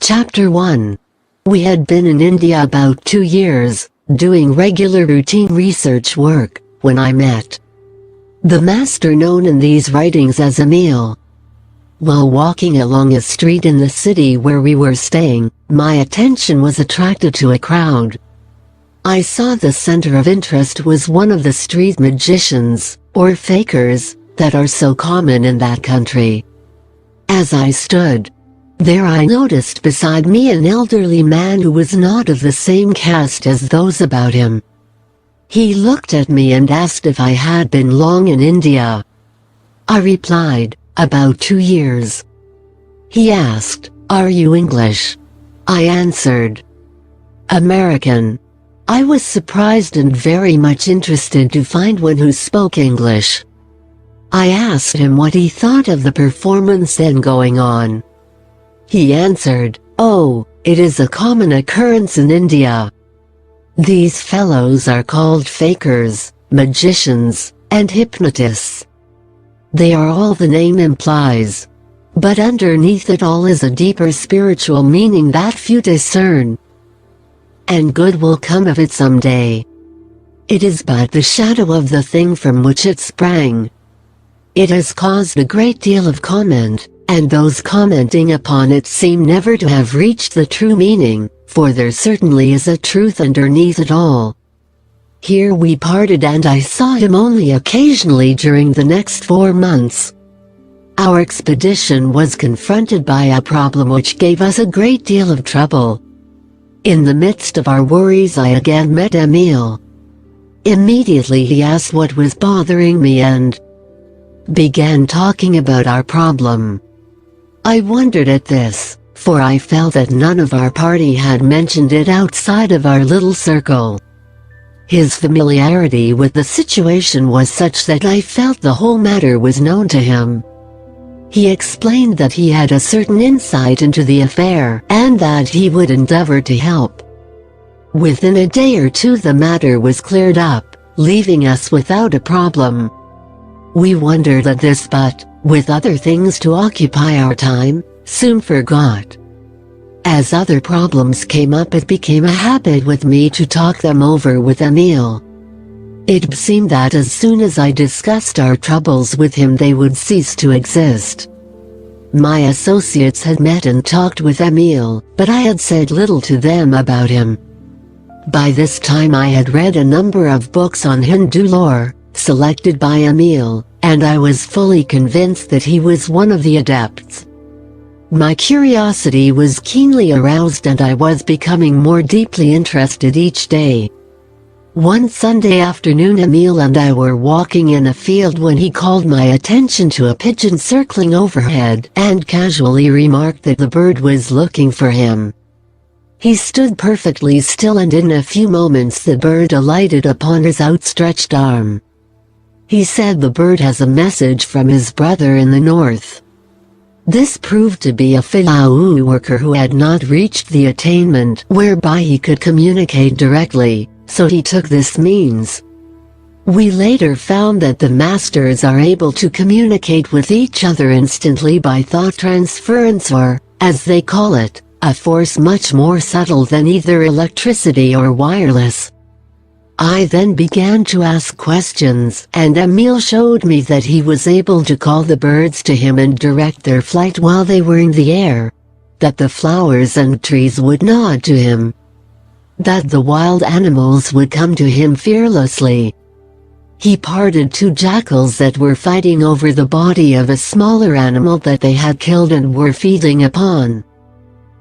Chapter 1. We had been in India about 2 years, doing regular routine research work, when I met the master known in these writings as Emil. While walking along a street in the city where we were staying, my attention was attracted to a crowd. I saw the center of interest was one of the street magicians, or fakers, that are so common in that country. As I stood there, I noticed beside me an elderly man who was not of the same caste as those about him. He looked at me and asked if I had been long in India. I replied, "About 2 years." He asked, "Are you English?" I answered, "American." I was surprised and very much interested to find one who spoke English. I asked him what he thought of the performance then going on. He answered, "Oh, it is a common occurrence in India. These fellows are called fakers, magicians, and hypnotists. They are all the name implies. But underneath it all is a deeper spiritual meaning that few discern. And good will come of it someday. It is but the shadow of the thing from which it sprang. It has caused a great deal of comment, and those commenting upon it seem never to have reached the true meaning, for there certainly is a truth underneath it all." Here we parted, and I saw him only occasionally during the next 4 months. Our expedition was confronted by a problem which gave us a great deal of trouble. In the midst of our worries, I again met Emil. Immediately he asked what was bothering me and began talking about our problem. I wondered at this, for I felt that none of our party had mentioned it outside of our little circle. His familiarity with the situation was such that I felt the whole matter was known to him. He explained that he had a certain insight into the affair, and that he would endeavor to help. Within a day or two the matter was cleared up, leaving us without a problem. We wondered at this, but, with other things to occupy our time, soon forgot. As other problems came up, it became a habit with me to talk them over with Emil. It seemed that as soon as I discussed our troubles with him they would cease to exist. My associates had met and talked with Emil, but I had said little to them about him. By this time I had read a number of books on Hindu lore, selected by Emil, and I was fully convinced that he was one of the adepts. My curiosity was keenly aroused, and I was becoming more deeply interested each day. One Sunday afternoon Emil and I were walking in a field when he called my attention to a pigeon circling overhead and casually remarked that the bird was looking for him. He stood perfectly still, and in a few moments the bird alighted upon his outstretched arm. He said the bird has a message from his brother in the north. This proved to be a fellow worker who had not reached the attainment whereby he could communicate directly, so he took this means. We later found that the masters are able to communicate with each other instantly by thought transference, or, as they call it, a force much more subtle than either electricity or wireless. I then began to ask questions, and Emil showed me that he was able to call the birds to him and direct their flight while they were in the air, that the flowers and trees would nod to him, that the wild animals would come to him fearlessly. He parted 2 jackals that were fighting over the body of a smaller animal that they had killed and were feeding upon.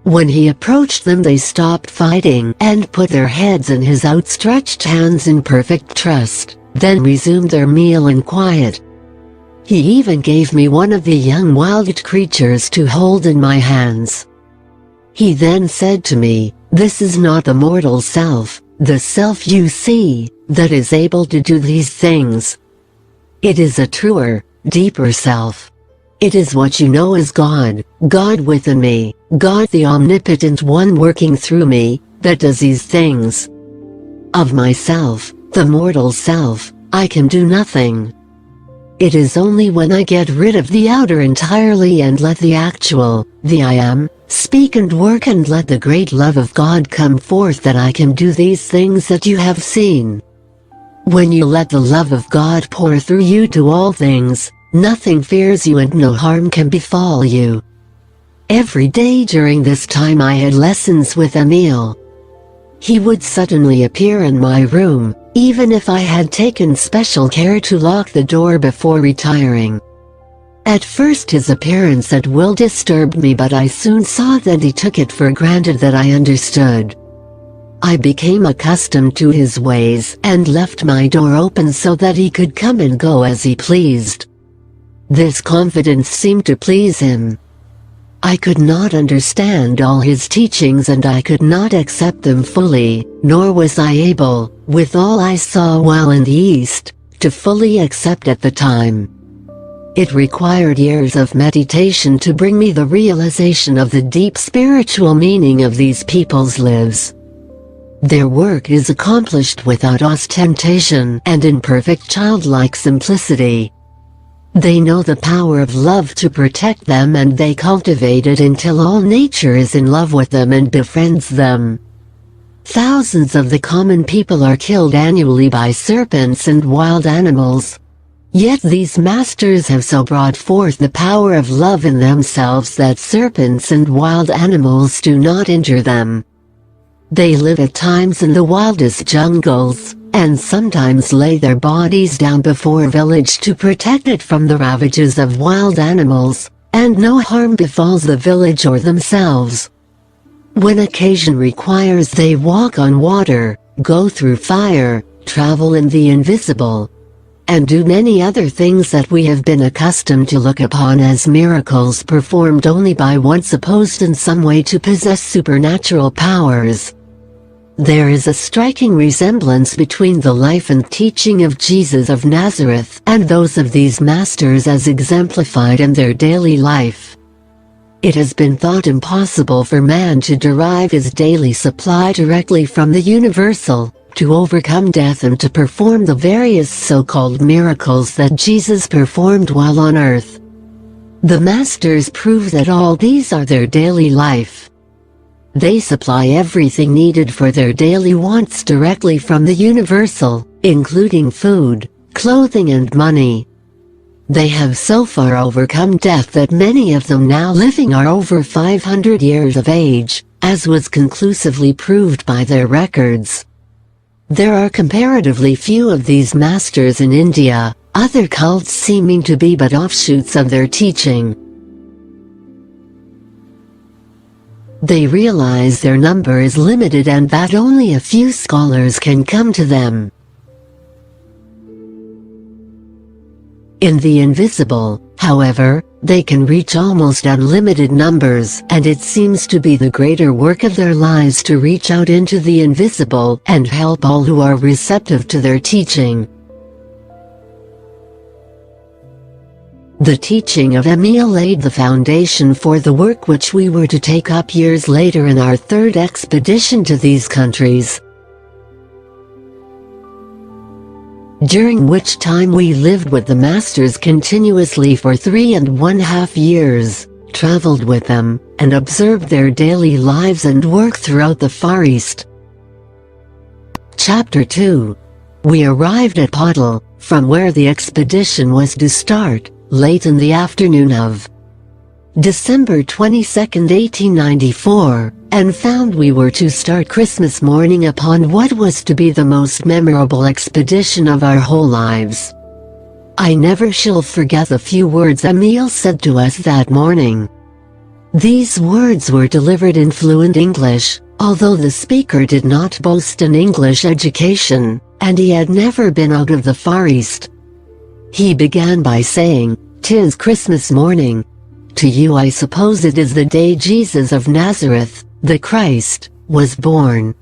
When he approached them they stopped fighting and put their heads in his outstretched hands in perfect trust, then resumed their meal in quiet. He even gave me one of the young wild creatures to hold in my hands. He then said to me, "This is not the mortal self, the self you see, that is able to do these things. It is a truer, deeper self. It is what you know as God, God within me, God the omnipotent one working through me, that does these things. Of myself, the mortal self, I can do nothing." It is only when I get rid of the outer entirely and let the actual, the I am, speak and work and let the great love of God come forth that I can do these things that you have seen. When you let the love of God pour through you to all things, nothing fears you and no harm can befall you. Every day during this time I had lessons with Emil. He would suddenly appear in my room, even if I had taken special care to lock the door before retiring. At first his appearance at will disturbed me, but I soon saw that he took it for granted that I understood. I became accustomed to his ways and left my door open so that he could come and go as he pleased. This confidence seemed to please him. I could not understand all his teachings and I could not accept them fully, nor was I able, with all I saw while in the East, to fully accept at the time. It required years of meditation to bring me the realization of the deep spiritual meaning of these people's lives. Their work is accomplished without ostentation and in perfect childlike simplicity. They know the power of love to protect them and they cultivate it until all nature is in love with them and befriends them. Thousands of the common people are killed annually by serpents and wild animals. Yet these masters have so brought forth the power of love in themselves that serpents and wild animals do not injure them. They live at times in the wildest jungles, and sometimes lay their bodies down before a village to protect it from the ravages of wild animals, and no harm befalls the village or themselves. When occasion requires, they walk on water, go through fire, travel in the invisible, and do many other things that we have been accustomed to look upon as miracles performed only by one supposed in some way to possess supernatural powers. There is a striking resemblance between the life and teaching of Jesus of Nazareth and those of these masters as exemplified in their daily life. It has been thought impossible for man to derive his daily supply directly from the universal, to overcome death and to perform the various so-called miracles that Jesus performed while on earth. The masters prove that all these are their daily life. They supply everything needed for their daily wants directly from the universal, including food, clothing and money. They have so far overcome death that many of them now living are over 500 years of age, as was conclusively proved by their records. There are comparatively few of these masters in India, other cults seeming to be but offshoots of their teaching. They realize their number is limited and that only a few scholars can come to them. In the invisible, however, they can reach almost unlimited numbers, and it seems to be the greater work of their lives to reach out into the invisible and help all who are receptive to their teaching. The teaching of Emil laid the foundation for the work which we were to take up years later in our third expedition to these countries, during which time we lived with the masters continuously for 3.5 years, traveled with them, and observed their daily lives and work throughout the Far East. Chapter 2. We arrived at Padal, from where the expedition was to start, late in the afternoon of December 22, 1894, and found we were to start Christmas morning upon what was to be the most memorable expedition of our whole lives. I never shall forget the few words Emil said to us that morning. These words were delivered in fluent English, although the speaker did not boast an English education, and he had never been out of the Far East. He began by saying, "'Tis Christmas morning. To you I suppose it is the day Jesus of Nazareth, the Christ, was born.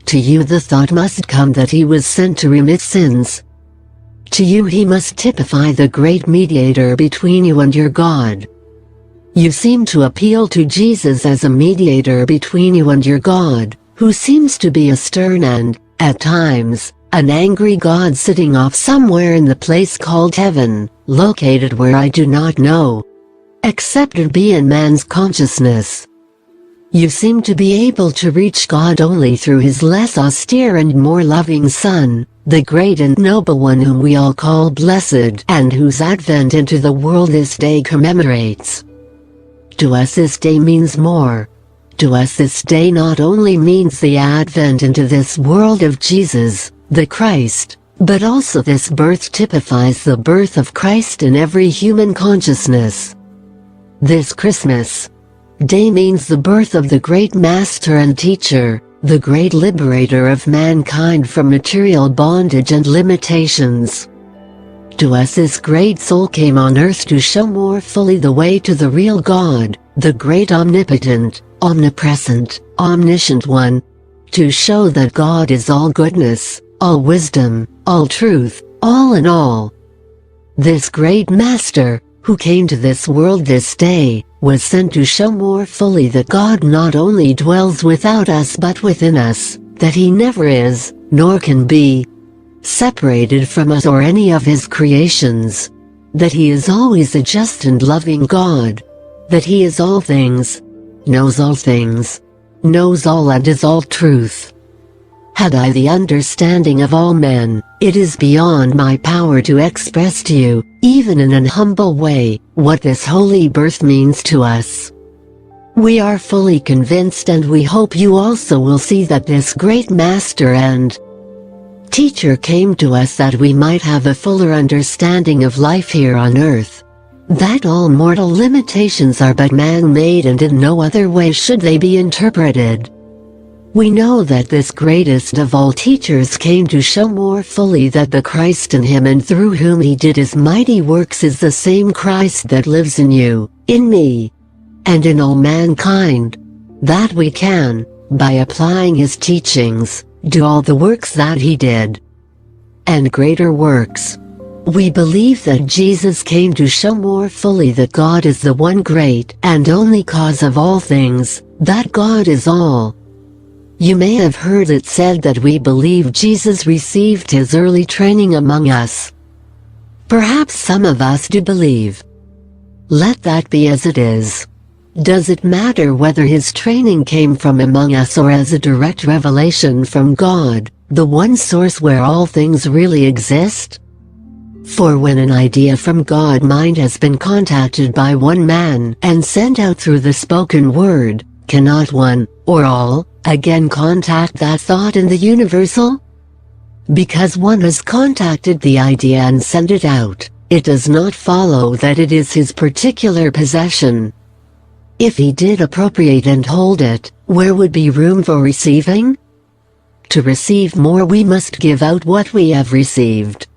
To you the thought must come that he was sent to remit sins. To you he must typify the great mediator between you and your God. You seem to appeal to Jesus as a mediator between you and your God, who seems to be a stern and, at times, an angry God sitting off somewhere in the place called heaven, located where I do not know, except to be in man's consciousness. You seem to be able to reach God only through his less austere and more loving Son, the great and noble one whom we all call blessed, and whose advent into the world this day commemorates. To us this day means more. To us this day not only means the advent into this world of Jesus, the Christ, but also this birth typifies the birth of Christ in every human consciousness. This Christmas Day means the birth of the great Master and Teacher, the great liberator of mankind from material bondage and limitations. To us this great soul came on earth to show more fully the way to the real God, the great omnipotent, omnipresent, omniscient one, to show that God is all goodness, all wisdom, all truth, all in all. This great Master, who came to this world this day, was sent to show more fully that God not only dwells without us but within us, that he never is, nor can be, separated from us or any of his creations, that he is always a just and loving God, that he is all things, knows all and is all truth. Had I the understanding of all men, it is beyond my power to express to you, even in an humble way, what this holy birth means to us. We are fully convinced, and we hope you also will see, that this great Master and Teacher came to us that we might have a fuller understanding of life here on earth, that all mortal limitations are but man-made and in no other way should they be interpreted. We know that this greatest of all teachers came to show more fully that the Christ in him and through whom he did his mighty works is the same Christ that lives in you, in me, and in all mankind, that we can, by applying his teachings, do all the works that he did, and greater works. We believe that Jesus came to show more fully that God is the one great and only cause of all things, that God is all. You may have heard it said that we believe Jesus received his early training among us. Perhaps some of us do believe. Let that be as it is. Does it matter whether his training came from among us or as a direct revelation from God, the one source where all things really exist? For when an idea from God mind has been contacted by one man and sent out through the spoken word, cannot one, or all, again contact that thought in the universal? Because one has contacted the idea and sent it out, it does not follow that it is his particular possession. If he did appropriate and hold it, where would be room for receiving? To receive more we must give out what we have received.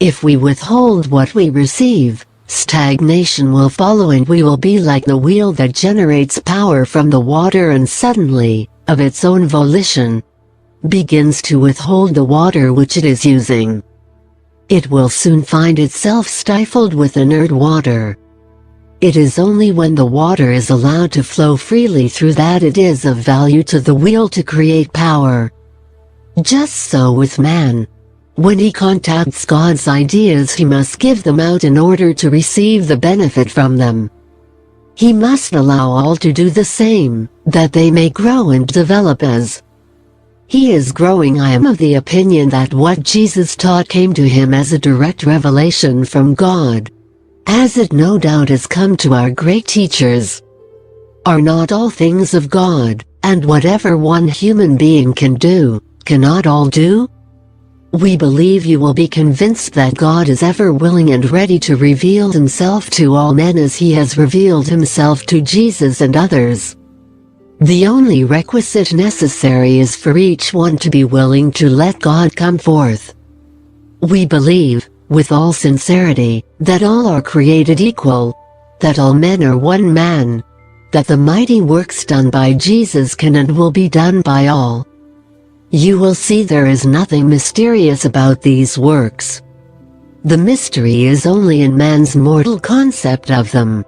If we withhold what we receive, stagnation will follow and we will be like the wheel that generates power from the water and suddenly, of its own volition, begins to withhold the water which it is using. It will soon find itself stifled with inert water. It is only when the water is allowed to flow freely through that it is of value to the wheel to create power. Just so with man. When he contacts God's ideas he must give them out in order to receive the benefit from them. He must allow all to do the same, that they may grow and develop as he is growing. I am of the opinion that what Jesus taught came to him as a direct revelation from God, as it no doubt has come to our great teachers. Are not all things of God, and whatever one human being can do, cannot all do? We believe you will be convinced that God is ever willing and ready to reveal himself to all men as he has revealed himself to Jesus and others. The only requisite necessary is for each one to be willing to let God come forth. We believe, with all sincerity, that all are created equal, that all men are one man, that the mighty works done by Jesus can and will be done by all. You will see there is nothing mysterious about these works. The mystery is only in man's mortal concept of them.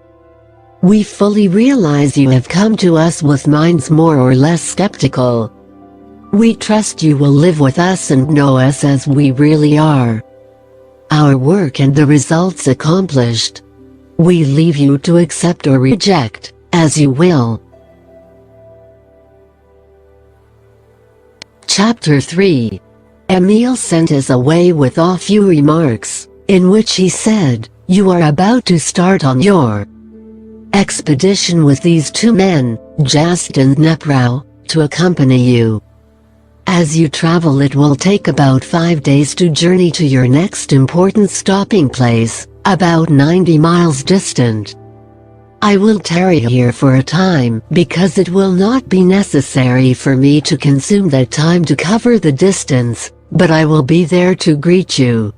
We fully realize you have come to us with minds more or less skeptical. We trust you will live with us and know us as we really are. Our work and the results accomplished. We leave you to accept or reject, as you will. Chapter 3. Emil sent us away with a few remarks, in which he said, "You are about to start on your expedition with these two men, Jast and Neprau, to accompany you. As you travel, it will take about 5 days to journey to your next important stopping place, about 90 miles distant. I will tarry here for a time, because it will not be necessary for me to consume that time to cover the distance, but I will be there to greet you.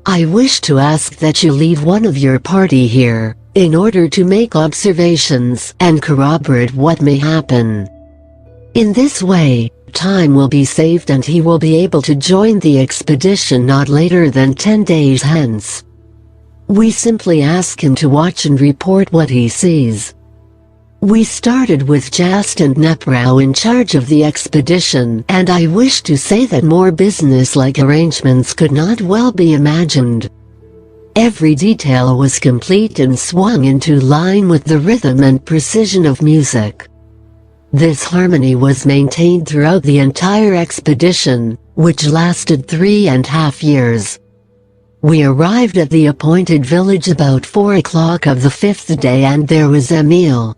I wish to ask that you leave one of your party here, in order to make observations and corroborate what may happen. In this way, time will be saved and he will be able to join the expedition not later than 10 days hence. We simply ask him to watch and report what he sees." We started with Jast and Neprau in charge of the expedition, and I wish to say that more business-like arrangements could not well be imagined. Every detail was complete and swung into line with the rhythm and precision of music. This harmony was maintained throughout the entire expedition, which lasted 3.5 years. We arrived at the appointed village about 4 o'clock of the 5th day, and there was Emil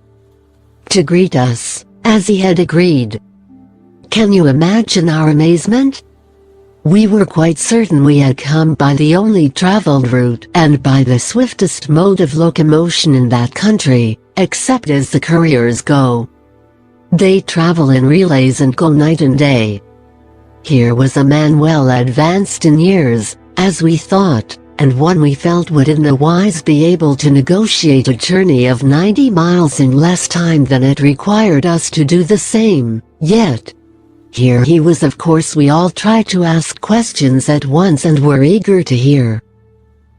to greet us, as he had agreed. Can you imagine our amazement? We were quite certain we had come by the only traveled route and by the swiftest mode of locomotion in that country, except as the couriers go. They travel in relays and go night and day. Here was a man well advanced in years, as we thought, and one we felt would in no wise be able to negotiate a journey of 90 miles in less time than it required us to do the same, yet here he was. Of course we all tried to ask questions at once and were eager to hear.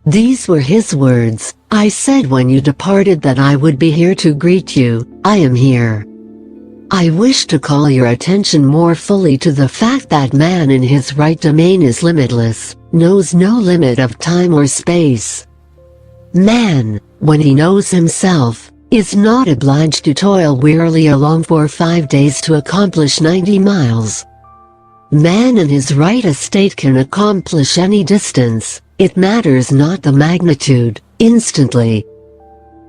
These were his words: "I said when you departed that I would be here to greet you. I am here. I wish to call your attention more fully to the fact that man in his right domain is limitless, knows no limit of time or space. Man, when he knows himself, is not obliged to toil wearily along for 5 days to accomplish 90 miles. Man in his right estate can accomplish any distance, it matters not the magnitude, instantly.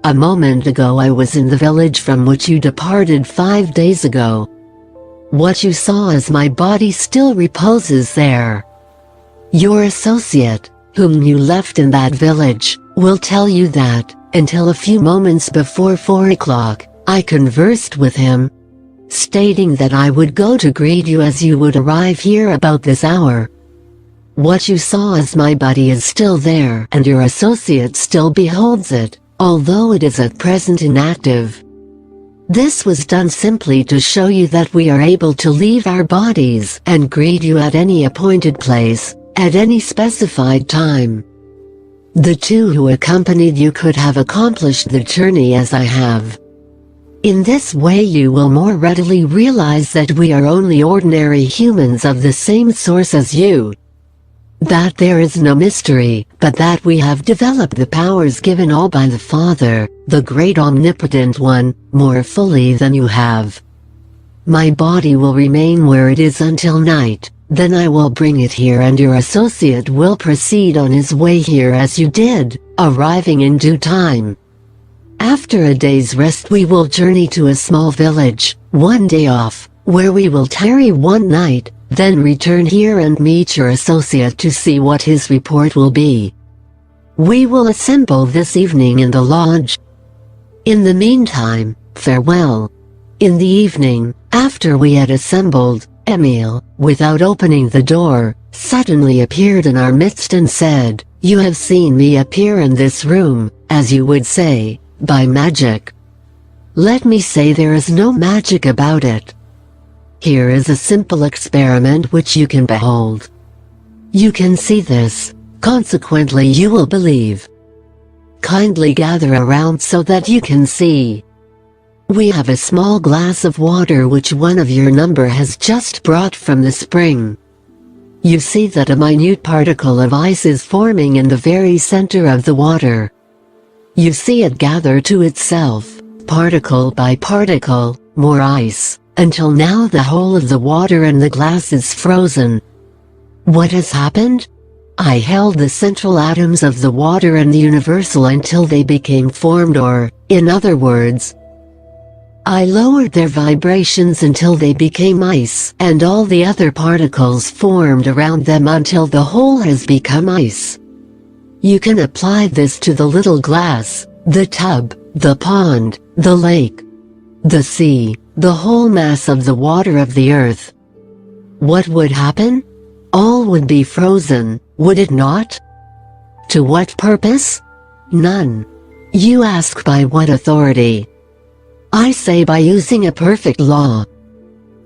A moment ago I was in the village from which you departed 5 days ago. What you saw as my body still reposes there. Your associate, whom you left in that village, will tell you that, until a few moments before 4 o'clock, I conversed with him, stating that I would go to greet you as you would arrive here about this hour. What you saw as my body is still there, and your associate still beholds it, although it is at present inactive. This was done simply to show you that we are able to leave our bodies and greet you at any appointed place, at any specified time. The two who accompanied you could have accomplished the journey as I have. In this way you will more readily realize that we are only ordinary humans of the same source as you. That there is no mystery, but that we have developed the powers given all by the Father, the great omnipotent one, more fully than you have. My body will remain where it is until night, then I will bring it here and your associate will proceed on his way here as you did, arriving in due time. After a day's rest we will journey to a small village, 1 day off, where we will tarry 1 night, then return here and meet your associate to see what his report will be. We will assemble this evening in the lodge. In the meantime, farewell." In the evening, after we had assembled, Emil, without opening the door, suddenly appeared in our midst and said, "You have seen me appear in this room, as you would say, by magic. Let me say there is no magic about it. Here is a simple experiment which you can behold. You can see this, consequently you will believe. Kindly gather around so that you can see." We have a small glass of water which one of your number has just brought from the spring. You see that a minute particle of ice is forming in the very center of the water. You see it gather to itself, particle by particle, more ice, until now the whole of the water in the glass is frozen. What has happened? I held the central atoms of the water and the universal until they became formed, or, in other words, I lowered their vibrations until they became ice, and all the other particles formed around them until the whole has become ice. You can apply this to the little glass, the tub, the pond, the lake, the sea, the whole mass of the water of the earth. What would happen? All would be frozen, would it not? To what purpose? None. You ask by what authority? I say by using a perfect law.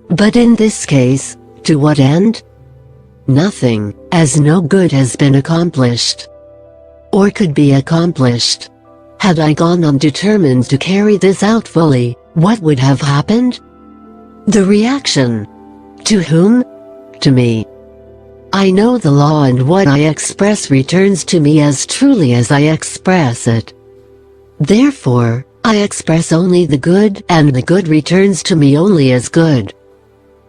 But in this case, to what end? Nothing, as no good has been accomplished, or could be accomplished. Had I gone on determined to carry this out fully, what would have happened? The reaction. To whom? To me. I know the law, and what I express returns to me as truly as I express it. Therefore, I express only the good, and the good returns to me only as good.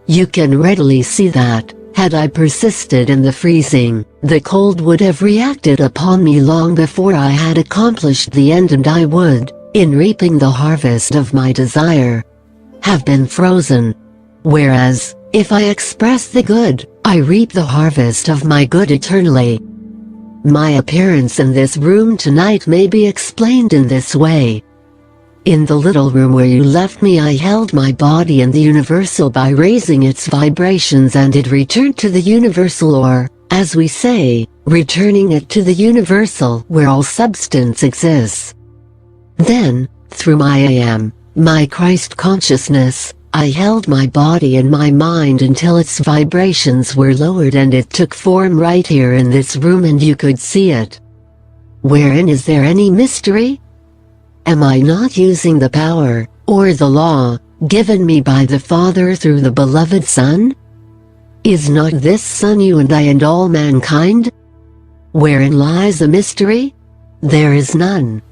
You can readily see that, had I persisted in the freezing, the cold would have reacted upon me long before I had accomplished the end, and I would, in reaping the harvest of my desire, have been frozen. Whereas, if I express the good, I reap the harvest of my good eternally. My appearance in this room tonight may be explained in this way. In the little room where you left me, I held my body in the universal by raising its vibrations, and it returned to the universal, or, as we say, returning it to the universal where all substance exists. Then, through my I-Am, my Christ consciousness, I held my body and my mind until its vibrations were lowered, and it took form right here in this room, and you could see it. Wherein is there any mystery? Am I not using the power, or the law, given me by the Father through the beloved Son? Is not this Son you and I and all mankind? Wherein lies a mystery? There is none.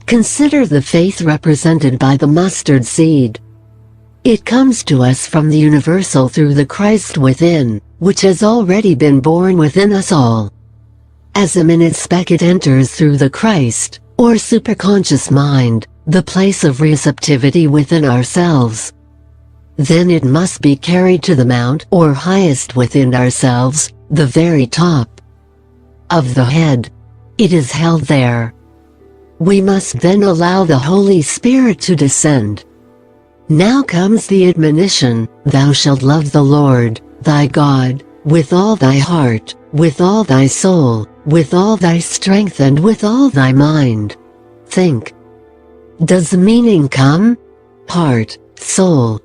Consider the faith represented by the mustard seed. It comes to us from the universal through the Christ within, which has already been born within us all. As a minute speck it enters through the Christ, or superconscious mind, the place of receptivity within ourselves. Then it must be carried to the mount, or highest within ourselves, the very top of the head. It is held there. We must then allow the Holy Spirit to descend. Now comes the admonition, thou shalt love the Lord, thy God, with all thy heart, with all thy soul, with all thy strength, and with all thy mind. Think. Does the meaning come? Heart, soul,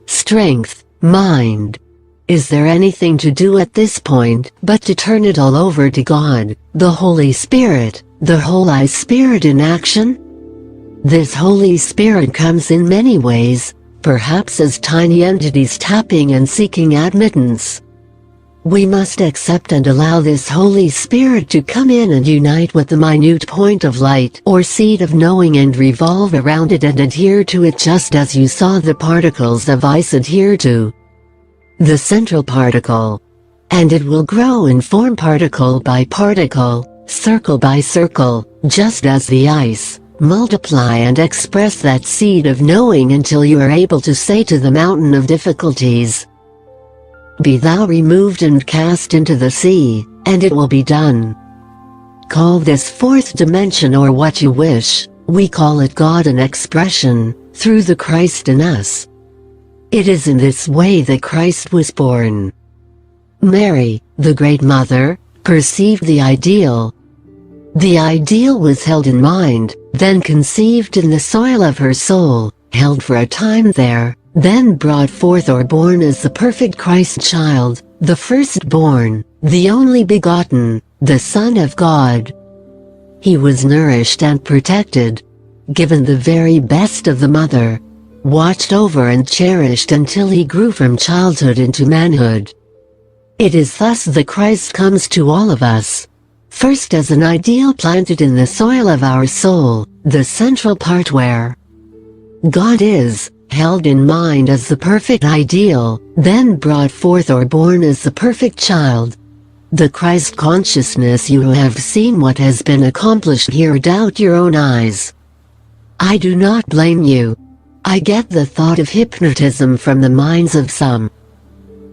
strength, mind. Is there anything to do at this point but to turn it all over to God, the Holy Spirit, the Holy Spirit in action? This Holy Spirit comes in many ways, perhaps as tiny entities tapping and seeking admittance. We must accept and allow this Holy Spirit to come in and unite with the minute point of light or seed of knowing, and revolve around it and adhere to it, just as you saw the particles of ice adhere to the central particle. And it will grow and form particle by particle, circle by circle, just as the ice, multiply and express that seed of knowing until you are able to say to the mountain of difficulties, be thou removed and cast into the sea, and it will be done. Call this fourth dimension or what you wish, we call it God in expression, through the Christ in us. It is in this way that Christ was born. Mary, the Great Mother, perceived the ideal. The ideal was held in mind, then conceived in the soil of her soul, held for a time there, then brought forth or born as the perfect Christ child, the firstborn, the only begotten, the Son of God. He was nourished and protected. given the very best of the mother, watched over and cherished until he grew from childhood into manhood. It is thus the Christ comes to all of us, first as an ideal planted in the soil of our soul, the central part where God is, held in mind as the perfect ideal, then brought forth or born as the perfect child. The Christ consciousness. You have seen what has been accomplished here. Doubt your own eyes. I do not blame you. I get the thought of hypnotism from the minds of some.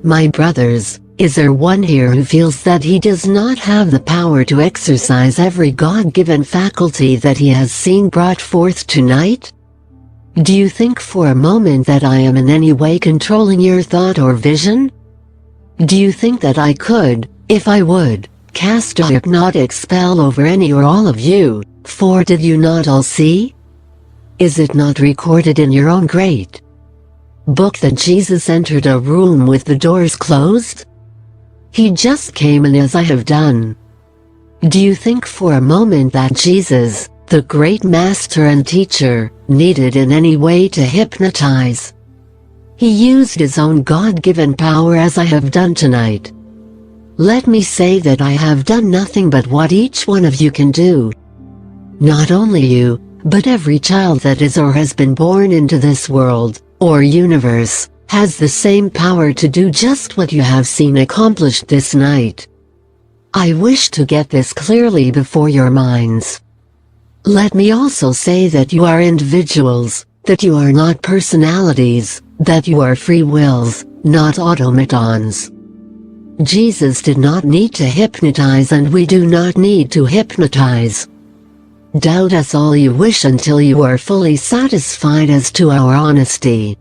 My brothers, is there one here who feels that he does not have the power to exercise every God-given faculty that he has seen brought forth tonight? Do you think for a moment that I am in any way controlling your thought or vision? Do you think that I could, if I would, cast a hypnotic spell over any or all of you, for did you not all see? Is it not recorded in your own great book that Jesus entered a room with the doors closed? He just came in as I have done. Do you think for a moment that Jesus, the great master and teacher, needed in any way to hypnotize? He used his own God-given power as I have done tonight. Let me say that I have done nothing but what each one of you can do. Not only you, but every child that is or has been born into this world, or universe, has the same power to do just what you have seen accomplished this night. I wish to get this clearly before your minds. Let me also say that you are individuals, that you are not personalities, that you are free wills, not automatons. Jesus did not need to hypnotize, and we do not need to hypnotize. Doubt us all you wish until you are fully satisfied as to our honesty.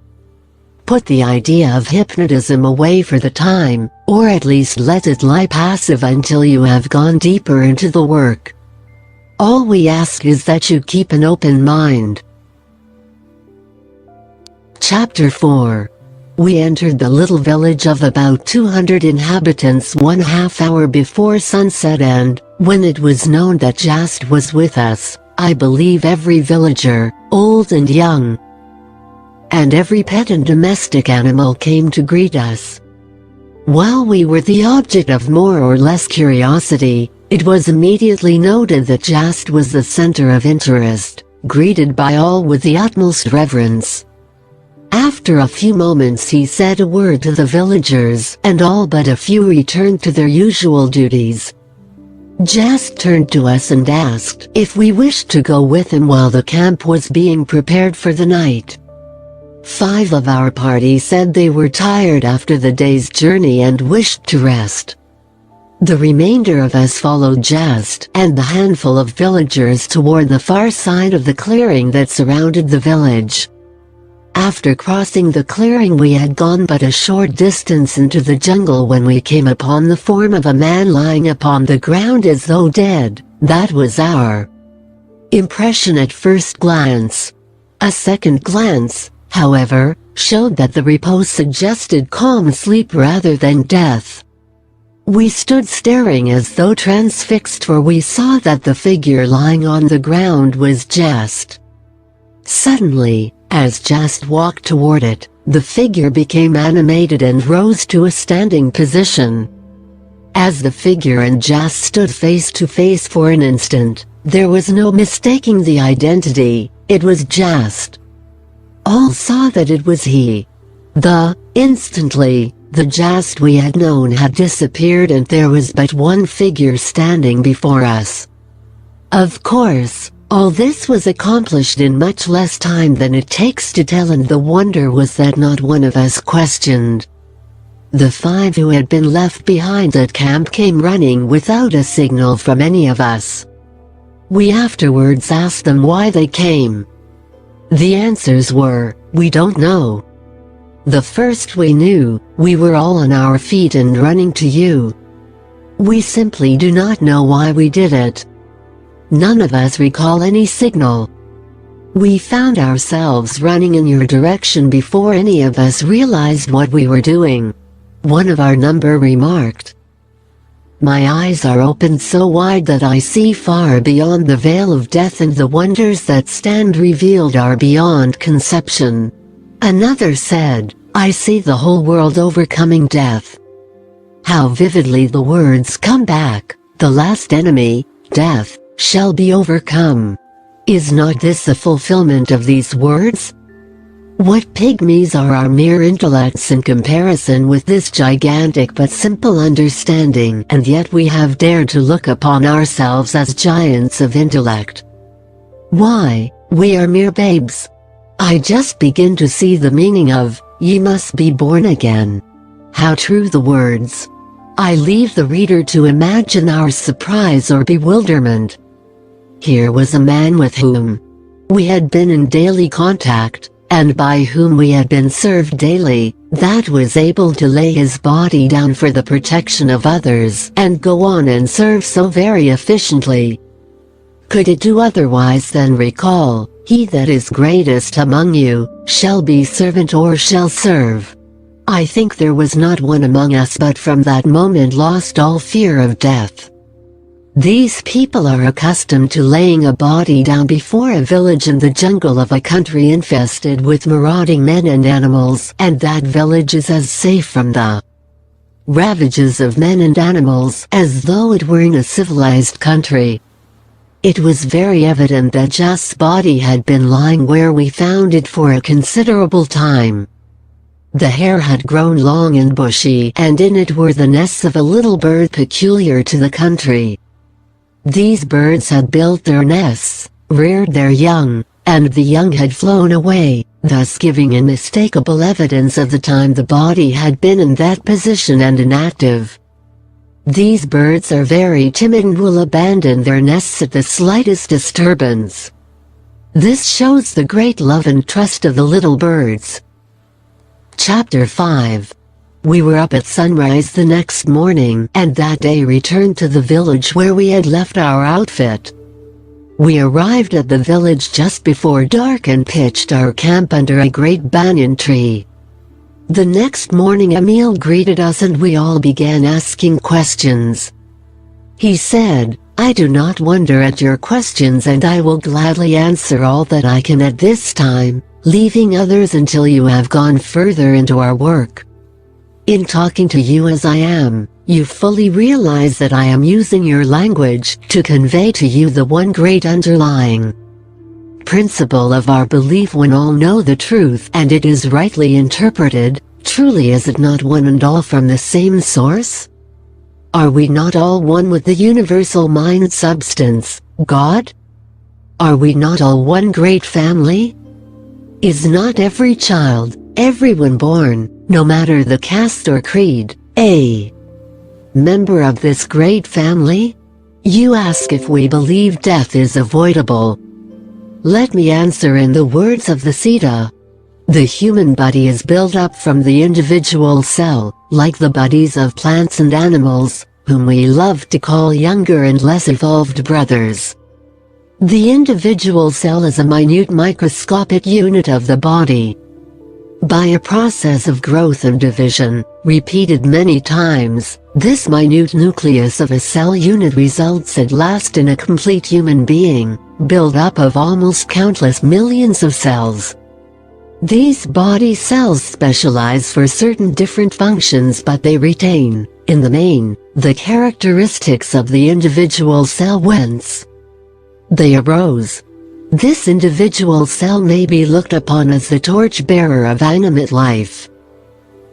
Put the idea of hypnotism away for the time, or at least let it lie passive until you have gone deeper into the work. All we ask is that you keep an open mind. Chapter 4. We entered the little village of about 200 inhabitants 1/2 hour before sunset, and, when it was known that Jast was with us, I believe every villager, old and young, and every pet and domestic animal came to greet us. While we were the object of more or less curiosity, it was immediately noted that Jast was the center of interest, greeted by all with the utmost reverence. After a few moments he said a word to the villagers, and all but a few returned to their usual duties. Jast turned to us and asked if we wished to go with him while the camp was being prepared for the night. 5 of our party said they were tired after the day's journey and wished to rest. The remainder of us followed Jast and the handful of villagers toward the far side of the clearing that surrounded the village. After crossing the clearing we had gone but a short distance into the jungle when we came upon the form of a man lying upon the ground as though dead. That was our impression at first glance. A second glance, however, showed that the repose suggested calm sleep rather than death. We stood staring as though transfixed, for we saw that the figure lying on the ground was Jast. Suddenly, as Jast walked toward it, the figure became animated and rose to a standing position. As the figure and Jast stood face to face for an instant, there was no mistaking the identity. It was Jast. All saw that it was he. Instantly, the Jast we had known had disappeared, and there was but one figure standing before us. Of course, all this was accomplished in much less time than it takes to tell, and the wonder was that not one of us questioned. The 5 who had been left behind at camp came running without a signal from any of us. We afterwards asked them why they came. The answers were, "We don't know." The first we knew, we were all on our feet and running to you. We simply do not know why we did it. None of us recall any signal. We found ourselves running in your direction before any of us realized what we were doing. One of our number remarked, My eyes are opened so wide that I see far beyond the veil of death, and the wonders that stand revealed are beyond conception. Another said, I see the whole world overcoming death. How vividly the words come back, the last enemy, death, shall be overcome. Is not this the fulfillment of these words? What pygmies are our mere intellects in comparison with this gigantic but simple understanding, and yet we have dared to look upon ourselves as giants of intellect. Why, we are mere babes. I just begin to see the meaning of, ye must be born again. How true the words. I leave the reader to imagine our surprise or bewilderment. Here was a man with whom we had been in daily contact, and by whom we had been served daily, that was able to lay his body down for the protection of others and go on and serve so very efficiently. Could it do otherwise than recall, he that is greatest among you, shall be servant or shall serve? I think there was not one among us but from that moment lost all fear of death. These people are accustomed to laying a body down before a village in the jungle of a country infested with marauding men and animals, and that village is as safe from the ravages of men and animals as though it were in a civilized country. It was very evident that Just's body had been lying where we found it for a considerable time. The hair had grown long and bushy, and in it were the nests of a little bird peculiar to the country. These birds had built their nests, reared their young, and the young had flown away, thus giving unmistakable evidence of the time the body had been in that position and inactive. These birds are very timid and will abandon their nests at the slightest disturbance. This shows the great love and trust of the little birds. Chapter 5. We were up at sunrise the next morning, and that day returned to the village where we had left our outfit. We arrived at the village just before dark and pitched our camp under a great banyan tree. The next morning Emil greeted us and we all began asking questions. He said, I do not wonder at your questions and I will gladly answer all that I can at this time, leaving others until you have gone further into our work. In talking to you as I am, you fully realize that I am using your language to convey to you the one great underlying principle of our belief when all know the truth and it is rightly interpreted. Truly, is it not one and all from the same source? Are we not all one with the universal mind substance, God? Are we not all one great family? Is not every child, everyone born, no matter the caste or creed, a member of this great family? You ask if we believe death is avoidable. Let me answer in the words of the Sita. The human body is built up from the individual cell, like the bodies of plants and animals, whom we love to call younger and less evolved brothers. The individual cell is a minute microscopic unit of the body. By a process of growth and division, repeated many times, this minute nucleus of a cell unit results at last in a complete human being, built up of almost countless millions of cells. These body cells specialize for certain different functions, but they retain, in the main, the characteristics of the individual cell whence they arose. This individual cell may be looked upon as the torch-bearer of animate life.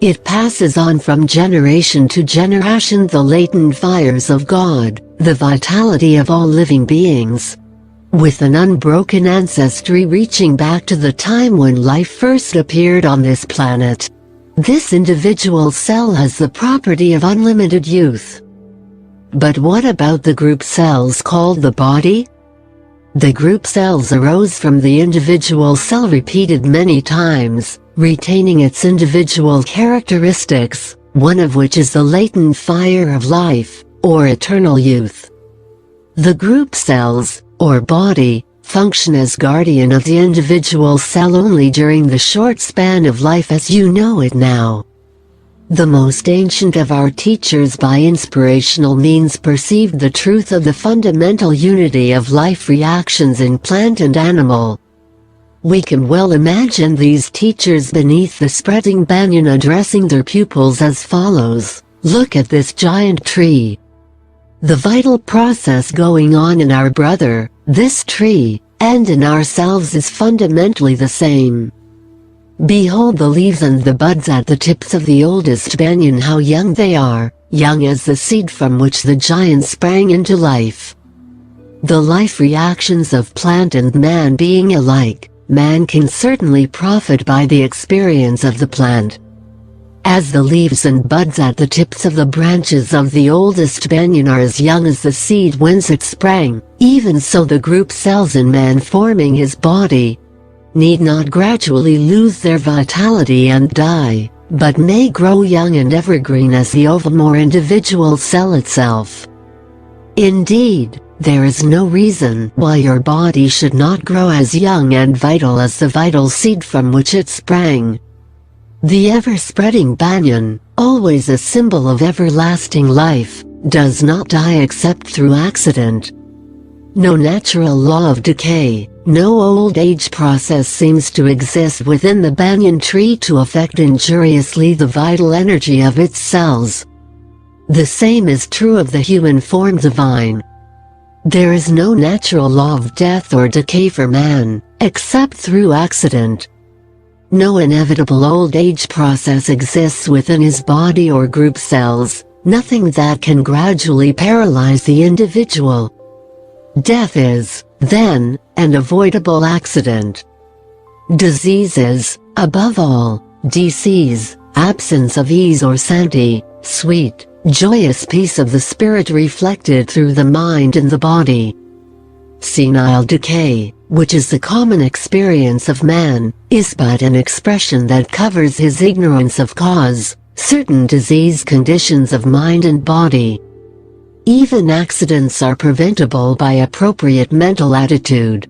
It passes on from generation to generation the latent fires of God, the vitality of all living beings, with an unbroken ancestry reaching back to the time when life first appeared on this planet. This individual cell has the property of unlimited youth. But what about the group cells called the body? The group cells arose from the individual cell repeated many times, retaining its individual characteristics, one of which is the latent fire of life, or eternal youth. The group cells, or body, function as guardian of the individual cell only during the short span of life as you know it now. The most ancient of our teachers by inspirational means perceived the truth of the fundamental unity of life reactions in plant and animal. We can well imagine these teachers beneath the spreading banyan addressing their pupils as follows: "Look at this giant tree. The vital process going on in our brother, this tree, and in ourselves is fundamentally the same. Behold the leaves and the buds at the tips of the oldest banyan, how young they are, young as the seed from which the giant sprang into life. The life reactions of plant and man being alike, man can certainly profit by the experience of the plant. As the leaves and buds at the tips of the branches of the oldest banyan are as young as the seed whence it sprang, even so the group cells in man forming his body need not gradually lose their vitality and die, but may grow young and evergreen as the ovum or individual cell itself. Indeed, there is no reason why your body should not grow as young and vital as the vital seed from which it sprang. The ever-spreading banyan, always a symbol of everlasting life, does not die except through accident. No natural law of decay, no old age process seems to exist within the banyan tree to affect injuriously the vital energy of its cells. The same is true of the human form divine. There is no natural law of death or decay for man, except through accident. No inevitable old age process exists within his body or group cells, nothing that can gradually paralyze the individual. Death is, then, an avoidable accident. Disease is, above all, disease, absence of ease or sanity, sweet, joyous peace of the spirit reflected through the mind and the body. Senile decay, which is the common experience of man, is but an expression that covers his ignorance of cause, certain disease conditions of mind and body. Even accidents are preventable by appropriate mental attitude.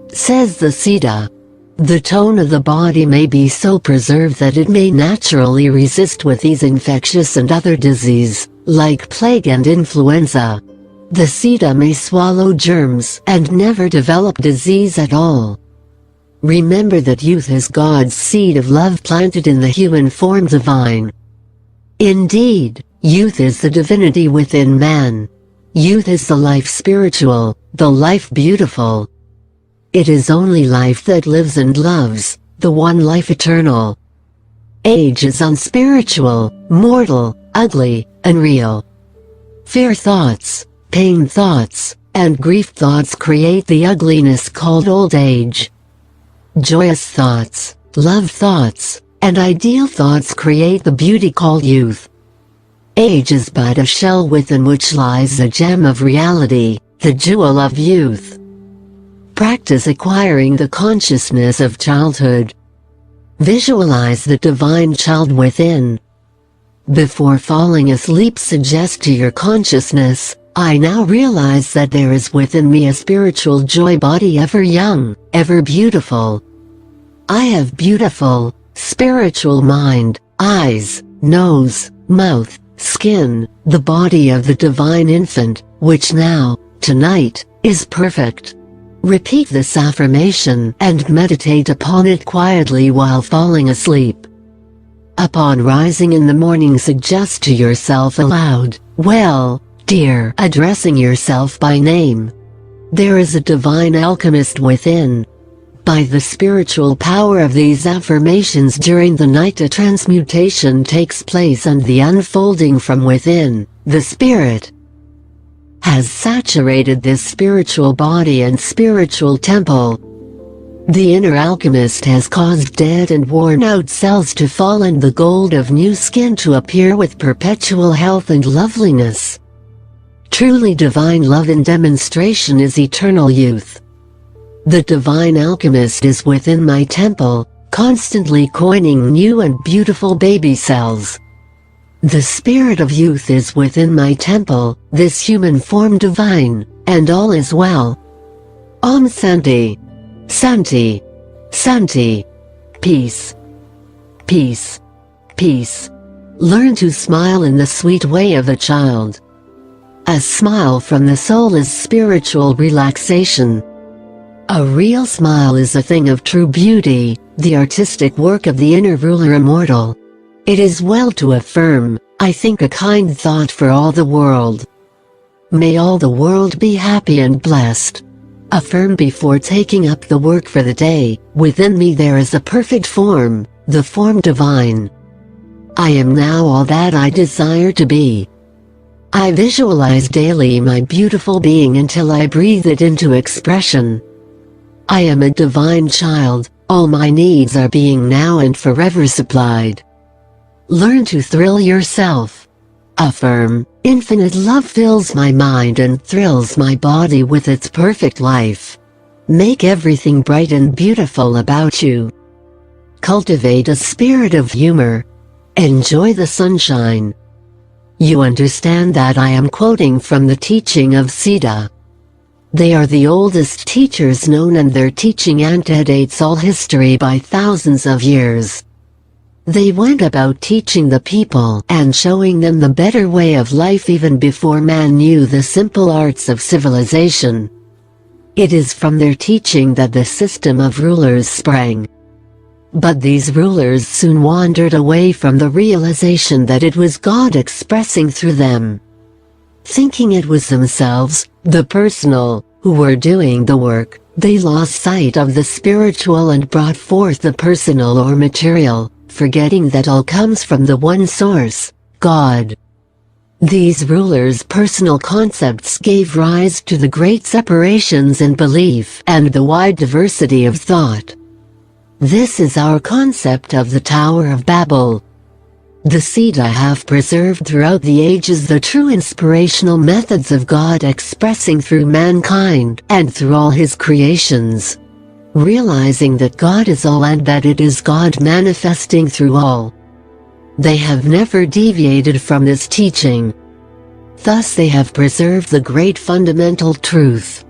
Says the Siddha, the tone of the body may be so preserved that it may naturally resist with ease infectious and other disease, like plague and influenza. The Siddha may swallow germs and never develop disease at all. Remember that youth is God's seed of love planted in the human form divine. Indeed, youth is the divinity within man. Youth is the life spiritual, the life beautiful. It is only life that lives and loves, the one life eternal. Age is unspiritual, mortal, ugly, unreal. Fear thoughts, pain thoughts, and grief thoughts create the ugliness called old age. Joyous thoughts, love thoughts, and ideal thoughts create the beauty called youth. Age is but a shell within which lies the gem of reality, the jewel of youth. Practice acquiring the consciousness of childhood. Visualize the divine child within. Before falling asleep, suggest to your consciousness, I now realize that there is within me a spiritual joy body ever young, ever beautiful. I have beautiful, spiritual mind, eyes, nose, mouth, skin, the body of the divine infant, which now, tonight, is perfect. Repeat this affirmation and meditate upon it quietly while falling asleep. Upon rising in the morning, suggest to yourself aloud, well, dear, addressing yourself by name. There is a divine alchemist within. By the spiritual power of these affirmations during the night, a transmutation takes place and the unfolding from within, the spirit, has saturated this spiritual body and spiritual temple. The inner alchemist has caused dead and worn-out cells to fall and the gold of new skin to appear with perpetual health and loveliness. Truly divine love in demonstration is eternal youth. The divine alchemist is within my temple, constantly coining new and beautiful baby cells. The spirit of youth is within my temple, this human form divine, and all is well. Om Santi. Santi. Santi. Peace. Peace. Peace. Learn to smile in the sweet way of a child. A smile from the soul is spiritual relaxation. A real smile is a thing of true beauty, the artistic work of the inner ruler immortal. It is well to affirm, I think a kind thought for all the world. May all the world be happy and blessed. Affirm before taking up the work for the day, within me there is a perfect form, the form divine. I am now all that I desire to be. I visualize daily my beautiful being until I breathe it into expression. I am a divine child, all my needs are being now and forever supplied. Learn to thrill yourself. Affirm, infinite love fills my mind and thrills my body with its perfect life. Make everything bright and beautiful about you. Cultivate a spirit of humor. Enjoy the sunshine. You understand that I am quoting from the teaching of Siddha. They are the oldest teachers known and their teaching antedates all history by thousands of years. They went about teaching the people and showing them the better way of life even before man knew the simple arts of civilization. It is from their teaching that the system of rulers sprang. But these rulers soon wandered away from the realization that it was God expressing through them. Thinking it was themselves, the personal, who were doing the work, they lost sight of the spiritual and brought forth the personal or material, forgetting that all comes from the one source, God. These rulers' personal concepts gave rise to the great separations in belief and the wide diversity of thought. This is our concept of the Tower of Babel. The Siddha have preserved throughout the ages the true inspirational methods of God expressing through mankind and through all his creations. Realizing that God is all and that it is God manifesting through all. They have never deviated from this teaching. Thus they have preserved the great fundamental truth.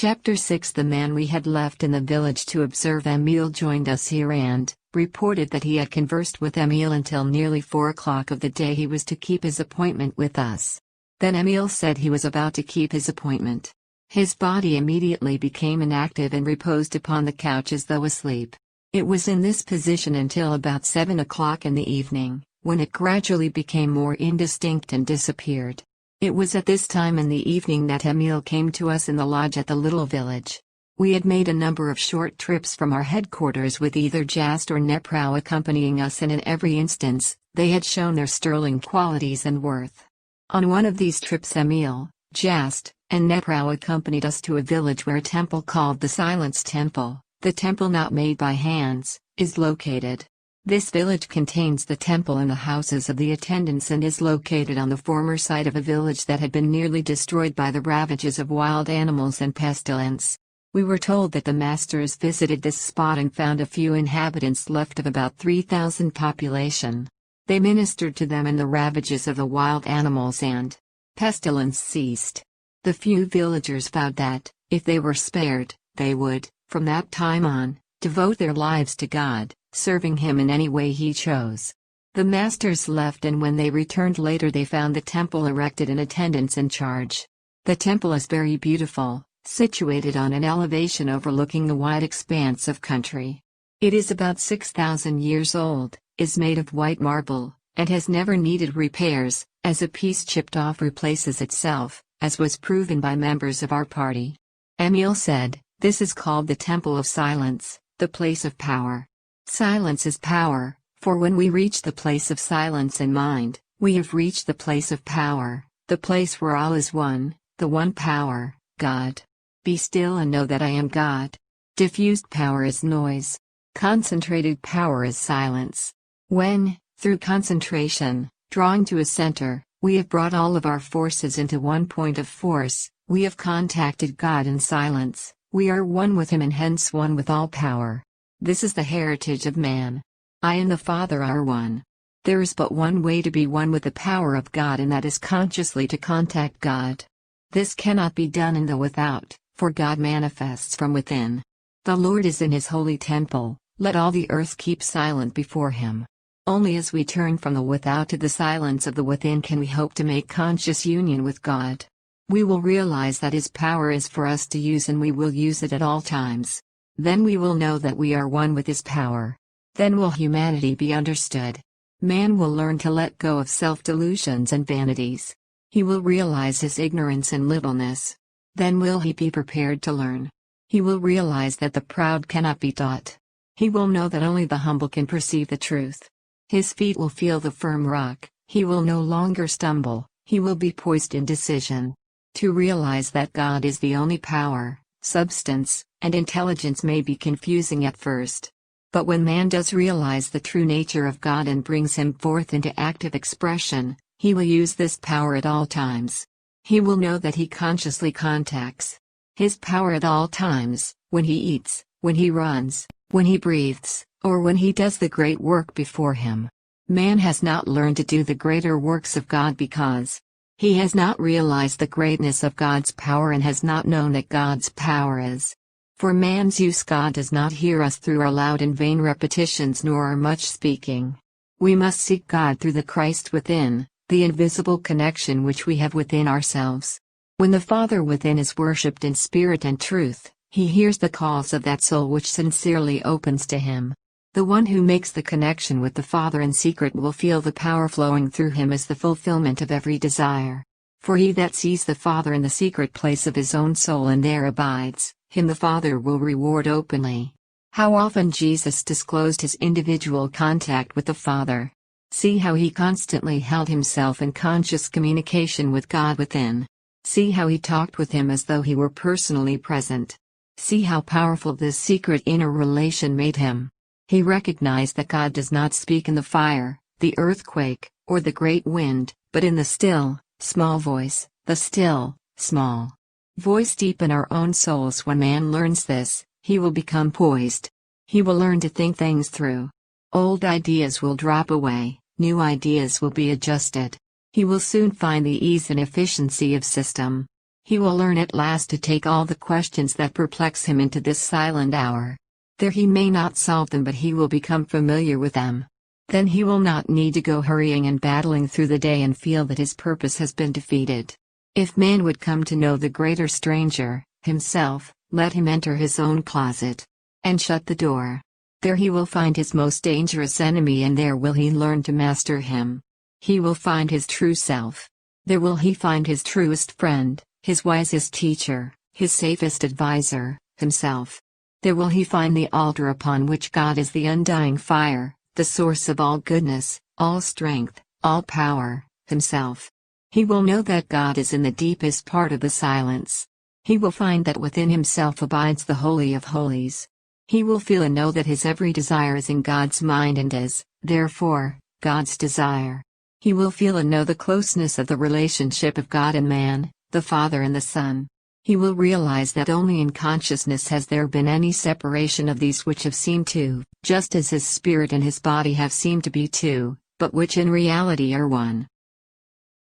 Chapter 6 The man we had left in the village to observe Emil joined us here and reported that he had conversed with Emil until nearly 4 o'clock of the day he was to keep his appointment with us. Then Emil said he was about to keep his appointment. His body immediately became inactive and reposed upon the couch as though asleep. It was in this position until about 7 o'clock in the evening, when it gradually became more indistinct and disappeared. It was at this time in the evening that Emil came to us in the lodge at the little village. We had made a number of short trips from our headquarters with either Jast or Neprau accompanying us, and in every instance, they had shown their sterling qualities and worth. On one of these trips Emil, Jast, and Neprau accompanied us to a village where a temple called the Silence Temple, the temple not made by hands, is located. This village contains the temple and the houses of the attendants and is located on the former site of a village that had been nearly destroyed by the ravages of wild animals and pestilence. We were told that the masters visited this spot and found a few inhabitants left of about 3,000 population. They ministered to them and the ravages of the wild animals and pestilence ceased. The few villagers vowed that, if they were spared, they would, from that time on, devote their lives to God, serving him in any way he chose. The masters left, and when they returned later they found the temple erected and attendants in charge. The temple is very beautiful, situated on an elevation overlooking the wide expanse of country. It is about 6,000 years old, is made of white marble, and has never needed repairs, as a piece chipped off replaces itself, as was proven by members of our party. Emil said, "This is called the Temple of Silence, the place of power. Silence is power, for when we reach the place of silence in mind, we have reached the place of power, the place where all is one, the one power, God. Be still and know that I am God." Diffused power is noise. Concentrated power is silence. When, through concentration, drawing to a center, we have brought all of our forces into one point of force, we have contacted God in silence, We are one with him and hence one with all power. This is the heritage of man. I and the Father are one. There is but one way to be one with the power of God, and that is consciously to contact God. This cannot be done in the without, for God manifests from within. The Lord is in his holy temple, let all the earth keep silent before him. Only as we turn from the without to the silence of the within can we hope to make conscious union with God. We will realize that his power is for us to use, and we will use it at all times. Then we will know that we are one with his power. Then will humanity be understood. Man will learn to let go of self-delusions and vanities. He will realize his ignorance and littleness. Then will he be prepared to learn. He will realize that the proud cannot be taught. He will know that only the humble can perceive the truth. His feet will feel the firm rock, he will no longer stumble, he will be poised in decision. To realize that God is the only power, substance, and intelligence may be confusing at first. But when man does realize the true nature of God and brings him forth into active expression, he will use this power at all times. He will know that he consciously contacts his power at all times, when he eats, when he runs, when he breathes, or when he does the great work before him. Man has not learned to do the greater works of God because he has not realized the greatness of God's power and has not known that God's power is. For man's use, God does not hear us through our loud and vain repetitions nor our much speaking. We must seek God through the Christ within, the invisible connection which we have within ourselves. When the Father within is worshipped in spirit and truth, he hears the calls of that soul which sincerely opens to him. The one who makes the connection with the Father in secret will feel the power flowing through him as the fulfillment of every desire. For he that sees the Father in the secret place of his own soul and there abides, him the Father will reward openly. How often Jesus disclosed his individual contact with the Father. See how he constantly held himself in conscious communication with God within. See how he talked with him as though he were personally present. See how powerful this secret inner relation made him. He recognized that God does not speak in the fire, the earthquake, or the great wind, but in the still, small voice, the still, small voice deep in our own souls. When man learns this, he will become poised. He will learn to think things through. Old ideas will drop away, new ideas will be adjusted. He will soon find the ease and efficiency of system. He will learn at last to take all the questions that perplex him into this silent hour. There he may not solve them, but he will become familiar with them. Then he will not need to go hurrying and battling through the day and feel that his purpose has been defeated. If man would come to know the greater stranger, himself, let him enter his own closet and shut the door. There he will find his most dangerous enemy, and there will he learn to master him. He will find his true self. There will he find his truest friend, his wisest teacher, his safest advisor, himself. There will he find the altar upon which God is the undying fire, the source of all goodness, all strength, all power, himself. He will know that God is in the deepest part of the silence. He will find that within himself abides the Holy of Holies. He will feel and know that his every desire is in God's mind and is, therefore, God's desire. He will feel and know the closeness of the relationship of God and man, the Father and the Son. He will realize that only in consciousness has there been any separation of these which have seemed two, just as his spirit and his body have seemed to be two, but which in reality are one.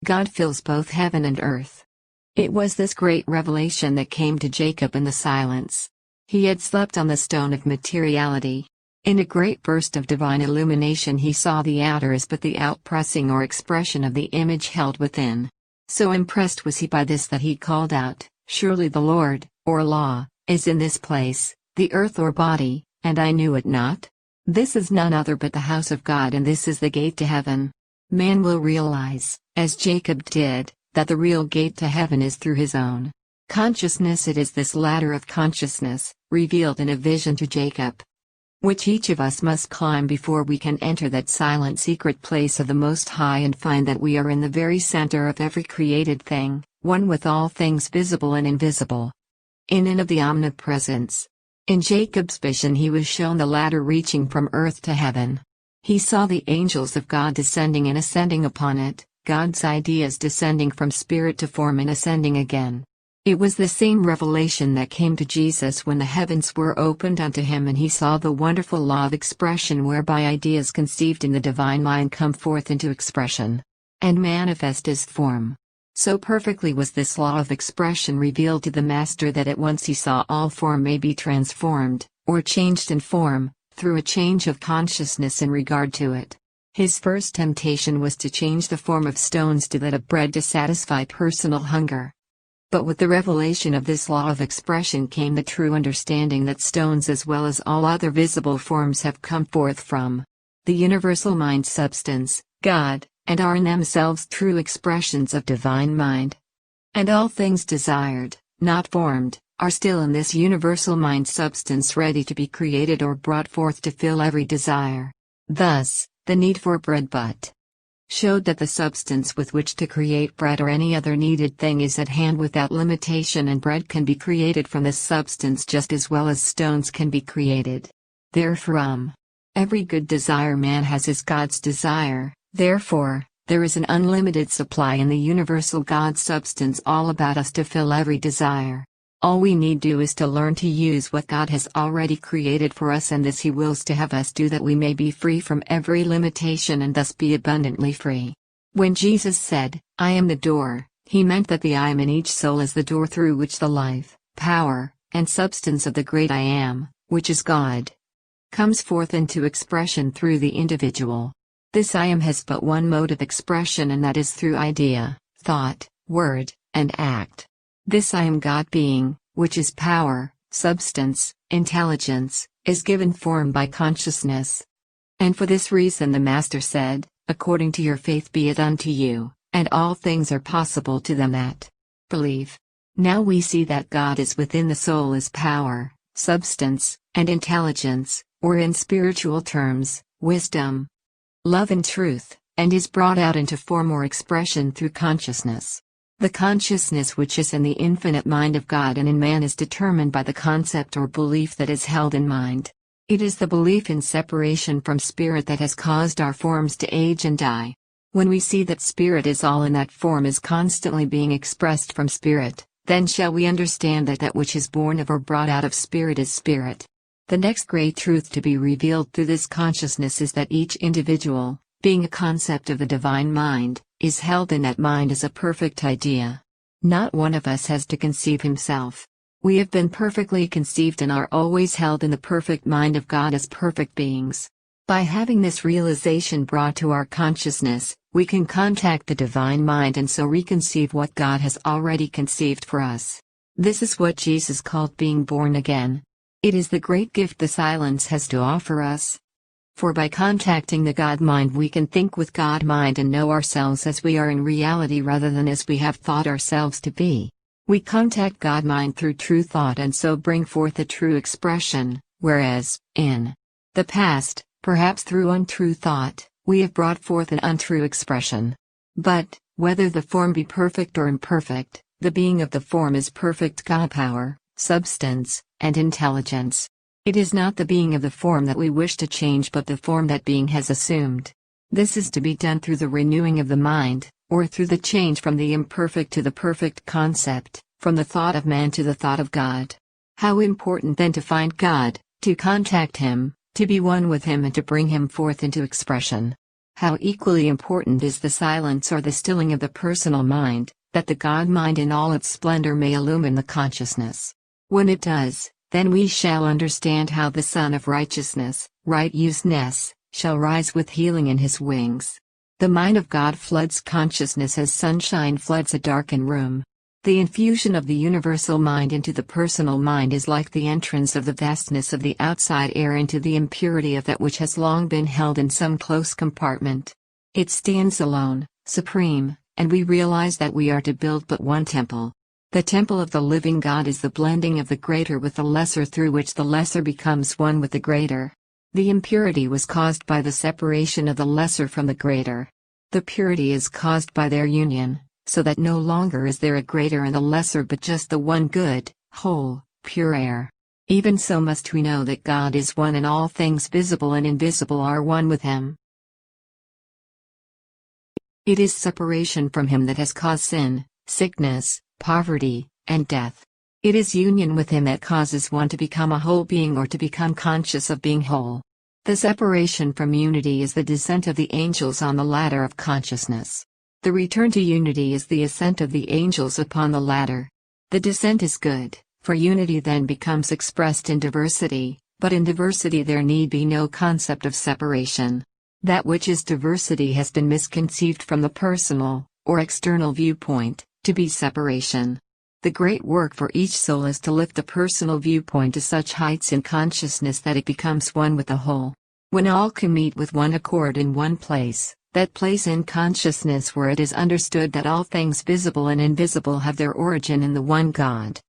God fills both heaven and earth. It was this great revelation that came to Jacob in the silence. He had slept on the stone of materiality. In a great burst of divine illumination he saw the outer as but the outpressing or expression of the image held within. So impressed was he by this that he called out, "Surely the Lord, or law, is in this place, the earth or body, and I knew it not? This is none other but the house of God, and this is the gate to heaven." Man will realize, as Jacob did, that the real gate to heaven is through his own consciousness. It is this ladder of consciousness, revealed in a vision to Jacob, which each of us must climb before we can enter that silent secret place of the Most High and find that we are in the very center of every created thing, one with all things visible and invisible. In and of the omnipresence. In Jacob's vision he was shown the ladder reaching from earth to heaven. He saw the angels of God descending and ascending upon it, God's ideas descending from spirit to form and ascending again. It was the same revelation that came to Jesus when the heavens were opened unto him and he saw the wonderful law of expression whereby ideas conceived in the divine mind come forth into expression and manifest as form. So perfectly was this law of expression revealed to the Master that at once he saw all form may be transformed, or changed in form, through a change of consciousness in regard to it. His first temptation was to change the form of stones to that of bread to satisfy personal hunger. But with the revelation of this law of expression came the true understanding that stones as well as all other visible forms have come forth from the universal mind substance, God, and are in themselves true expressions of divine mind. And all things desired, not formed, are still in this universal mind substance ready to be created or brought forth to fill every desire. Thus, the need for bread but showed that the substance with which to create bread or any other needed thing is at hand without limitation, and bread can be created from this substance just as well as stones can be created therefrom. Every good desire man has is God's desire, therefore, there is an unlimited supply in the universal God substance all about us to fill every desire. All we need do is to learn to use what God has already created for us, and this He wills to have us do that we may be free from every limitation and thus be abundantly free. When Jesus said, "I am the door," He meant that the I am in each soul is the door through which the life, power, and substance of the great I Am, which is God, comes forth into expression through the individual. This I Am has but one mode of expression, and that is through idea, thought, word, and act. This I Am God being, which is power, substance, intelligence, is given form by consciousness. And for this reason the Master said, "According to your faith be it unto you," and all things are possible to them that believe. Now we see that God is within the soul as power, substance, and intelligence, or in spiritual terms, wisdom, love and truth, and is brought out into form or expression through consciousness. The consciousness which is in the infinite mind of God and in man is determined by the concept or belief that is held in mind. It is the belief in separation from spirit that has caused our forms to age and die. When we see that spirit is all and that form is constantly being expressed from spirit, then shall we understand that that which is born of or brought out of spirit is spirit. The next great truth to be revealed through this consciousness is that each individual, being a concept of the divine mind, is held in that mind as a perfect idea. Not one of us has to conceive himself. We have been perfectly conceived and are always held in the perfect mind of God as perfect beings. By having this realization brought to our consciousness, we can contact the divine mind and so reconceive what God has already conceived for us. This is what Jesus called being born again. It is the great gift the silence has to offer us. For by contacting the God mind we can think with God mind and know ourselves as we are in reality rather than as we have thought ourselves to be. We contact God mind through true thought and so bring forth a true expression, whereas, in the past, perhaps through untrue thought, we have brought forth an untrue expression. But, whether the form be perfect or imperfect, the being of the form is perfect God power, substance, and intelligence. It is not the being of the form that we wish to change but the form that being has assumed. This is to be done through the renewing of the mind, or through the change from the imperfect to the perfect concept, from the thought of man to the thought of God. How important then to find God, to contact Him, to be one with Him and to bring Him forth into expression. How equally important is the silence or the stilling of the personal mind, that the God mind in all its splendor may illumine the consciousness. When it does, then we shall understand how the Son of Righteousness, righteousness, shall rise with healing in His wings. The mind of God floods consciousness as sunshine floods a darkened room. The infusion of the universal mind into the personal mind is like the entrance of the vastness of the outside air into the impurity of that which has long been held in some close compartment. It stands alone, supreme, and we realize that we are to build but one temple. The temple of the living God is the blending of the greater with the lesser through which the lesser becomes one with the greater. The impurity was caused by the separation of the lesser from the greater. The purity is caused by their union, so that no longer is there a greater and a lesser but just the one good, whole, pure air. Even so must we know that God is one and all things visible and invisible are one with Him. It is separation from Him that has caused sin, sickness, poverty, and death. It is union with him that causes one to become a whole being or to become conscious of being whole. The separation from unity is the descent of the angels on the ladder of consciousness. The return to unity is the ascent of the angels upon the ladder. The descent is good, for unity then becomes expressed in diversity, but in diversity there need be no concept of separation. That which is diversity has been misconceived from the personal, or external viewpoint, to be separation. The great work for each soul is to lift the personal viewpoint to such heights in consciousness that it becomes one with the whole. When all can meet with one accord in one place, that place in consciousness where it is understood that all things visible and invisible have their origin in the one God.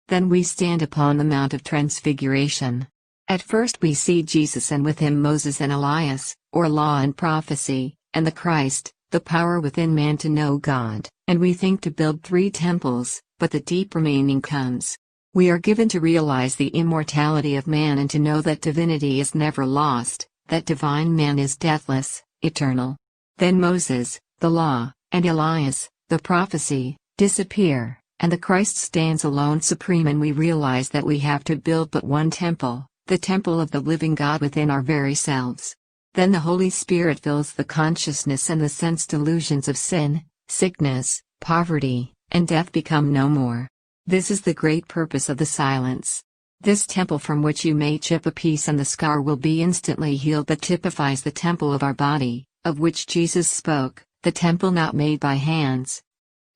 Then we stand upon the Mount of Transfiguration. At first we see Jesus and with him Moses and Elias, or law and prophecy, and the Christ, the power within man to know God, and we think to build 3 temples, but the deeper meaning comes. We are given to realize the immortality of man and to know that divinity is never lost, that divine man is deathless, eternal. Then Moses, the law, and Elias, the prophecy, disappear, and the Christ stands alone supreme, and we realize that we have to build but one temple, the temple of the living God within our very selves. Then the Holy Spirit fills the consciousness and the sense delusions of sin, sickness, poverty, and death become no more. This is the great purpose of the silence. This temple from which you may chip a piece and the scar will be instantly healed, that typifies the temple of our body, of which Jesus spoke, the temple not made by hands.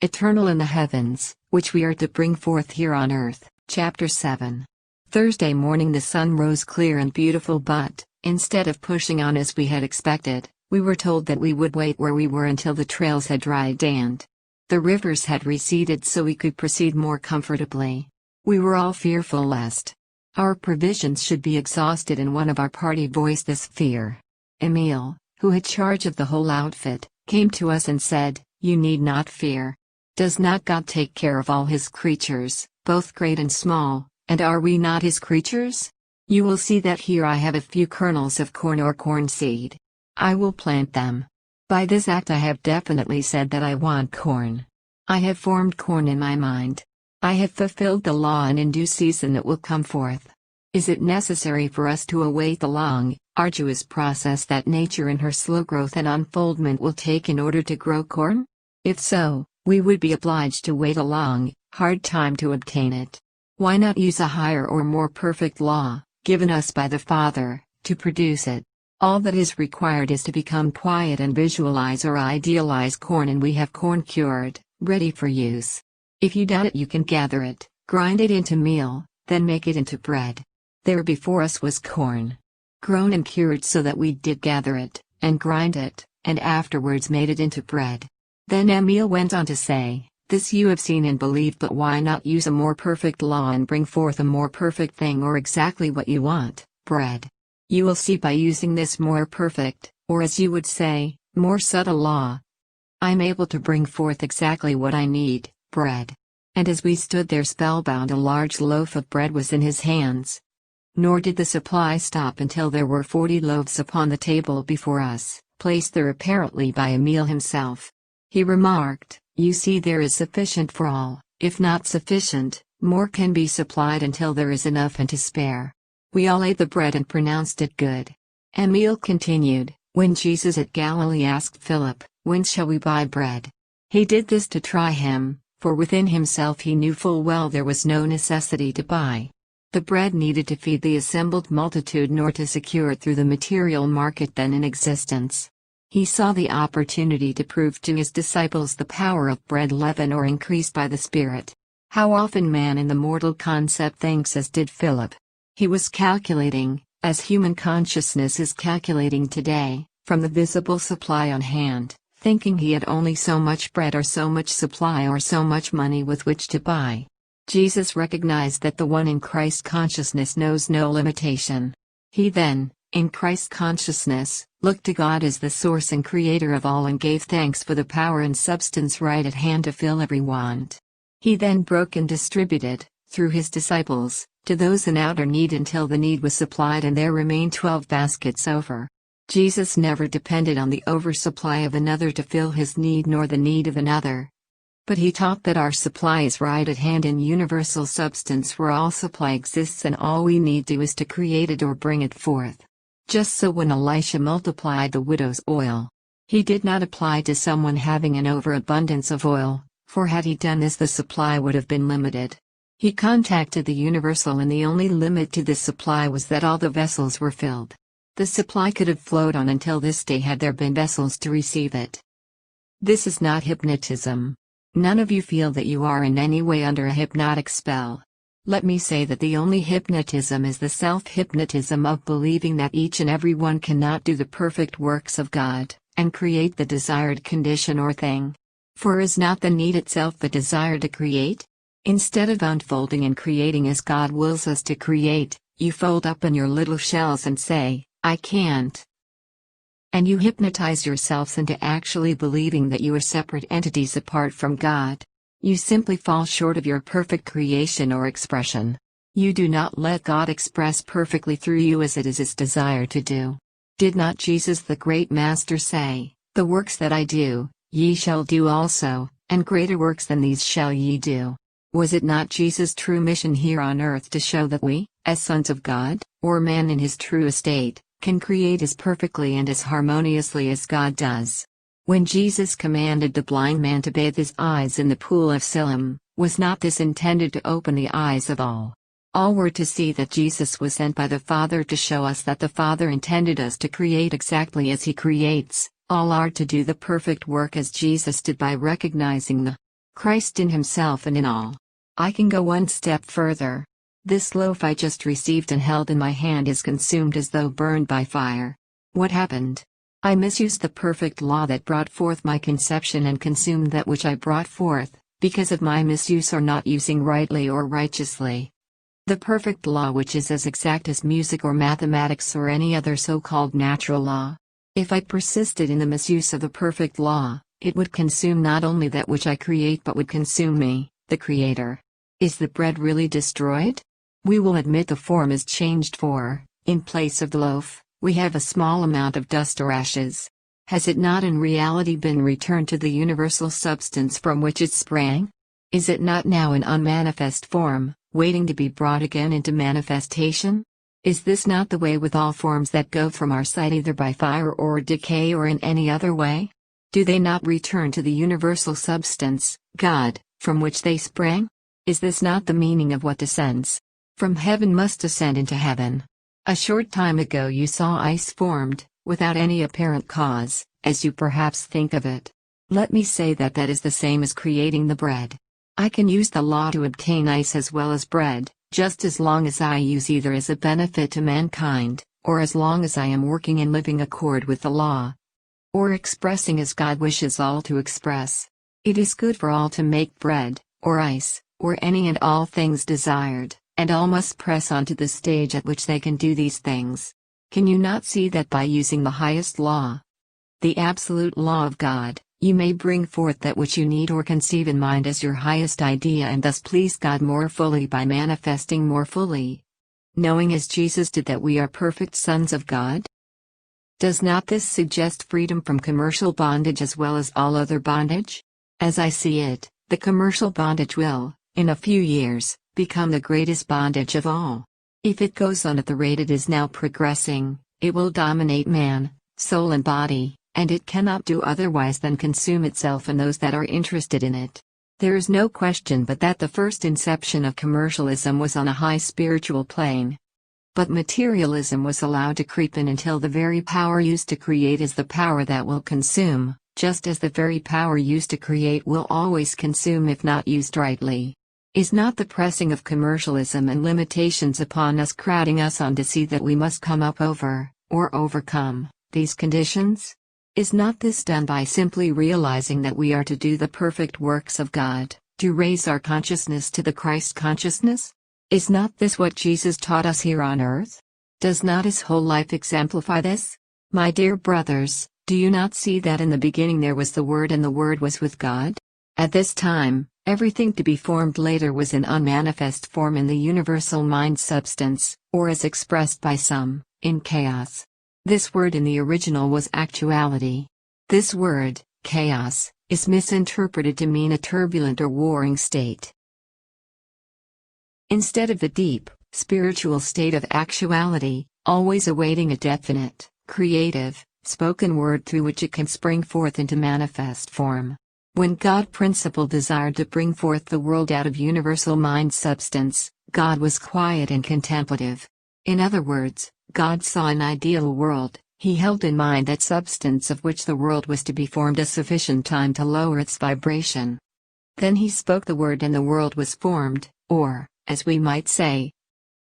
Eternal in the heavens, which we are to bring forth here on earth. Chapter 7. Thursday morning the sun rose clear and beautiful, but, instead of pushing on as we had expected, we were told that we would wait where we were until the trails had dried and the rivers had receded so we could proceed more comfortably. We were all fearful lest our provisions should be exhausted, and one of our party voiced this fear. Emile, who had charge of the whole outfit, came to us and said, "You need not fear. Does not God take care of all his creatures, both great and small, and are we not his creatures? You will see that here I have a few kernels of corn or corn seed. I will plant them. By this act I have definitely said that I want corn. I have formed corn in my mind. I have fulfilled the law, and in due season it will come forth. Is it necessary for us to await the long, arduous process that nature in her slow growth and unfoldment will take in order to grow corn? If so, we would be obliged to wait a long, hard time to obtain it. Why not use a higher or more perfect law, given us by the Father, to produce it? All that is required is to become quiet and visualize or idealize corn, and we have corn cured, ready for use. If you doubt it, you can gather it, grind it into meal, then make it into bread. There before us was corn, grown and cured so that we did gather it, and grind it, and afterwards made it into bread. Then Emile went on to say, "This you have seen and believed, but why not use a more perfect law and bring forth a more perfect thing, or exactly what you want, bread? You will see by using this more perfect, or as you would say, more subtle law, I'm able to bring forth exactly what I need, bread." And as we stood there spellbound, a large loaf of bread was in his hands. Nor did the supply stop until there were 40 loaves upon the table before us, placed there apparently by Emile himself. He remarked, "You see, there is sufficient for all. If not sufficient, more can be supplied until there is enough and to spare." We all ate the bread and pronounced it good. Emile continued, "When Jesus at Galilee asked Philip, 'When shall we buy bread?' he did this to try him, for within himself he knew full well there was no necessity to buy the bread needed to feed the assembled multitude, nor to secure it through the material market then in existence. He saw the opportunity to prove to his disciples the power of bread leaven or increased by the Spirit. How often man in the mortal concept thinks as did Philip. He was calculating, as human consciousness is calculating today, from the visible supply on hand, thinking he had only so much bread or so much supply or so much money with which to buy. Jesus recognized that the one in Christ consciousness knows no limitation. He then, in Christ consciousness, looked to God as the source and creator of all and gave thanks for the power and substance right at hand to fill every want. He then broke and distributed, through his disciples, to those in outer need until the need was supplied and there remained 12 baskets over. Jesus never depended on the oversupply of another to fill his need nor the need of another. But he taught that our supply is right at hand in universal substance where all supply exists and all we need do is to create it or bring it forth. Just so when Elisha multiplied the widow's oil, he did not apply to someone having an overabundance of oil, for had he done this the supply would have been limited. He contacted the universal and the only limit to this supply was that all the vessels were filled. The supply could have flowed on until this day had there been vessels to receive it. This is not hypnotism. None of you feel that you are in any way under a hypnotic spell. Let me say that the only hypnotism is the self-hypnotism of believing that each and every one cannot do the perfect works of God, and create the desired condition or thing. For is not the need itself the desire to create? Instead of unfolding and creating as God wills us to create, you fold up in your little shells and say, I can't. And you hypnotize yourselves into actually believing that you are separate entities apart from God. You simply fall short of your perfect creation or expression. You do not let God express perfectly through you as it is His desire to do. Did not Jesus the great Master say, "The works that I do, ye shall do also, and greater works than these shall ye do"? Was it not Jesus' true mission here on earth to show that we, as sons of God, or man in his true estate, can create as perfectly and as harmoniously as God does? When Jesus commanded the blind man to bathe his eyes in the pool of Siloam, was not this intended to open the eyes of all? All were to see that Jesus was sent by the Father to show us that the Father intended us to create exactly as He creates. All are to do the perfect work as Jesus did by recognizing the Christ in Himself and in all. I can go one step further. This loaf I just received and held in my hand is consumed as though burned by fire. What happened? I misused the perfect law that brought forth my conception and consumed that which I brought forth, because of my misuse or not using rightly or righteously. The perfect law, which is as exact as music or mathematics or any other so-called natural law. If I persisted in the misuse of the perfect law, it would consume not only that which I create but would consume me, the Creator. Is the bread really destroyed? We will admit the form is changed for, in place of the loaf, we have a small amount of dust or ashes. Has it not in reality been returned to the universal substance from which it sprang? Is it not now in unmanifest form, waiting to be brought again into manifestation? Is this not the way with all forms that go from our sight either by fire or decay or in any other way? Do they not return to the universal substance, God, from which they sprang? Is this not the meaning of what descends from heaven must descend into heaven? A short time ago you saw ice formed, without any apparent cause, as you perhaps think of it. Let me say that that is the same as creating the bread. I can use the law to obtain ice as well as bread, just as long as I use either as a benefit to mankind, or as long as I am working and living accord with the law, or expressing as God wishes all to express. It is good for all to make bread, or ice, or any and all things desired, and all must press on to the stage at which they can do these things. Can you not see that by using the highest law, the absolute law of God, you may bring forth that which you need or conceive in mind as your highest idea and thus please God more fully by manifesting more fully? Knowing as Jesus did that we are perfect sons of God? Does not this suggest freedom from commercial bondage as well as all other bondage? As I see it, the commercial bondage will, in a few years, become the greatest bondage of all. If it goes on at the rate it is now progressing, it will dominate man, soul and body, and it cannot do otherwise than consume itself and those that are interested in it. There is no question but that the first inception of commercialism was on a high spiritual plane. But materialism was allowed to creep in until the very power used to create is the power that will consume, just as the very power used to create will always consume if not used rightly. Is not the pressing of commercialism and limitations upon us crowding us on to see that we must come up over, or overcome, these conditions? Is not this done by simply realizing that we are to do the perfect works of God, to raise our consciousness to the Christ consciousness? Is not this what Jesus taught us here on earth? Does not His whole life exemplify this? My dear brothers, do you not see that in the beginning there was the Word and the Word was with God? At this time, everything to be formed later was in unmanifest form in the universal mind substance, or as expressed by some, in chaos. This word in the original was actuality. This word, chaos, is misinterpreted to mean a turbulent or warring state. Instead of the deep, spiritual state of actuality, always awaiting a definite, creative, spoken word through which it can spring forth into manifest form. When God principle desired to bring forth the world out of universal mind substance, God was quiet and contemplative. In other words, God saw an ideal world. He held in mind that substance of which the world was to be formed a sufficient time to lower its vibration. Then he spoke the word and the world was formed, or, as we might say,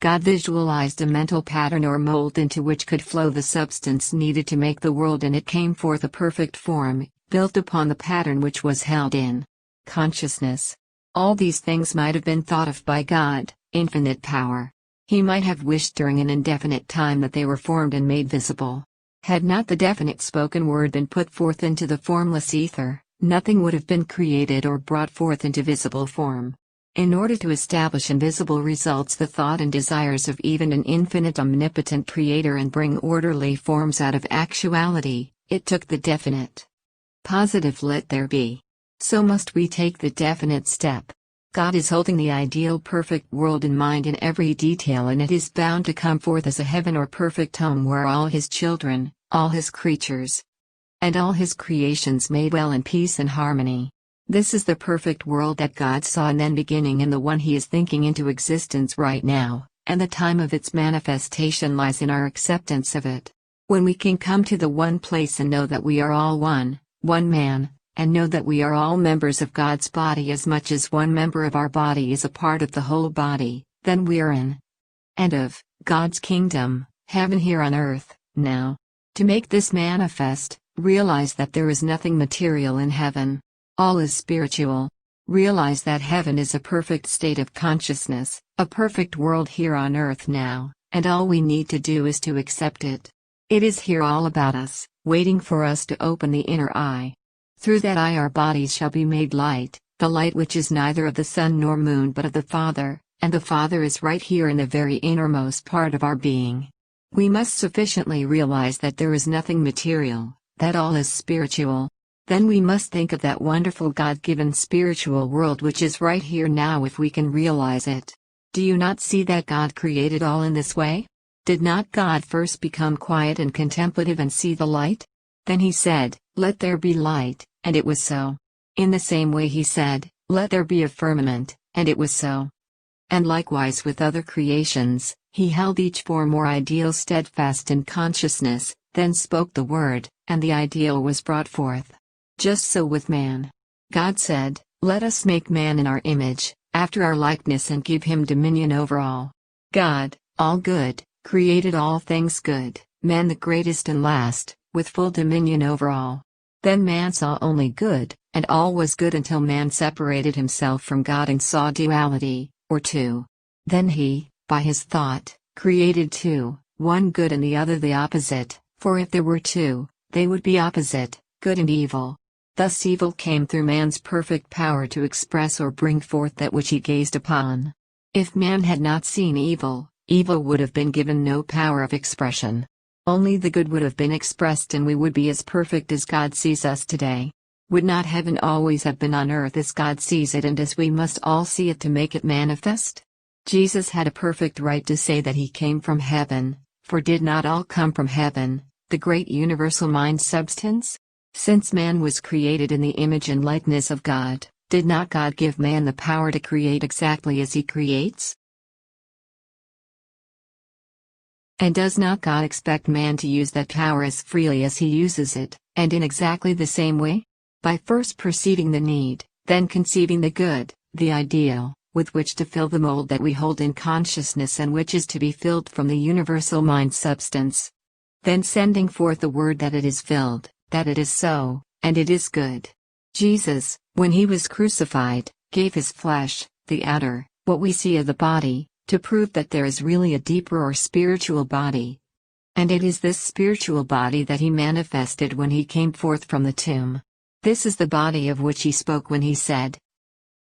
God visualized a mental pattern or mold into which could flow the substance needed to make the world, and it came forth a perfect form, built upon the pattern which was held in consciousness. All these things might have been thought of by God, infinite power. He might have wished during an indefinite time that they were formed and made visible. Had not the definite spoken word been put forth into the formless ether, nothing would have been created or brought forth into visible form. In order to establish invisible results, the thought and desires of even an infinite omnipotent creator, and bring orderly forms out of actuality, it took the definite, positive let there be. So must we take the definite step. God is holding the ideal perfect world in mind in every detail, and it is bound to come forth as a heaven or perfect home where all his children, all his creatures, and all his creations may dwell in peace and harmony. This is the perfect world that God saw in then beginning, and the one he is thinking into existence right now, and the time of its manifestation lies in our acceptance of it. When we can come to the one place and know that we are all one man, and know that we are all members of God's body as much as one member of our body is a part of the whole body, then we are in and of God's kingdom, heaven here on earth, now. To make this manifest, realize that there is nothing material in heaven. All is spiritual. Realize that heaven is a perfect state of consciousness, a perfect world here on earth now, and all we need to do is to accept it. It is here all about us, waiting for us to open the inner eye. Through that eye our bodies shall be made light, the light which is neither of the sun nor moon but of the Father, and the Father is right here in the very innermost part of our being. We must sufficiently realize that there is nothing material, that all is spiritual. Then we must think of that wonderful God-given spiritual world which is right here now if we can realize it. Do you not see that God created all in this way? Did not God first become quiet and contemplative and see the light? Then he said, "Let there be light," and it was so. In the same way he said, "Let there be a firmament," and it was so. And likewise with other creations, he held each form or ideal steadfast in consciousness, then spoke the word, and the ideal was brought forth. Just so with man. God said, "Let us make man in our image, after our likeness, and give him dominion over all." God, all good, created all things good, man the greatest and last, with full dominion over all. Then man saw only good, and all was good until man separated himself from God and saw duality, or two. Then he, by his thought, created two, one good and the other the opposite, for if there were two, they would be opposite, good and evil. Thus evil came through man's perfect power to express or bring forth that which he gazed upon. If man had not seen evil, evil would have been given no power of expression. Only the good would have been expressed, and we would be as perfect as God sees us today. Would not heaven always have been on earth as God sees it and as we must all see it to make it manifest? Jesus had a perfect right to say that he came from heaven, for did not all come from heaven, the great universal mind substance? Since man was created in the image and likeness of God, did not God give man the power to create exactly as he creates? And does not God expect man to use that power as freely as he uses it, and in exactly the same way? By first perceiving the need, then conceiving the good, the ideal, with which to fill the mold that we hold in consciousness and which is to be filled from the universal mind substance. Then sending forth the word that it is filled, that it is so, and it is good. Jesus, when he was crucified, gave his flesh, the outer, what we see of the body, to prove that there is really a deeper or spiritual body. And it is this spiritual body that he manifested when he came forth from the tomb. This is the body of which he spoke when he said,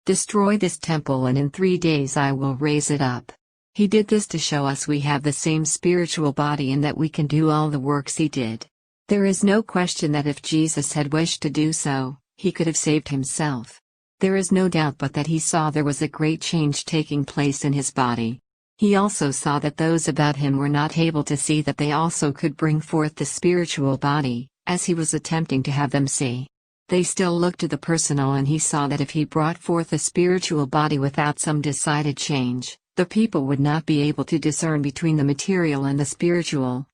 "Destroy this temple and in 3 days I will raise it up." He did this to show us we have the same spiritual body and that we can do all the works he did. There is no question that if Jesus had wished to do so, He could have saved himself. There is no doubt but that he saw there was a great change taking place in his body. He also saw that those about him were not able to see that they also could bring forth the spiritual body, as he was attempting to have them see. They still looked to the personal, and he saw that if he brought forth a spiritual body without some decided change, the people would not be able to discern between the material and the spiritual.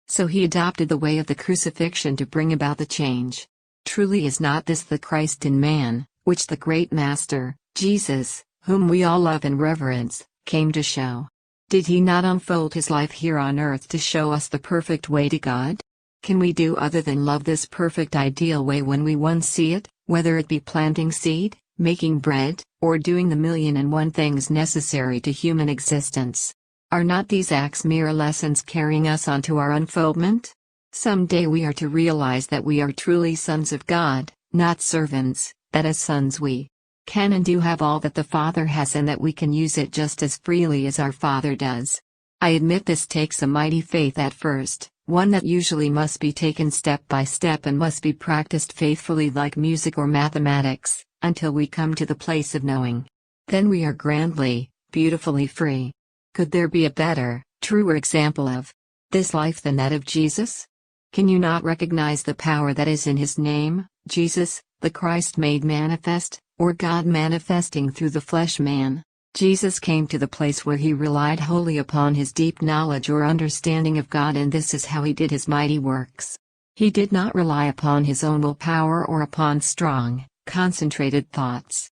So he adopted the way of the crucifixion to bring about the change. Truly is not this the Christ in man, which the great Master, Jesus, whom we all love and reverence, came to show? Did he not unfold his life here on earth to show us the perfect way to God? Can we do other than love this perfect ideal way when we once see it, whether it be planting seed, making bread, or doing the 1,000,001 things necessary to human existence? Are not these acts mere lessons carrying us on to our unfoldment? Some day we are to realize that we are truly sons of God, not servants, that as sons we can and do have all that the Father has, and that we can use it just as freely as our Father does. I admit this takes a mighty faith at first, one that usually must be taken step by step and must be practiced faithfully like music or mathematics, until we come to the place of knowing. Then we are grandly, beautifully free. Could there be a better, truer example of this life than that of Jesus? Can you not recognize the power that is in his name, Jesus, the Christ made manifest, or God manifesting through the flesh man? Jesus came to the place where he relied wholly upon his deep knowledge or understanding of God, and this is how he did his mighty works. He did not rely upon his own willpower or upon strong, concentrated thoughts.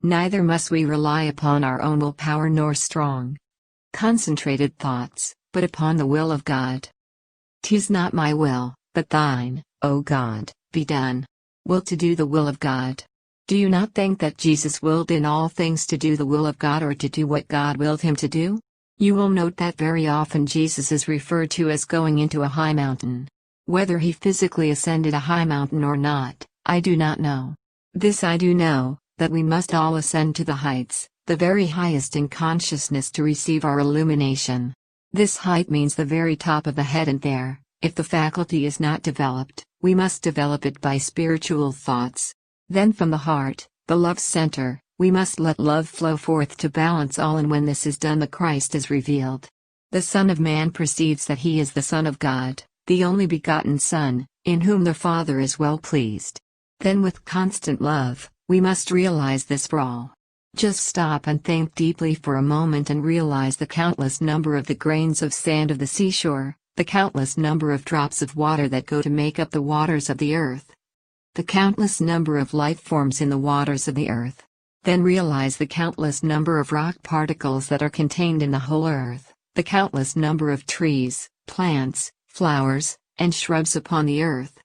Neither must we rely upon our own willpower nor strong, concentrated thoughts, but upon the will of God. 'Tis not my will, but thine, O God, be done. Will to do the will of God. Do you not think that Jesus willed in all things to do the will of God, or to do what God willed him to do? You will note that very often Jesus is referred to as going into a high mountain. Whether he physically ascended a high mountain or not, I do not know. This I do know, that we must all ascend to the heights, the very highest in consciousness, to receive our illumination. This height means the very top of the head, and there, if the faculty is not developed, we must develop it by spiritual thoughts. Then from the heart, the love center, we must let love flow forth to balance all, and when this is done the Christ is revealed. The Son of Man perceives that he is the Son of God, the only begotten Son, in whom the Father is well pleased. Then with constant love, we must realize this for all. Just stop and think deeply for a moment and realize the countless number of the grains of sand of the seashore, the countless number of drops of water that go to make up the waters of the earth, the countless number of life forms in the waters of the earth. Then realize the countless number of rock particles that are contained in the whole earth, the countless number of trees, plants, flowers, and shrubs upon the earth,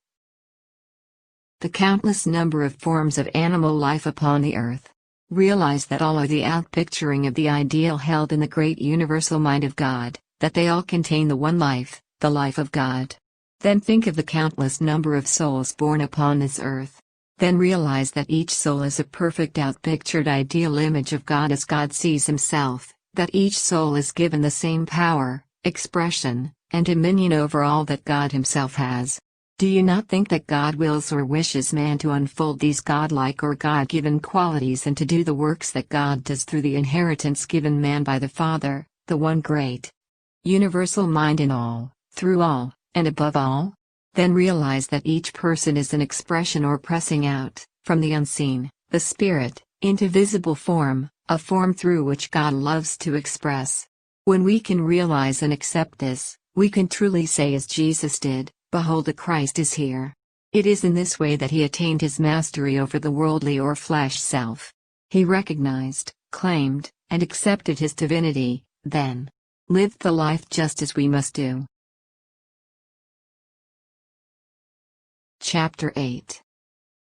the countless number of forms of animal life upon the earth. Realize that all are the outpicturing of the ideal held in the great universal mind of God, that they all contain the one life, the life of God. Then think of the countless number of souls born upon this earth. Then realize that each soul is a perfect outpictured ideal image of God as God sees himself, that each soul is given the same power, expression, and dominion over all that God himself has. Do you not think that God wills or wishes man to unfold these godlike or God-given qualities and to do the works that God does through the inheritance given man by the Father, the one great, universal mind in all, through all, and above all? Then realize that each person is an expression or pressing out, from the unseen, the Spirit, into visible form, a form through which God loves to express. When we can realize and accept this, we can truly say as Jesus did, "Behold, the Christ is here." It is in this way that he attained his mastery over the worldly or flesh self. He recognized, claimed, and accepted his divinity, then lived the life just as we must do. Chapter 8.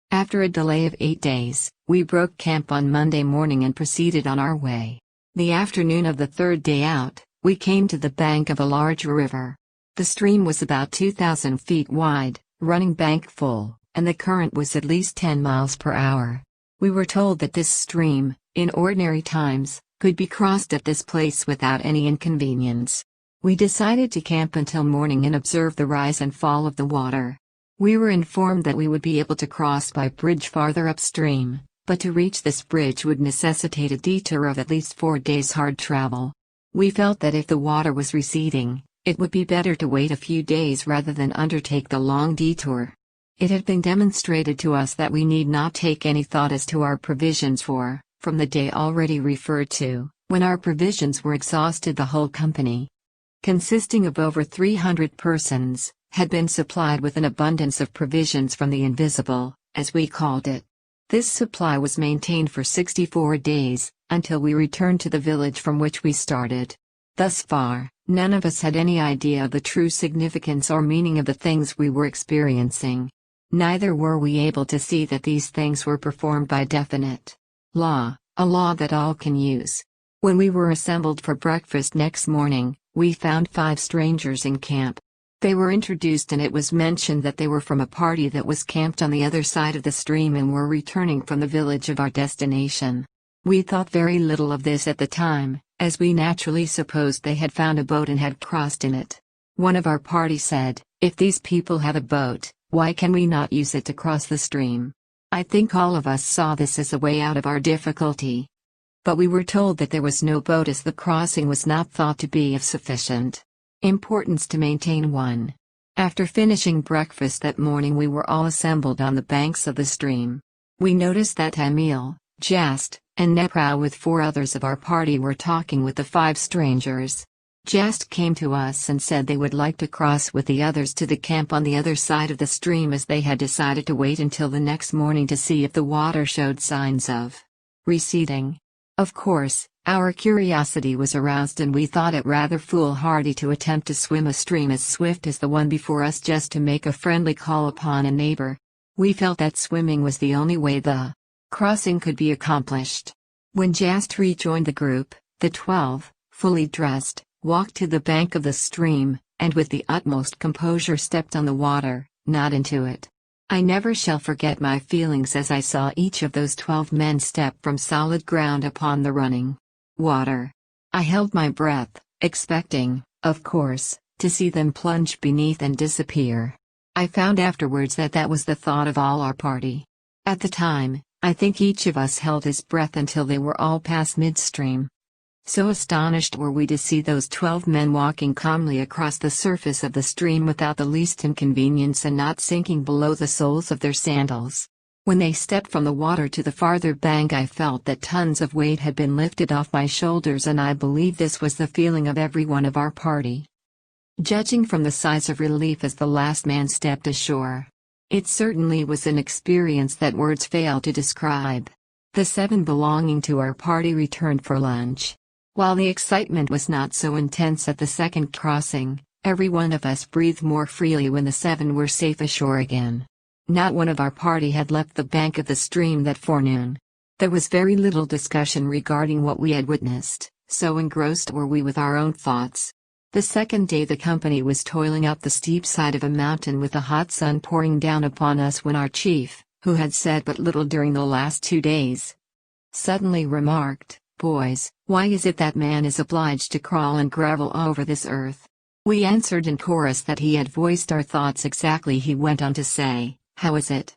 After a delay of 8 days, we broke camp on Monday morning and proceeded on our way. The afternoon of the third day out, we came to the bank of a large river. The stream was about 2,000 feet wide, running bank full, and the current was at least 10 miles per hour. We were told that this stream, in ordinary times, could be crossed at this place without any inconvenience. We decided to camp until morning and observe the rise and fall of the water. We were informed that we would be able to cross by bridge farther upstream, but to reach this bridge would necessitate a detour of at least 4 days hard travel. We felt that if the water was receding, it would be better to wait a few days rather than undertake the long detour. It had been demonstrated to us that we need not take any thought as to our provisions for, from the day already referred to, when our provisions were exhausted, the whole company, consisting of over 300 persons, had been supplied with an abundance of provisions from the invisible, as we called it. This supply was maintained for 64 days, until we returned to the village from which we started. Thus far, none of us had any idea of the true significance or meaning of the things we were experiencing. Neither were we able to see that these things were performed by definite law, a law that all can use. When we were assembled for breakfast next morning, we found 5 strangers in camp. They were introduced and it was mentioned that they were from a party that was camped on the other side of the stream and were returning from the village of our destination. We thought very little of this at the time, as we naturally supposed they had found a boat and had crossed in it. One of our party said, "If these people have a boat, why can we not use it to cross the stream?" I think all of us saw this as a way out of our difficulty. But we were told that there was no boat as the crossing was not thought to be of sufficient importance to maintain one. After finishing breakfast that morning we were all assembled on the banks of the stream. We noticed that Emil, Jast, and Neprau with 4 others of our party were talking with the 5 strangers. Jast came to us and said they would like to cross with the others to the camp on the other side of the stream, as they had decided to wait until the next morning to see if the water showed signs of receding. Of course, our curiosity was aroused and we thought it rather foolhardy to attempt to swim a stream as swift as the one before us just to make a friendly call upon a neighbor. We felt that swimming was the only way the crossing could be accomplished. When Jast rejoined the group, the 12, fully dressed, walked to the bank of the stream, and with the utmost composure stepped on the water, not into it. I never shall forget my feelings as I saw each of those 12 men step from solid ground upon the running water. I held my breath, expecting, of course, to see them plunge beneath and disappear. I found afterwards that that was the thought of all our party. At the time, I think each of us held his breath until they were all past midstream. So astonished were we to see those 12 men walking calmly across the surface of the stream without the least inconvenience and not sinking below the soles of their sandals. When they stepped from the water to the farther bank, I felt that tons of weight had been lifted off my shoulders, and I believe this was the feeling of every one of our party. Judging from the sighs of relief as the last man stepped ashore, it certainly was an experience that words fail to describe. The 7 belonging to our party returned for lunch. While the excitement was not so intense at the second crossing, every one of us breathed more freely when the 7 were safe ashore again. Not one of our party had left the bank of the stream that forenoon. There was very little discussion regarding what we had witnessed, so engrossed were we with our own thoughts. The second day the company was toiling up the steep side of a mountain with the hot sun pouring down upon us when our chief, who had said but little during the last 2 days, suddenly remarked, "Boys, why is it that man is obliged to crawl and gravel over this earth?" We answered in chorus that he had voiced our thoughts exactly. He went on to say, "How is it,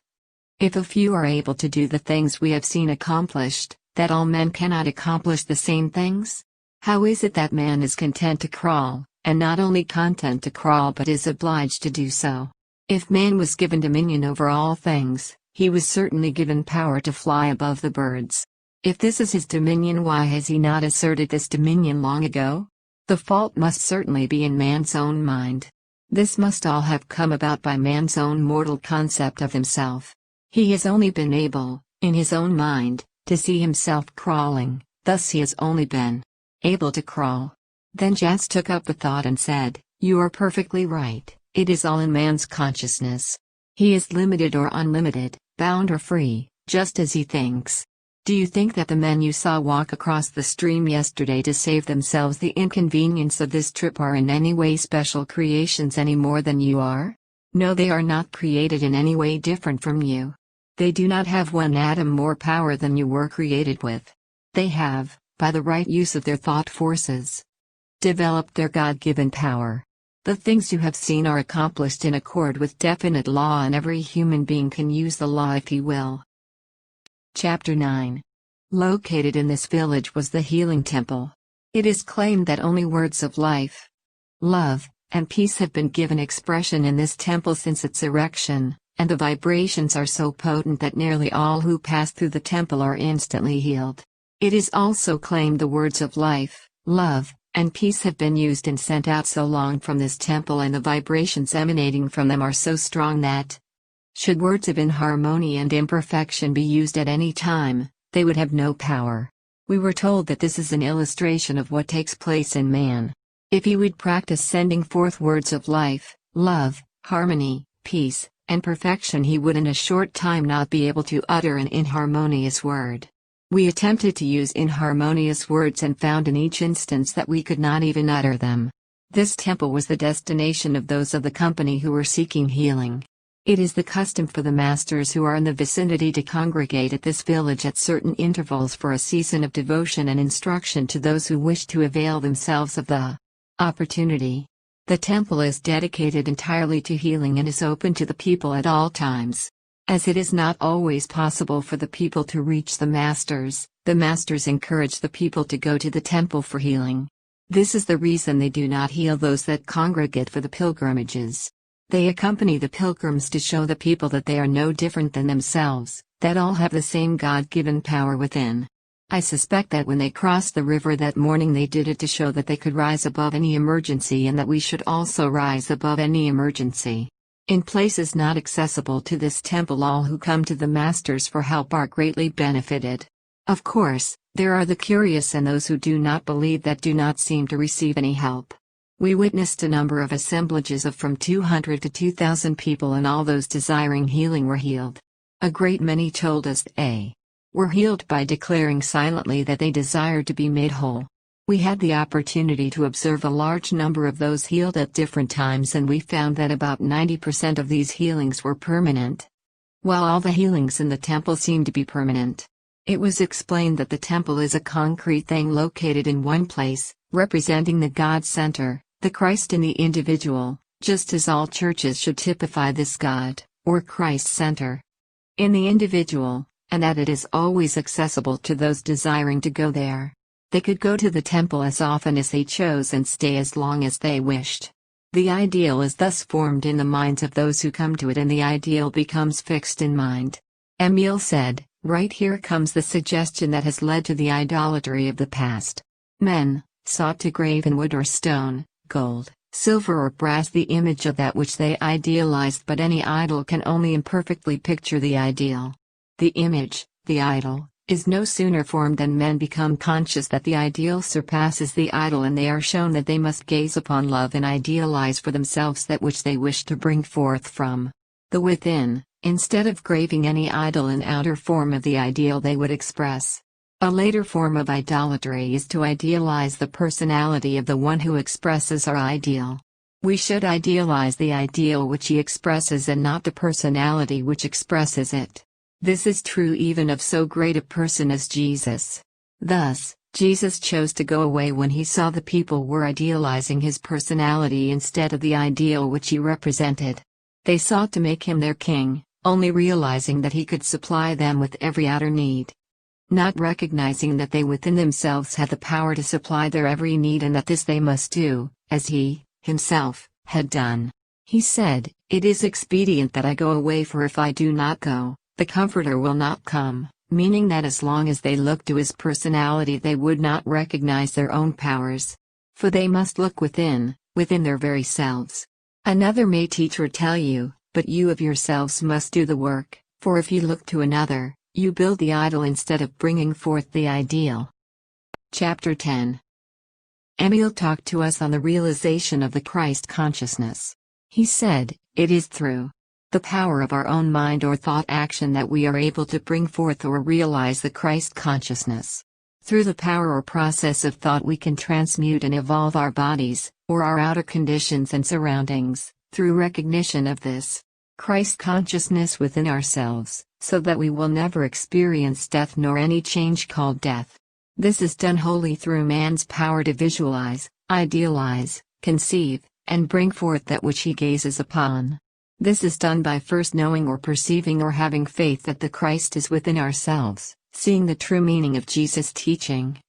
if a few are able to do the things we have seen accomplished, that all men cannot accomplish the same things? How is it that man is content to crawl, and not only content to crawl but is obliged to do so? If man was given dominion over all things, he was certainly given power to fly above the birds. If this is his dominion, why has he not asserted this dominion long ago? The fault must certainly be in man's own mind. This must all have come about by man's own mortal concept of himself. He has only been able, in his own mind, to see himself crawling, thus he has only been able to crawl." Then Jas took up the thought and said, "You are perfectly right, it is all in man's consciousness. He is limited or unlimited, bound or free, just as he thinks. Do you think that the men you saw walk across the stream yesterday to save themselves the inconvenience of this trip are in any way special creations any more than you are? No, they are not created in any way different from you. They do not have 1 atom more power than you were created with. They have, by the right use of their thought forces, developed their God-given power. The things you have seen are accomplished in accord with definite law, and every human being can use the law if he will. Chapter 9. Located in this village was the healing temple. It is claimed that only words of life, love, and peace have been given expression in this temple since its erection, and the vibrations are so potent that nearly all who pass through the temple are instantly healed. It is also claimed the words of life, love, and peace have been used and sent out so long from this temple, and the vibrations emanating from them are so strong that, should words of inharmony and imperfection be used at any time, they would have no power. We were told that this is an illustration of what takes place in man. If he would practice sending forth words of life, love, harmony, peace, and perfection, he would in a short time not be able to utter an inharmonious word. We attempted to use inharmonious words and found in each instance that we could not even utter them. This temple was the destination of those of the company who were seeking healing. It is the custom for the masters who are in the vicinity to congregate at this village at certain intervals for a season of devotion and instruction to those who wish to avail themselves of the opportunity. The temple is dedicated entirely to healing and is open to the people at all times. As it is not always possible for the people to reach the masters encourage the people to go to the temple for healing. This is the reason they do not heal those that congregate for the pilgrimages. They accompany the pilgrims to show the people that they are no different than themselves, that all have the same God-given power within. I suspect that when they crossed the river that morning they did it to show that they could rise above any emergency, and that we should also rise above any emergency. In places not accessible to this temple, all who come to the masters for help are greatly benefited. Of course, there are the curious and those who do not believe that do not seem to receive any help. We witnessed a number of assemblages of from 200 to 2,000 people, and all those desiring healing were healed. A great many told us they were healed by declaring silently that they desired to be made whole. We had the opportunity to observe a large number of those healed at different times, and we found that about 90% of these healings were permanent, while all the healings in the temple seemed to be permanent. It was explained that the temple is a concrete thing located in one place, representing the God Center, the Christ in the individual, just as all churches should typify this God, or Christ Center, in the individual, and that it is always accessible to those desiring to go there. They could go to the temple as often as they chose and stay as long as they wished. The ideal is thus formed in the minds of those who come to it, and the ideal becomes fixed in mind. Emil said, "Right here comes the suggestion that has led to the idolatry of the past. Men sought to grave in wood or stone, gold, silver or brass the image of that which they idealized, but any idol can only imperfectly picture the ideal. The image, the idol, is no sooner formed than men become conscious that the ideal surpasses the idol, and they are shown that they must gaze upon love and idealize for themselves that which they wish to bring forth from the within, instead of graving any idol in outer form of the ideal they would express. A later form of idolatry is to idealize the personality of the one who expresses our ideal. We should idealize the ideal which he expresses and not the personality which expresses it. This is true even of so great a person as Jesus. Thus, Jesus chose to go away when he saw the people were idealizing his personality instead of the ideal which he represented. They sought to make him their king, only realizing that he could supply them with every outer need, not recognizing that they within themselves had the power to supply their every need, and that this they must do, as he, himself, had done. He said, "It is expedient that I go away, for if I do not go, the Comforter will not come," meaning that as long as they looked to his personality they would not recognize their own powers. For they must look within their very selves. Another may teach or tell you, but you of yourselves must do the work, for if you look to another, you build the idol instead of bringing forth the ideal. Chapter 10. Emil talked to us on the realization of the Christ consciousness. He said, "It is through the power of our own mind or thought action that we are able to bring forth or realize the Christ consciousness. Through the power or process of thought we can transmute and evolve our bodies, or our outer conditions and surroundings, through recognition of this Christ consciousness within ourselves, so that we will never experience death nor any change called death. This is done wholly through man's power to visualize, idealize, conceive, and bring forth that which he gazes upon. This is done by first knowing or perceiving or having faith that the Christ is within ourselves, seeing the true meaning of Jesus' teaching.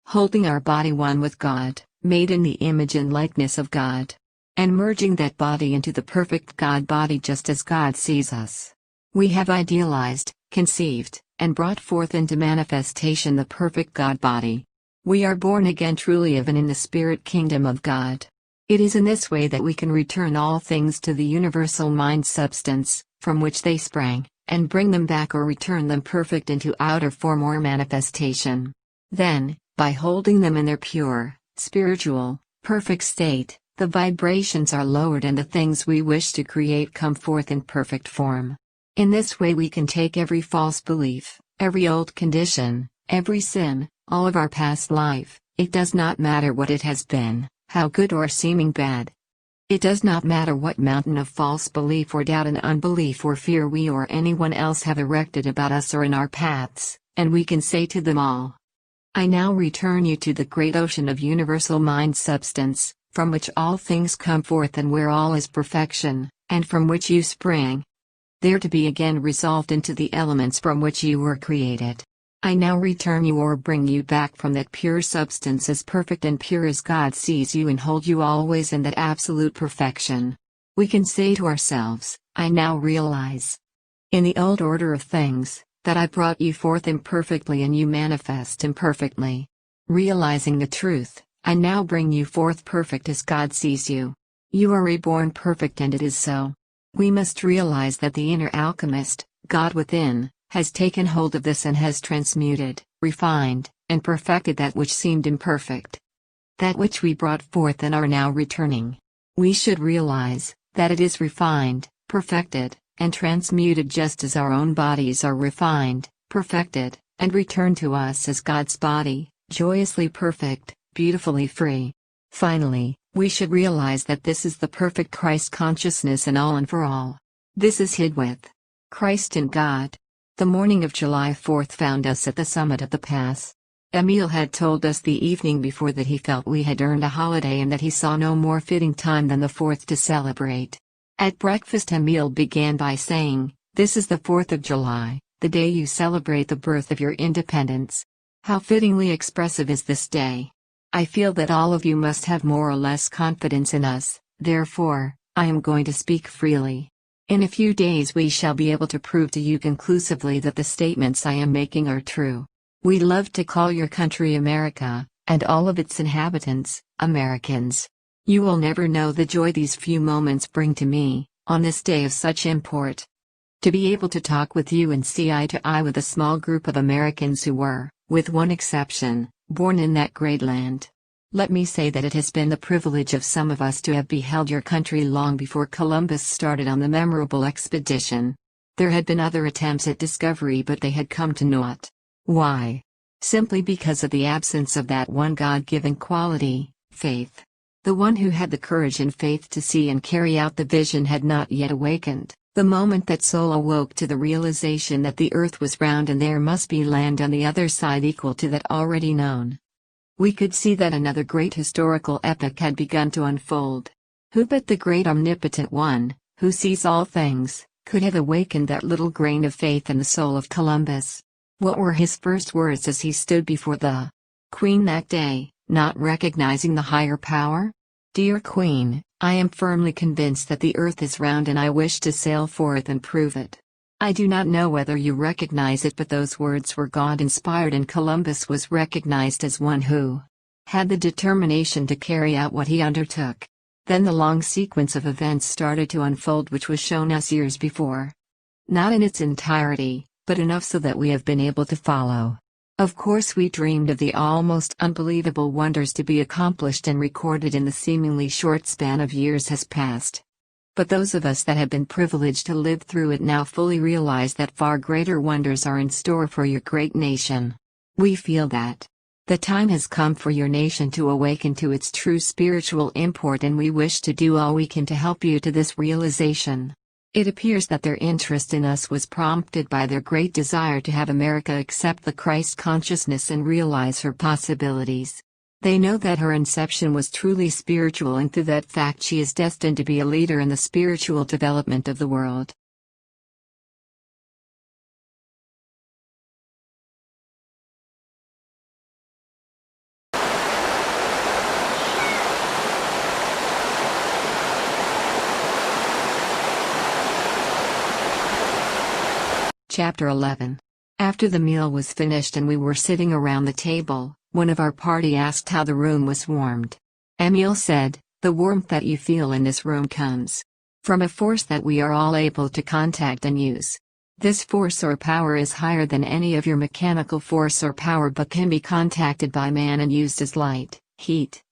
Holding our body one with God, made in the image and likeness of God, and merging that body into the perfect God body just as God sees us. We have idealized, conceived, and brought forth into manifestation the perfect God body. We are born again truly of and in the spirit kingdom of God. It is in this way that we can return all things to the universal mind substance, from which they sprang, and bring them back or return them perfect into outer form or manifestation. Then, by holding them in their pure, spiritual, perfect state, the vibrations are lowered and the things we wish to create come forth in perfect form. In this way we can take every false belief, every old condition, every sin, all of our past life, it does not matter what it has been, how good or seeming bad. It does not matter what mountain of false belief or doubt and unbelief or fear we or anyone else have erected about us or in our paths, and we can say to them all, I now return you to the great ocean of universal mind substance, from which all things come forth and where all is perfection, and from which you sprang, there to be again resolved into the elements from which you were created. I now return you or bring you back from that pure substance as perfect and pure as God sees you and hold you always in that absolute perfection. We can say to ourselves, I now realize, in the old order of things, that I brought you forth imperfectly and you manifest imperfectly. Realizing the truth, I now bring you forth perfect as God sees you. You are reborn perfect and it is so. We must realize that the inner alchemist, God within, has taken hold of this and has transmuted, refined, and perfected that which seemed imperfect. That which we brought forth and are now returning. We should realize that it is refined, perfected, and transmuted just as our own bodies are refined, perfected, and returned to us as God's body, joyously perfect, beautifully free. Finally, we should realize that this is the perfect Christ consciousness in all and for all. This is hid with Christ in God. The morning of July 4th found us at the summit of the pass. Emil had told us the evening before that he felt we had earned a holiday and that he saw no more fitting time than the 4th to celebrate. At breakfast Emil began by saying, This is the 4th of July, the day you celebrate the birth of your independence. How fittingly expressive is this day. I feel that all of you must have more or less confidence in us, therefore, I am going to speak freely. In a few days we shall be able to prove to you conclusively that the statements I am making are true. We love to call your country America, and all of its inhabitants, Americans. You will never know the joy these few moments bring to me, on this day of such import. To be able to talk with you and see eye to eye with a small group of Americans who were, with one exception, born in that great land. Let me say that it has been the privilege of some of us to have beheld your country long before Columbus started on the memorable expedition. There had been other attempts at discovery but they had come to naught. Why? Simply because of the absence of that one God-given quality, faith. The one who had the courage and faith to see and carry out the vision had not yet awakened. The moment that soul awoke to the realization that the earth was round and there must be land on the other side equal to that already known, we could see that another great historical epoch had begun to unfold. Who but the great omnipotent one, who sees all things, could have awakened that little grain of faith in the soul of Columbus? What were his first words as he stood before the Queen that day, not recognizing the higher power? Dear Queen, I am firmly convinced that the earth is round and I wish to sail forth and prove it. I do not know whether you recognize it but those words were God-inspired and Columbus was recognized as one who had the determination to carry out what he undertook. Then the long sequence of events started to unfold which was shown us years before. Not in its entirety, but enough so that we have been able to follow. Of course we dreamed of the almost unbelievable wonders to be accomplished and recorded in the seemingly short span of years has passed. But those of us that have been privileged to live through it now fully realize that far greater wonders are in store for your great nation. We feel that the time has come for your nation to awaken to its true spiritual import and we wish to do all we can to help you to this realization. It appears that their interest in us was prompted by their great desire to have America accept the Christ consciousness and realize her possibilities. They know that her inception was truly spiritual, and through that fact she is destined to be a leader in the spiritual development of the world. Chapter 11. After the meal was finished and we were sitting around the table, one of our party asked how the room was warmed. Emil said, "The warmth that you feel in this room comes from a force that we are all able to contact and use. This force or power is higher than any of your mechanical force or power, but can be contacted by man and used as light, heat,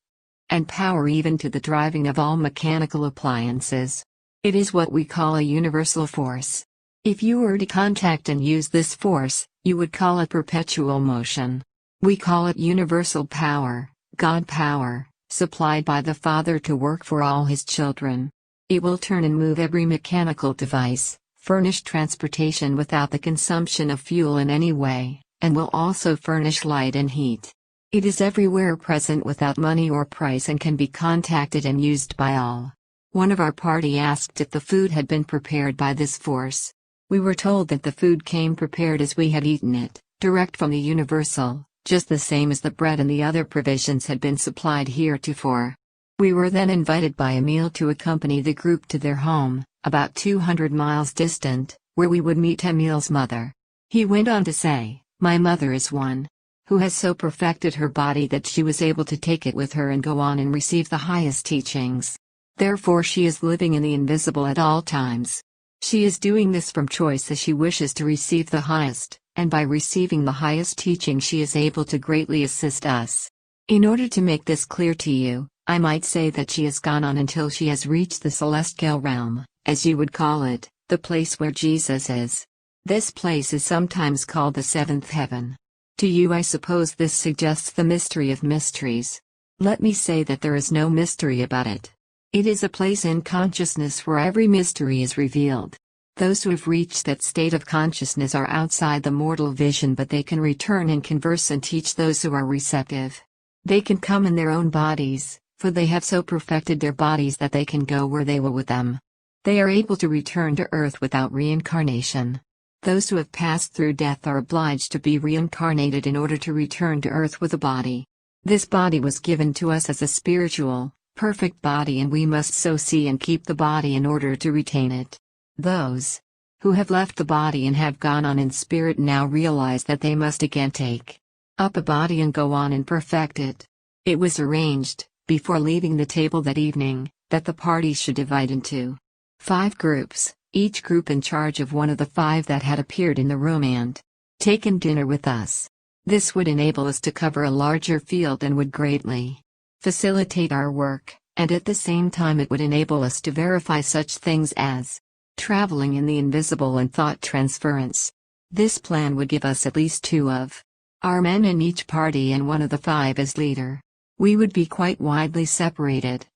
and power, even to the driving of all mechanical appliances. It is what we call a universal force. If you were to contact and use this force, you would call it perpetual motion. We call it universal power, God power, supplied by the Father to work for all His children. It will turn and move every mechanical device, furnish transportation without the consumption of fuel in any way, and will also furnish light and heat. It is everywhere present without money or price and can be contacted and used by all." One of our party asked if the food had been prepared by this force. We were told that the food came prepared as we had eaten it, direct from the universal, just the same as the bread and the other provisions had been supplied heretofore. We were then invited by Emil to accompany the group to their home, about 200 miles distant, where we would meet Emil's mother. He went on to say, "My mother is one who has so perfected her body that she was able to take it with her and go on and receive the highest teachings. Therefore she is living in the invisible at all times. She is doing this from choice, as she wishes to receive the highest, and by receiving the highest teaching she is able to greatly assist us. In order to make this clear to you, I might say that she has gone on until she has reached the celestial realm, as you would call it, the place where Jesus is. This place is sometimes called the seventh heaven. To you I suppose this suggests the mystery of mysteries. Let me say that there is no mystery about it. It is a place in consciousness where every mystery is revealed. Those who have reached that state of consciousness are outside the mortal vision, but they can return and converse and teach those who are receptive. They can come in their own bodies, for they have so perfected their bodies that they can go where they will with them. They are able to return to earth without reincarnation. Those who have passed through death are obliged to be reincarnated in order to return to earth with a body. This body was given to us as a spiritual, perfect body, and we must so see and keep the body in order to retain it. Those who have left the body and have gone on in spirit now realize that they must again take up a body and go on and perfect it. It was arranged, before leaving the table that evening, that the party should divide into 5 groups, each group in charge of one of the 5 that had appeared in the room and taken dinner with us. This would enable us to cover a larger field and would greatly facilitate our work, and at the same time it would enable us to verify such things as traveling in the invisible and thought transference. This plan would give us at least 2 of our men in each party and one of the 5 as leader. We would be quite widely separated.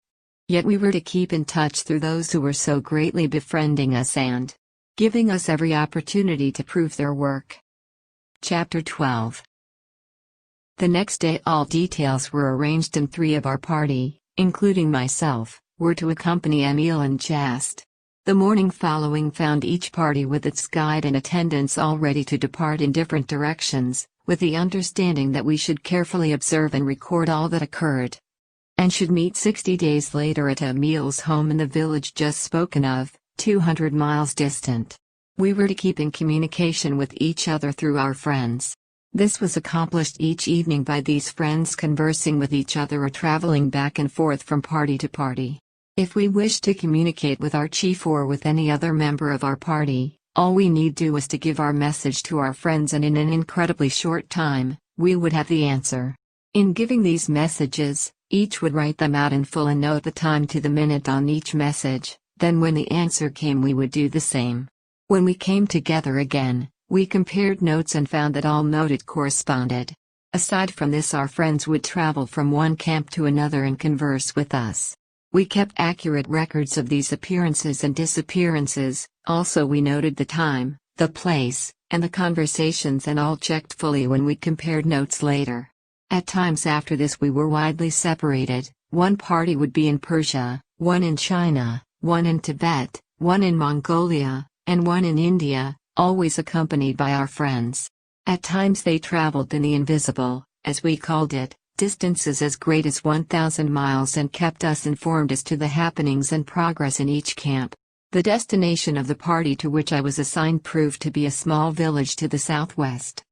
Yet we were to keep in touch through those who were so greatly befriending us and giving us every opportunity to prove their work. Chapter 12. The next day all details were arranged, and 3 of our party, including myself, were to accompany Emil and Jast. The morning following found each party with its guide and attendants all ready to depart in different directions, with the understanding that we should carefully observe and record all that occurred, and should meet 60 days later at Emil's home in the village just spoken of, 200 miles distant. We were to keep in communication with each other through our friends. This was accomplished each evening by these friends conversing with each other or traveling back and forth from party to party. If we wished to communicate with our chief or with any other member of our party, all we need do was to give our message to our friends, and in an incredibly short time, we would have the answer. In giving these messages, each would write them out in full and note the time to the minute on each message. Then when the answer came we would do the same. When we came together again, we compared notes and found that all noted corresponded. Aside from this, our friends would travel from one camp to another and converse with us. We kept accurate records of these appearances and disappearances, also we noted the time, the place, and the conversations, and all checked fully when we compared notes later. At times after this we were widely separated. One party would be in Persia, one in China, one in Tibet, one in Mongolia, and one in India, always accompanied by our friends. At times they traveled in the invisible, as we called it, distances as great as 1,000 miles and kept us informed as to the happenings and progress in each camp. The destination of the party to which I was assigned proved to be a small village to the southwest.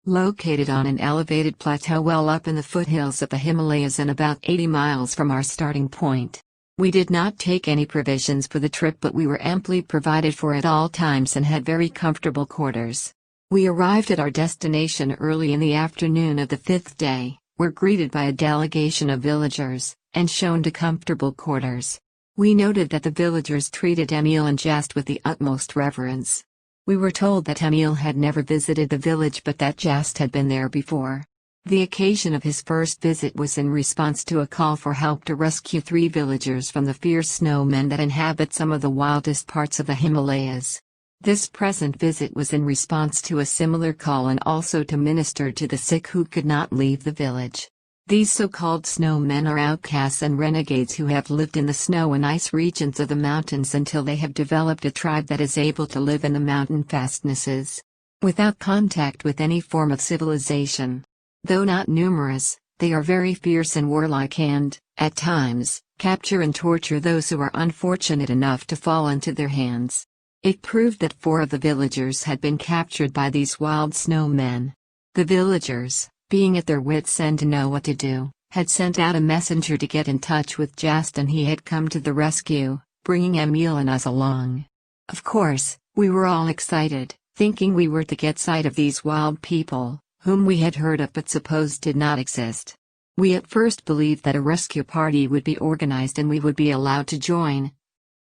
Located on an elevated plateau well up in the foothills of the Himalayas and about 80 miles from our starting point. We did not take any provisions for the trip, but we were amply provided for at all times and had very comfortable quarters. We arrived at our destination early in the afternoon of the 5th day, were greeted by a delegation of villagers, and shown to comfortable quarters. We noted that the villagers treated Emil and Jast with the utmost reverence. We were told that Emil had never visited the village but that Jast had been there before. The occasion of his first visit was in response to a call for help to rescue 3 villagers from the fierce snowmen that inhabit some of the wildest parts of the Himalayas. This present visit was in response to a similar call and also to minister to the sick who could not leave the village. These so-called snowmen are outcasts and renegades who have lived in the snow and ice regions of the mountains until they have developed a tribe that is able to live in the mountain fastnesses, without contact with any form of civilization. Though not numerous, they are very fierce and warlike and, at times, capture and torture those who are unfortunate enough to fall into their hands. It proved that 4 of the villagers had been captured by these wild snowmen. The villagers, being at their wits' end to know what to do, had sent out a messenger to get in touch with Jast, and he had come to the rescue, bringing Emil and us along. Of course, we were all excited, thinking we were to get sight of these wild people, whom we had heard of but supposed did not exist. We at first believed that a rescue party would be organized and we would be allowed to join.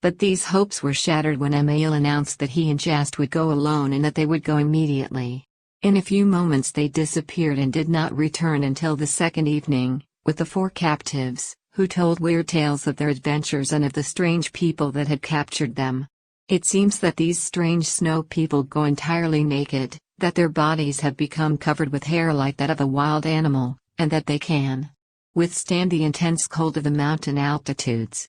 But these hopes were shattered when Emil announced that he and Jast would go alone and that they would go immediately. In a few moments they disappeared and did not return until the second evening, with the 4 captives, who told weird tales of their adventures and of the strange people that had captured them. It seems that these strange snow people go entirely naked, that their bodies have become covered with hair like that of a wild animal, and that they can withstand the intense cold of the mountain altitudes.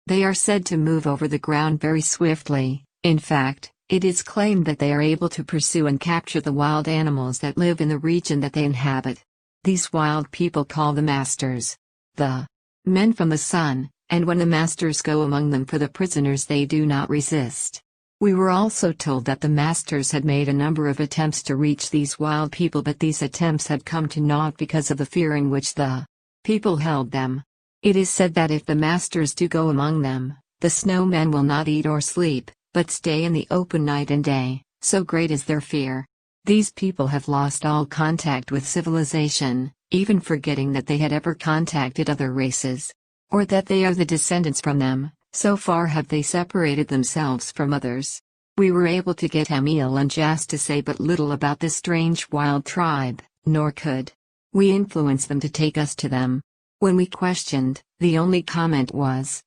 They are said to move over the ground very swiftly. In fact, it is claimed that they are able to pursue and capture the wild animals that live in the region that they inhabit. These wild people call the masters the men from the sun, and when the masters go among them for the prisoners they do not resist. We were also told that the masters had made a number of attempts to reach these wild people, but these attempts had come to naught because of the fear in which the people held them. It is said that if the masters do go among them, the snowmen will not eat or sleep, but stay in the open night and day, so great is their fear. These people have lost all contact with civilization, even forgetting that they had ever contacted other races, or that they are the descendants from them. So far have they separated themselves from others. We were able to get Emil and Jast to say but little about this strange wild tribe, nor could we influence them to take us to them. When we questioned, the only comment was,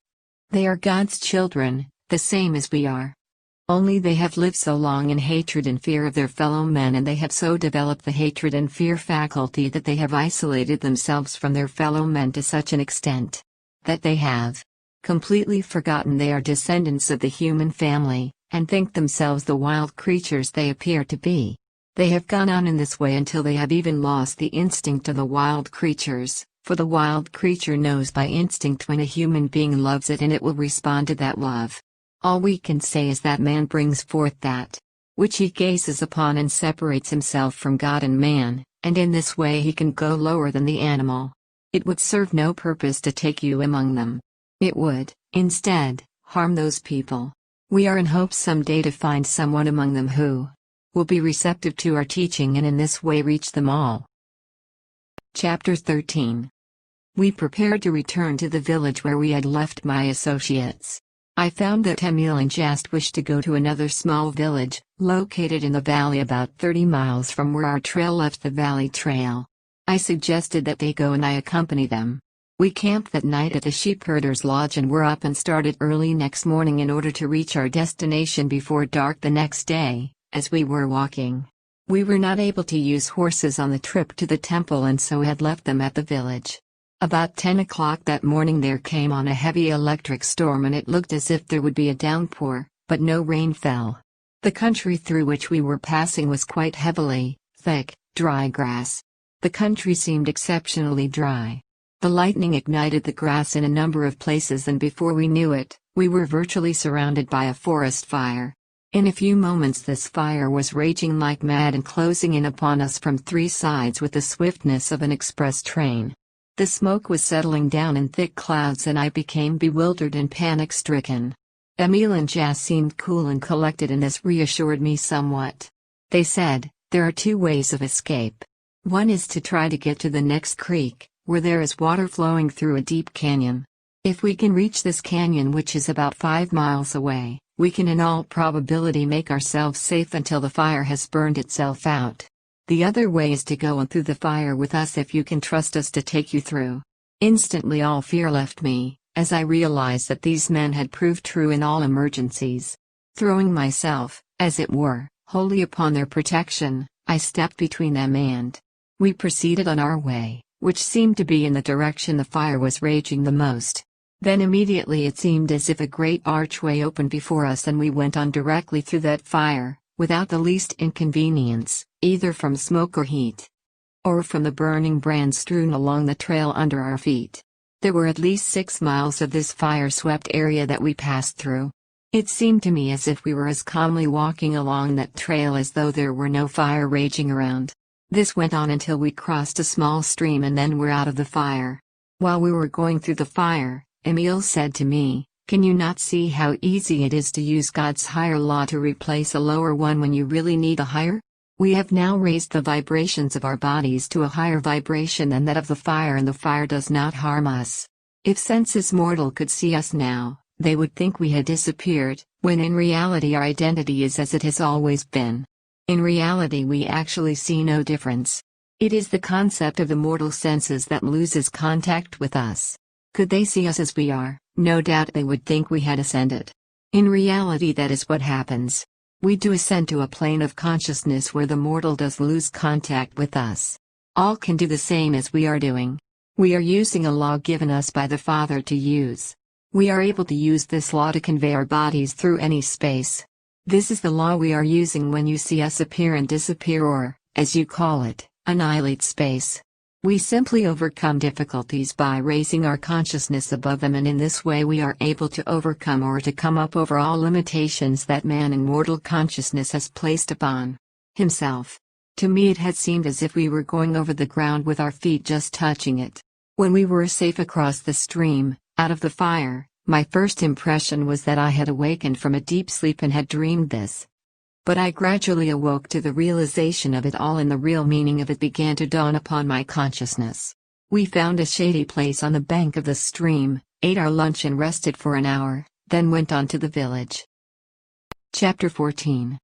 "They are God's children, the same as we are. Only they have lived so long in hatred and fear of their fellow men, and they have so developed the hatred and fear faculty that they have isolated themselves from their fellow men to such an extent that they have completely forgotten they are descendants of the human family, and think themselves the wild creatures they appear to be. They have gone on in this way until they have even lost the instinct of the wild creatures, for the wild creature knows by instinct when a human being loves it and it will respond to that love. All we can say is that man brings forth that which he gazes upon and separates himself from God and man, and in this way he can go lower than the animal. It would serve no purpose to take you among them. It would, instead, harm those people. We are in hopes someday to find someone among them who will be receptive to our teaching and in this way reach them all." Chapter 13. We prepared to return to the village where we had left my associates. I found that Emil and Jast wished to go to another small village, located in the valley about 30 miles from where our trail left the valley trail. I suggested that they go and I accompany them. We camped that night at the sheepherder's lodge and were up and started early next morning in order to reach our destination before dark the next day. As we were walking, We were not able to use horses on the trip to the temple and so had left them at the village. About 10 o'clock that morning there came on a heavy electric storm and it looked as if there would be a downpour, but no rain fell. The country through which we were passing was quite heavily, thick, dry grass. The country seemed exceptionally dry. The lightning ignited the grass in a number of places and before we knew it, we were virtually surrounded by a forest fire. In a few moments this fire was raging like mad and closing in upon us from 3 sides with the swiftness of an express train. The smoke was settling down in thick clouds and I became bewildered and panic-stricken. Emil and Jas seemed cool and collected and this reassured me somewhat. They said, "There are 2 ways of escape. One is to try to get to the next creek, where there is water flowing through a deep canyon. If we can reach this canyon which is about 5 miles away, we can in all probability make ourselves safe until the fire has burned itself out. The other way is to go on through the fire with us if you can trust us to take you through." Instantly all fear left me, as I realized that these men had proved true in all emergencies. Throwing myself, as it were, wholly upon their protection, I stepped between them and we proceeded on our way, which seemed to be in the direction the fire was raging the most. Then immediately it seemed as if a great archway opened before us and we went on directly through that fire, without the least inconvenience, either from smoke or heat, or from the burning brands strewn along the trail under our feet. There were at least 6 miles of this fire-swept area that we passed through. It seemed to me as if we were as calmly walking along that trail as though there were no fire raging around. This went on until we crossed a small stream and then were out of the fire. While we were going through the fire, Emil said to me, "Can you not see how easy it is to use God's higher law to replace a lower one when you really need a higher? We have now raised the vibrations of our bodies to a higher vibration than that of the fire and the fire does not harm us. If senses mortal could see us now, they would think we had disappeared, when in reality our identity is as it has always been. In reality we actually see no difference. It is the concept of the mortal senses that loses contact with us. Could they see us as we are, no doubt they would think we had ascended. In reality that is what happens. We do ascend to a plane of consciousness where the mortal does lose contact with us. All can do the same as we are doing. We are using a law given us by the Father to use. We are able to use this law to convey our bodies through any space. This is the law we are using when you see us appear and disappear or, as you call it, annihilate space. We simply overcome difficulties by raising our consciousness above them and in this way we are able to overcome or to come up over all limitations that man in mortal consciousness has placed upon himself. To me it had seemed as if we were going over the ground with our feet just touching it. When we were safe across the stream, out of the fire, my first impression was that I had awakened from a deep sleep and had dreamed this. But I gradually awoke to the realization of it all and the real meaning of it began to dawn upon my consciousness. We found a shady place on the bank of the stream, ate our lunch and rested for an hour, then went on to the village. Chapter 14.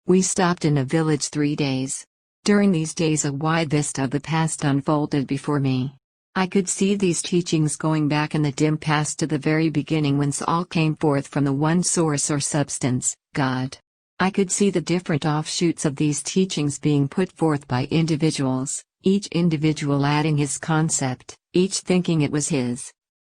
We stopped in a village 3 days. During these days a wide vista of the past unfolded before me. I could see these teachings going back in the dim past to the very beginning whence all came forth from the one source or substance, God. I could see the different offshoots of these teachings being put forth by individuals, each individual adding his concept, each thinking it was his.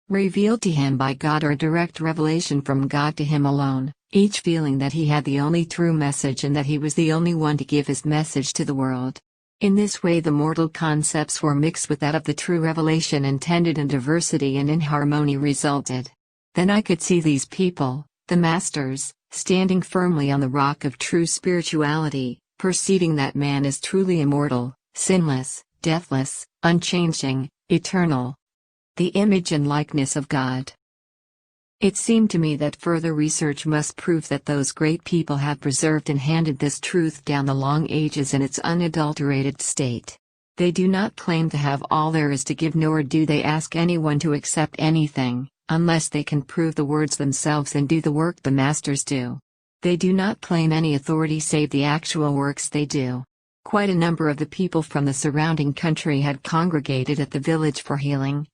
Revealed to him by God or direct revelation from God to him alone, each feeling that he had the only true message and that he was the only one to give his message to the world. In this way the mortal concepts were mixed with that of the true revelation intended and diversity and inharmony resulted. Then I could see these people, the masters, standing firmly on the rock of true spirituality, perceiving that man is truly immortal, sinless, deathless, unchanging, eternal. The image and likeness of God. It seemed to me that further research must prove that those great people have preserved and handed this truth down the long ages in its unadulterated state. They do not claim to have all there is to give nor do they ask anyone to accept anything, unless they can prove the words themselves and do the work the masters do. They do not claim any authority save the actual works they do. Quite a number of the people from the surrounding country had congregated at the village for healing.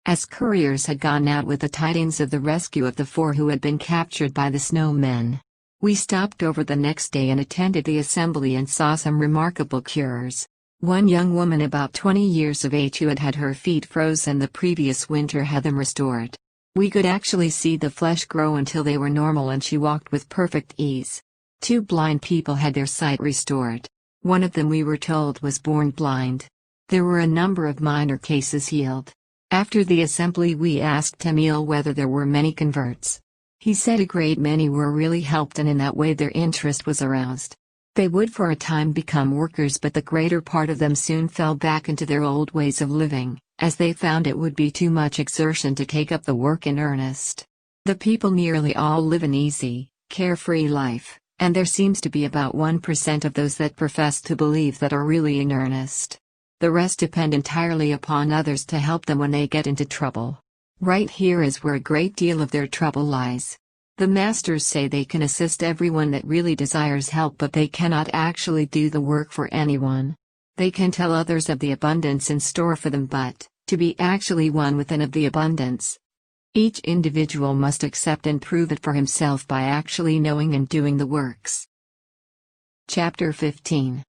As couriers had gone out with the tidings of the rescue of the 4 who had been captured by the snow men. We stopped over the next day and attended the assembly and saw some remarkable cures. One young woman about 20 years of age who had had her feet frozen the previous winter had them restored. We could actually see the flesh grow until they were normal and she walked with perfect ease. 2 blind people had their sight restored. One of them, we were told, was born blind. There were a number of minor cases healed. After the assembly we asked Emil whether there were many converts. He said a great many were really helped, and in that way their interest was aroused. They would for a time become workers, but the greater part of them soon fell back into their old ways of living, as they found it would be too much exertion to take up the work in earnest. The people nearly all live an easy, carefree life, and there seems to be about 1% of those that profess to believe that are really in earnest. The rest depend entirely upon others to help them when they get into trouble. Right here is where a great deal of their trouble lies. The masters say they can assist everyone that really desires help, but they cannot actually do the work for anyone. They can tell others of the abundance in store for them, but, to be actually one with and of the abundance, each individual must accept and prove it for himself by actually knowing and doing the works. Chapter 15.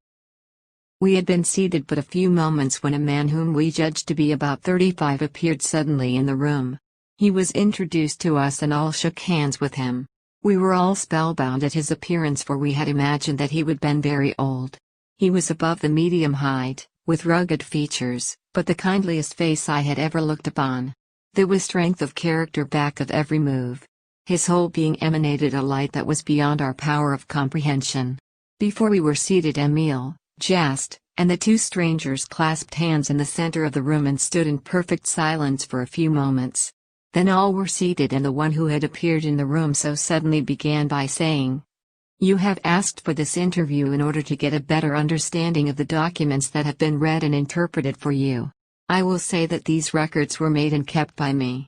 We had been seated but a few moments when a man whom we judged to be about 35 appeared suddenly in the room. He was introduced to us and all shook hands with him. We were all spellbound at his appearance, for we had imagined that he would been very old. He was above the medium height, with rugged features, but the kindliest face I had ever looked upon. There was strength of character back of every move. His whole being emanated a light that was beyond our power of comprehension. Before we were seated, Emil, Jast, and the 2 strangers clasped hands in the center of the room and stood in perfect silence for a few moments. Then all were seated, and the one who had appeared in the room so suddenly began by saying, "You have asked for this interview in order to get a better understanding of the documents that have been read and interpreted for you. I will say that these records were made and kept by me.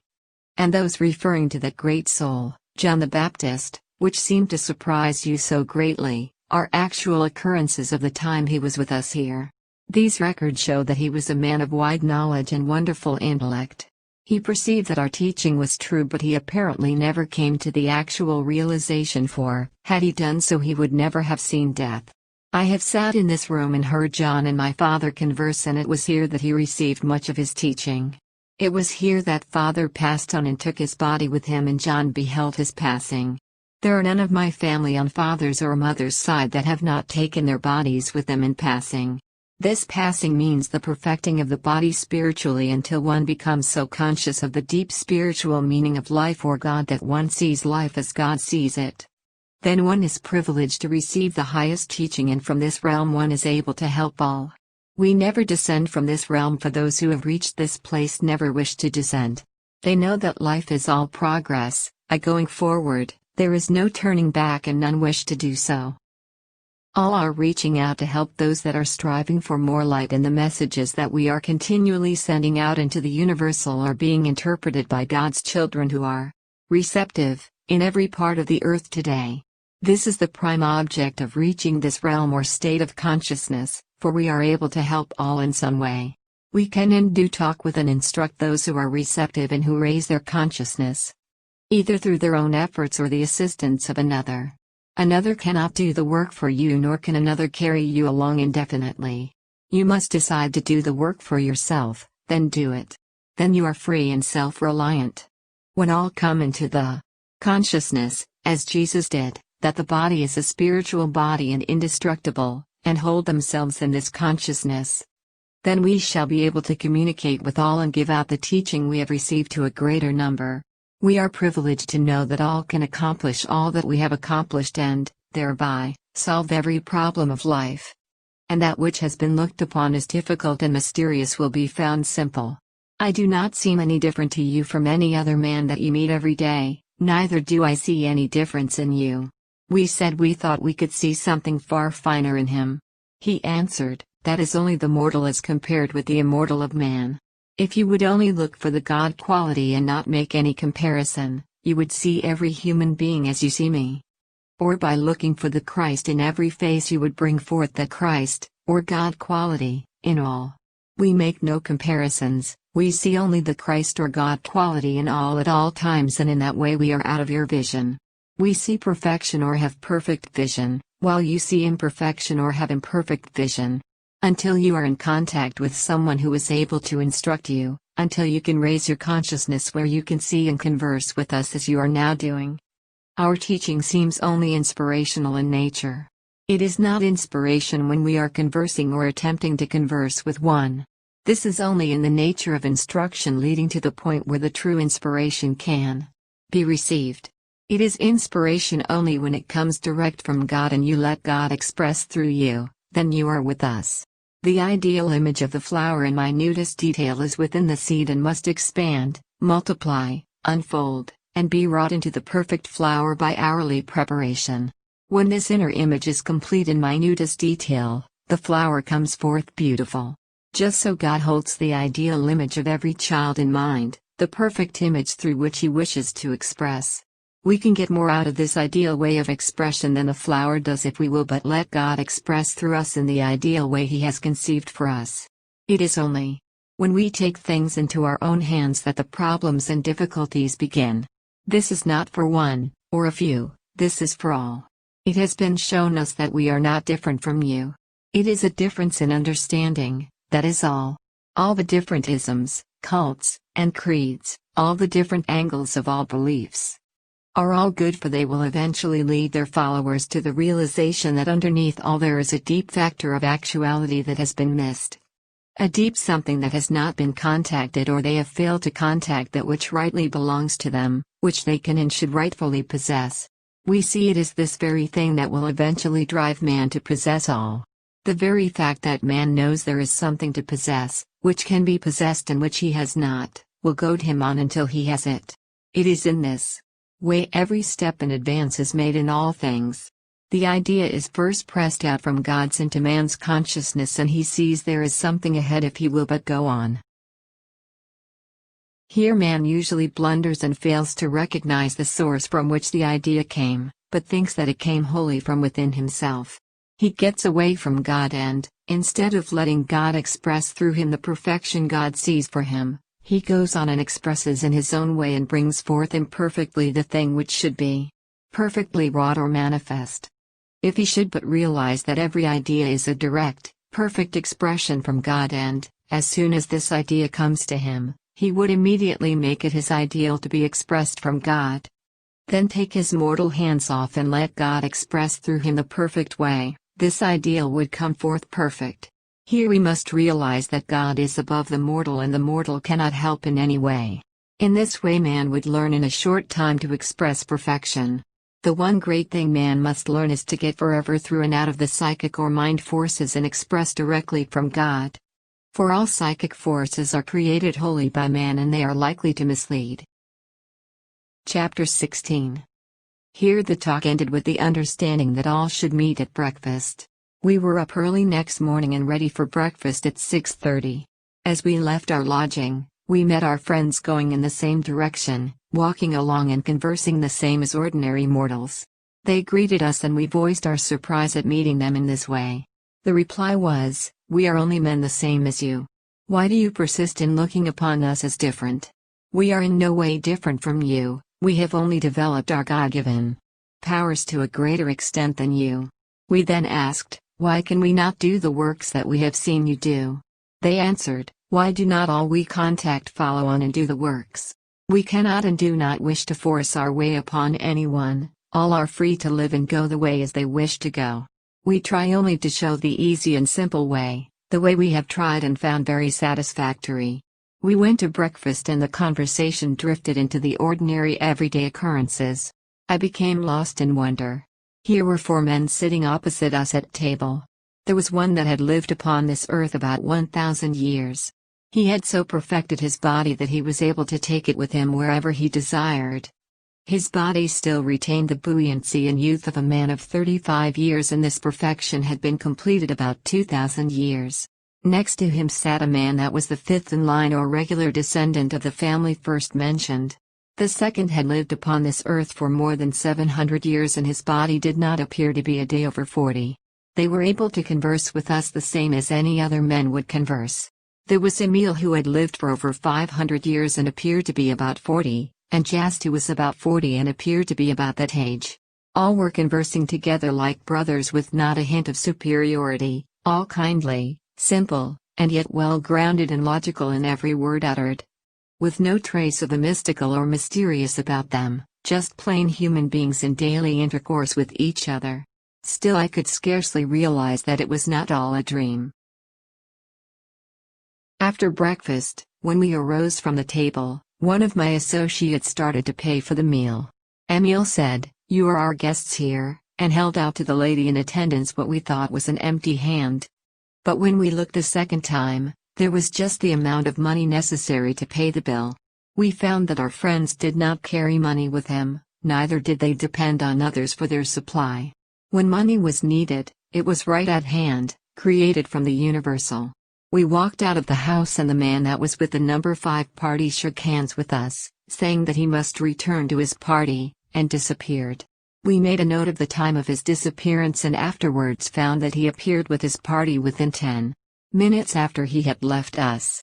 And those referring to that great soul, John the Baptist, which seemed to surprise you so greatly, are actual occurrences of the time he was with us here. These records show that he was a man of wide knowledge and wonderful intellect. He perceived that our teaching was true, but he apparently never came to the actual realization, for, had he done so, he would never have seen death. I have sat in this room and heard John and my father converse, and it was here that he received much of his teaching. It was here that Father passed on and took his body with him, and John beheld his passing. There are none of my family on father's or mother's side that have not taken their bodies with them in passing. This passing means the perfecting of the body spiritually until one becomes so conscious of the deep spiritual meaning of life or God that one sees life as God sees it. Then one is privileged to receive the highest teaching, and from this realm one is able to help all. We never descend from this realm, for those who have reached this place never wish to descend. They know that life is all progress, a going forward. There is no turning back, and none wish to do so. All are reaching out to help those that are striving for more light, and the messages that we are continually sending out into the universal are being interpreted by God's children who are receptive, in every part of the earth today. This is the prime object of reaching this realm or state of consciousness, for we are able to help all in some way. We can and do talk with and instruct those who are receptive and who raise their consciousness, either through their own efforts or the assistance of another. Another cannot do the work for you, nor can another carry you along indefinitely. You must decide to do the work for yourself, then do it. Then you are free and self-reliant. When all come into the consciousness, as Jesus did, that the body is a spiritual body and indestructible, and hold themselves in this consciousness, then we shall be able to communicate with all and give out the teaching we have received to a greater number. We are privileged to know that all can accomplish all that we have accomplished and, thereby, solve every problem of life. And that which has been looked upon as difficult and mysterious will be found simple. I do not seem any different to you from any other man that you meet every day, neither do I see any difference in you. We said we thought we could see something far finer in him. He answered, that is only the mortal as compared with the immortal of man. If you would only look for the God quality and not make any comparison, you would see every human being as you see me. Or by looking for the Christ in every face you would bring forth the Christ, or God quality, in all. We make no comparisons, we see only the Christ or God quality in all at all times, and in that way we are out of your vision. We see perfection or have perfect vision, while you see imperfection or have imperfect vision. Until you are in contact with someone who is able to instruct you, until you can raise your consciousness where you can see and converse with us as you are now doing. Our teaching seems only inspirational in nature. It is not inspiration when we are conversing or attempting to converse with one. This is only in the nature of instruction leading to the point where the true inspiration can be received. It is inspiration only when it comes direct from God and you let God express through you, then you are with us. The ideal image of the flower in minutest detail is within the seed and must expand, multiply, unfold, and be wrought into the perfect flower by hourly preparation. When this inner image is complete in minutest detail, the flower comes forth beautiful. Just so God holds the ideal image of every child in mind, the perfect image through which He wishes to express. We can get more out of this ideal way of expression than the flower does if we will but let God express through us in the ideal way He has conceived for us. It is only when we take things into our own hands that the problems and difficulties begin. This is not for one, or a few, this is for all. It has been shown us that we are not different from you. It is a difference in understanding, that is all. All the different isms, cults, and creeds, all the different angles of all beliefs, are all good, for they will eventually lead their followers to the realization that underneath all there is a deep factor of actuality that has been missed. A deep something that has not been contacted, or they have failed to contact that which rightly belongs to them, which they can and should rightfully possess. We see it as this very thing that will eventually drive man to possess all. The very fact that man knows there is something to possess, which can be possessed and which he has not, will goad him on until he has it. It is in this way every step in advance is made in all things. The idea is first pressed out from God's into man's consciousness, and he sees there is something ahead if he will but go on. Here man usually blunders and fails to recognize the source from which the idea came, but thinks that it came wholly from within himself. He gets away from God and, instead of letting God express through him the perfection God sees for him, he goes on and expresses in his own way and brings forth imperfectly the thing which should be perfectly wrought or manifest. If he should but realize that every idea is a direct, perfect expression from God, and, as soon as this idea comes to him, he would immediately make it his ideal to be expressed from God. Then take his mortal hands off and let God express through him the perfect way, this ideal would come forth perfect. Here we must realize that God is above the mortal and the mortal cannot help in any way. In this way man would learn in a short time to express perfection. The one great thing man must learn is to get forever through and out of the psychic or mind forces and express directly from God. For all psychic forces are created wholly by man and they are likely to mislead. Chapter 16. Here the talk ended with the understanding that all should meet at breakfast. We were up early next morning and ready for breakfast at 6:30. As we left our lodging, we met our friends going in the same direction, walking along and conversing the same as ordinary mortals. They greeted us and we voiced our surprise at meeting them in this way. The reply was, "We are only men the same as you. Why do you persist in looking upon us as different? We are in no way different from you, we have only developed our God-given powers to a greater extent than you." We then asked, "Why can we not do the works that we have seen you do?" They answered, "Why do not all we contact follow on and do the works? We cannot and do not wish to force our way upon anyone, all are free to live and go the way as they wish to go. We try only to show the easy and simple way, the way we have tried and found very satisfactory." We went to breakfast and the conversation drifted into the ordinary everyday occurrences. I became lost in wonder. Here were 4 men sitting opposite us at table. There was one that had lived upon this earth about 1,000 years. He had so perfected his body that he was able to take it with him wherever he desired. His body still retained the buoyancy and youth of a man of 35 years, and this perfection had been completed about 2,000 years. Next to him sat a man that was the 5th in line or regular descendant of the family first mentioned. The second had lived upon this earth for more than 700 years and his body did not appear to be a day over 40. They were able to converse with us the same as any other men would converse. There was Emil who had lived for over 500 years and appeared to be about 40. and Jast, who was about 40 and appeared to be about that age. All were conversing together like brothers with not a hint of superiority, all kindly, simple, and yet well grounded and logical in every word uttered. With no trace of the mystical or mysterious about them, just plain human beings in daily intercourse with each other. Still, I could scarcely realize that it was not all a dream. After breakfast, when we arose from the table, one of my associates started to pay for the meal. Emil said, "You are our guests here," and held out to the lady in attendance what we thought was an empty hand. But when we looked a second time, there was just the amount of money necessary to pay the bill. We found that our friends did not carry money with them, neither did they depend on others for their supply. When money was needed, it was right at hand, created from the universal. We walked out of the house and the man that was with the number 5 party shook hands with us, saying that he must return to his party, and disappeared. We made a note of the time of his disappearance and afterwards found that he appeared with his party within 10 minutes after he had left us.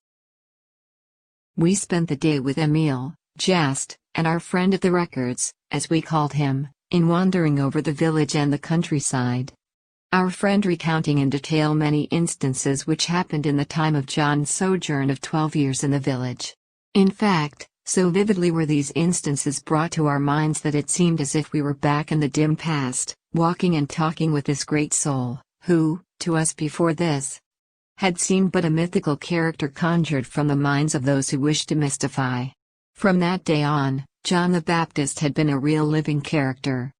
We spent the day with Emil, Jast, and our friend of the records, as we called him, in wandering over the village and the countryside. Our friend recounting in detail many instances which happened in the time of John's sojourn of 12 years in the village. In fact, so vividly were these instances brought to our minds that it seemed as if we were back in the dim past, walking and talking with this great soul, who, to us before this, had seemed but a mythical character conjured from the minds of those who wished to mystify. From that day on, John the Baptist had been a real living character.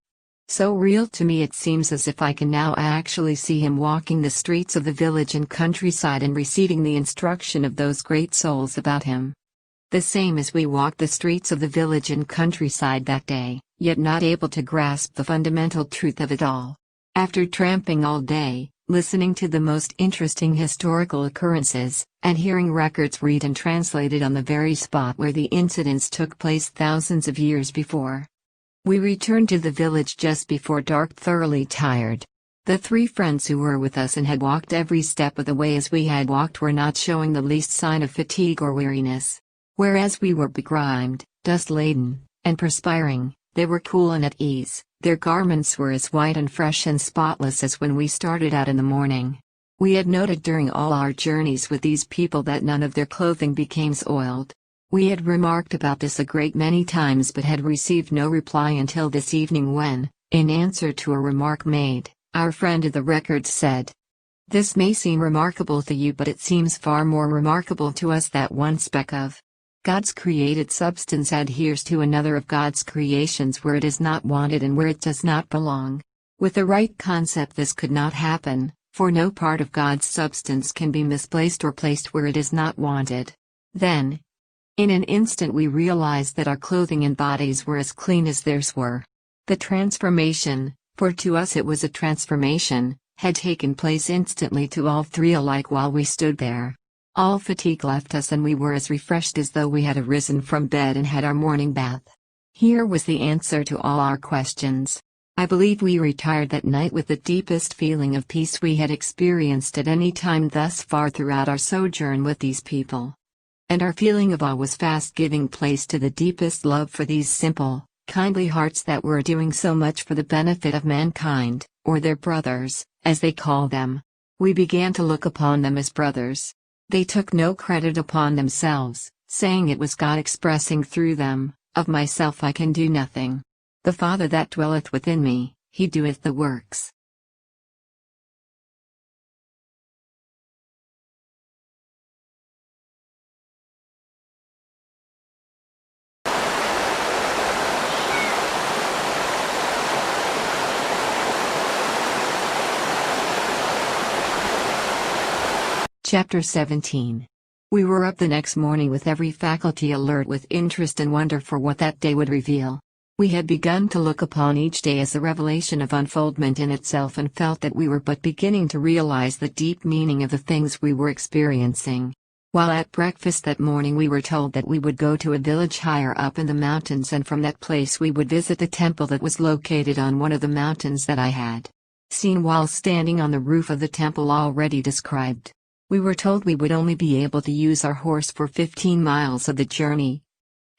So real to me it seems as if I can now actually see him walking the streets of the village and countryside and receiving the instruction of those great souls about him. The same as we walked the streets of the village and countryside that day, yet not able to grasp the fundamental truth of it all. After tramping all day, listening to the most interesting historical occurrences, and hearing records read and translated on the very spot where the incidents took place thousands of years before, we returned to the village just before dark, thoroughly tired. The 3 friends who were with us and had walked every step of the way as we had walked were not showing the least sign of fatigue or weariness. Whereas we were begrimed, dust-laden, and perspiring, they were cool and at ease. Their garments were as white and fresh and spotless as when we started out in the morning. We had noted during all our journeys with these people that none of their clothing became soiled. We had remarked about this a great many times but had received no reply until this evening when, in answer to a remark made, our friend of the records said, "This may seem remarkable to you but it seems far more remarkable to us that one speck of God's created substance adheres to another of God's creations where it is not wanted and where it does not belong. With the right concept this could not happen, for no part of God's substance can be misplaced or placed where it is not wanted." Then, in an instant we realized that our clothing and bodies were as clean as theirs were. The transformation, for to us it was a transformation, had taken place instantly to all 3 alike while we stood there. All fatigue left us and we were as refreshed as though we had arisen from bed and had our morning bath. Here was the answer to all our questions. I believe we retired that night with the deepest feeling of peace we had experienced at any time thus far throughout our sojourn with these people. And our feeling of awe was fast giving place to the deepest love for these simple, kindly hearts that were doing so much for the benefit of mankind, or their brothers, as they call them. We began to look upon them as brothers. They took no credit upon themselves, saying it was God expressing through them, "Of myself I can do nothing. The Father that dwelleth within me, he doeth the works." Chapter 17. We were up the next morning with every faculty alert with interest and wonder for what that day would reveal. We had begun to look upon each day as a revelation of unfoldment in itself and felt that we were but beginning to realize the deep meaning of the things we were experiencing. While at breakfast that morning we were told that we would go to a village higher up in the mountains and from that place we would visit the temple that was located on one of the mountains that I had seen while standing on the roof of the temple already described. We were told we would only be able to use our horse for 15 miles of the journey.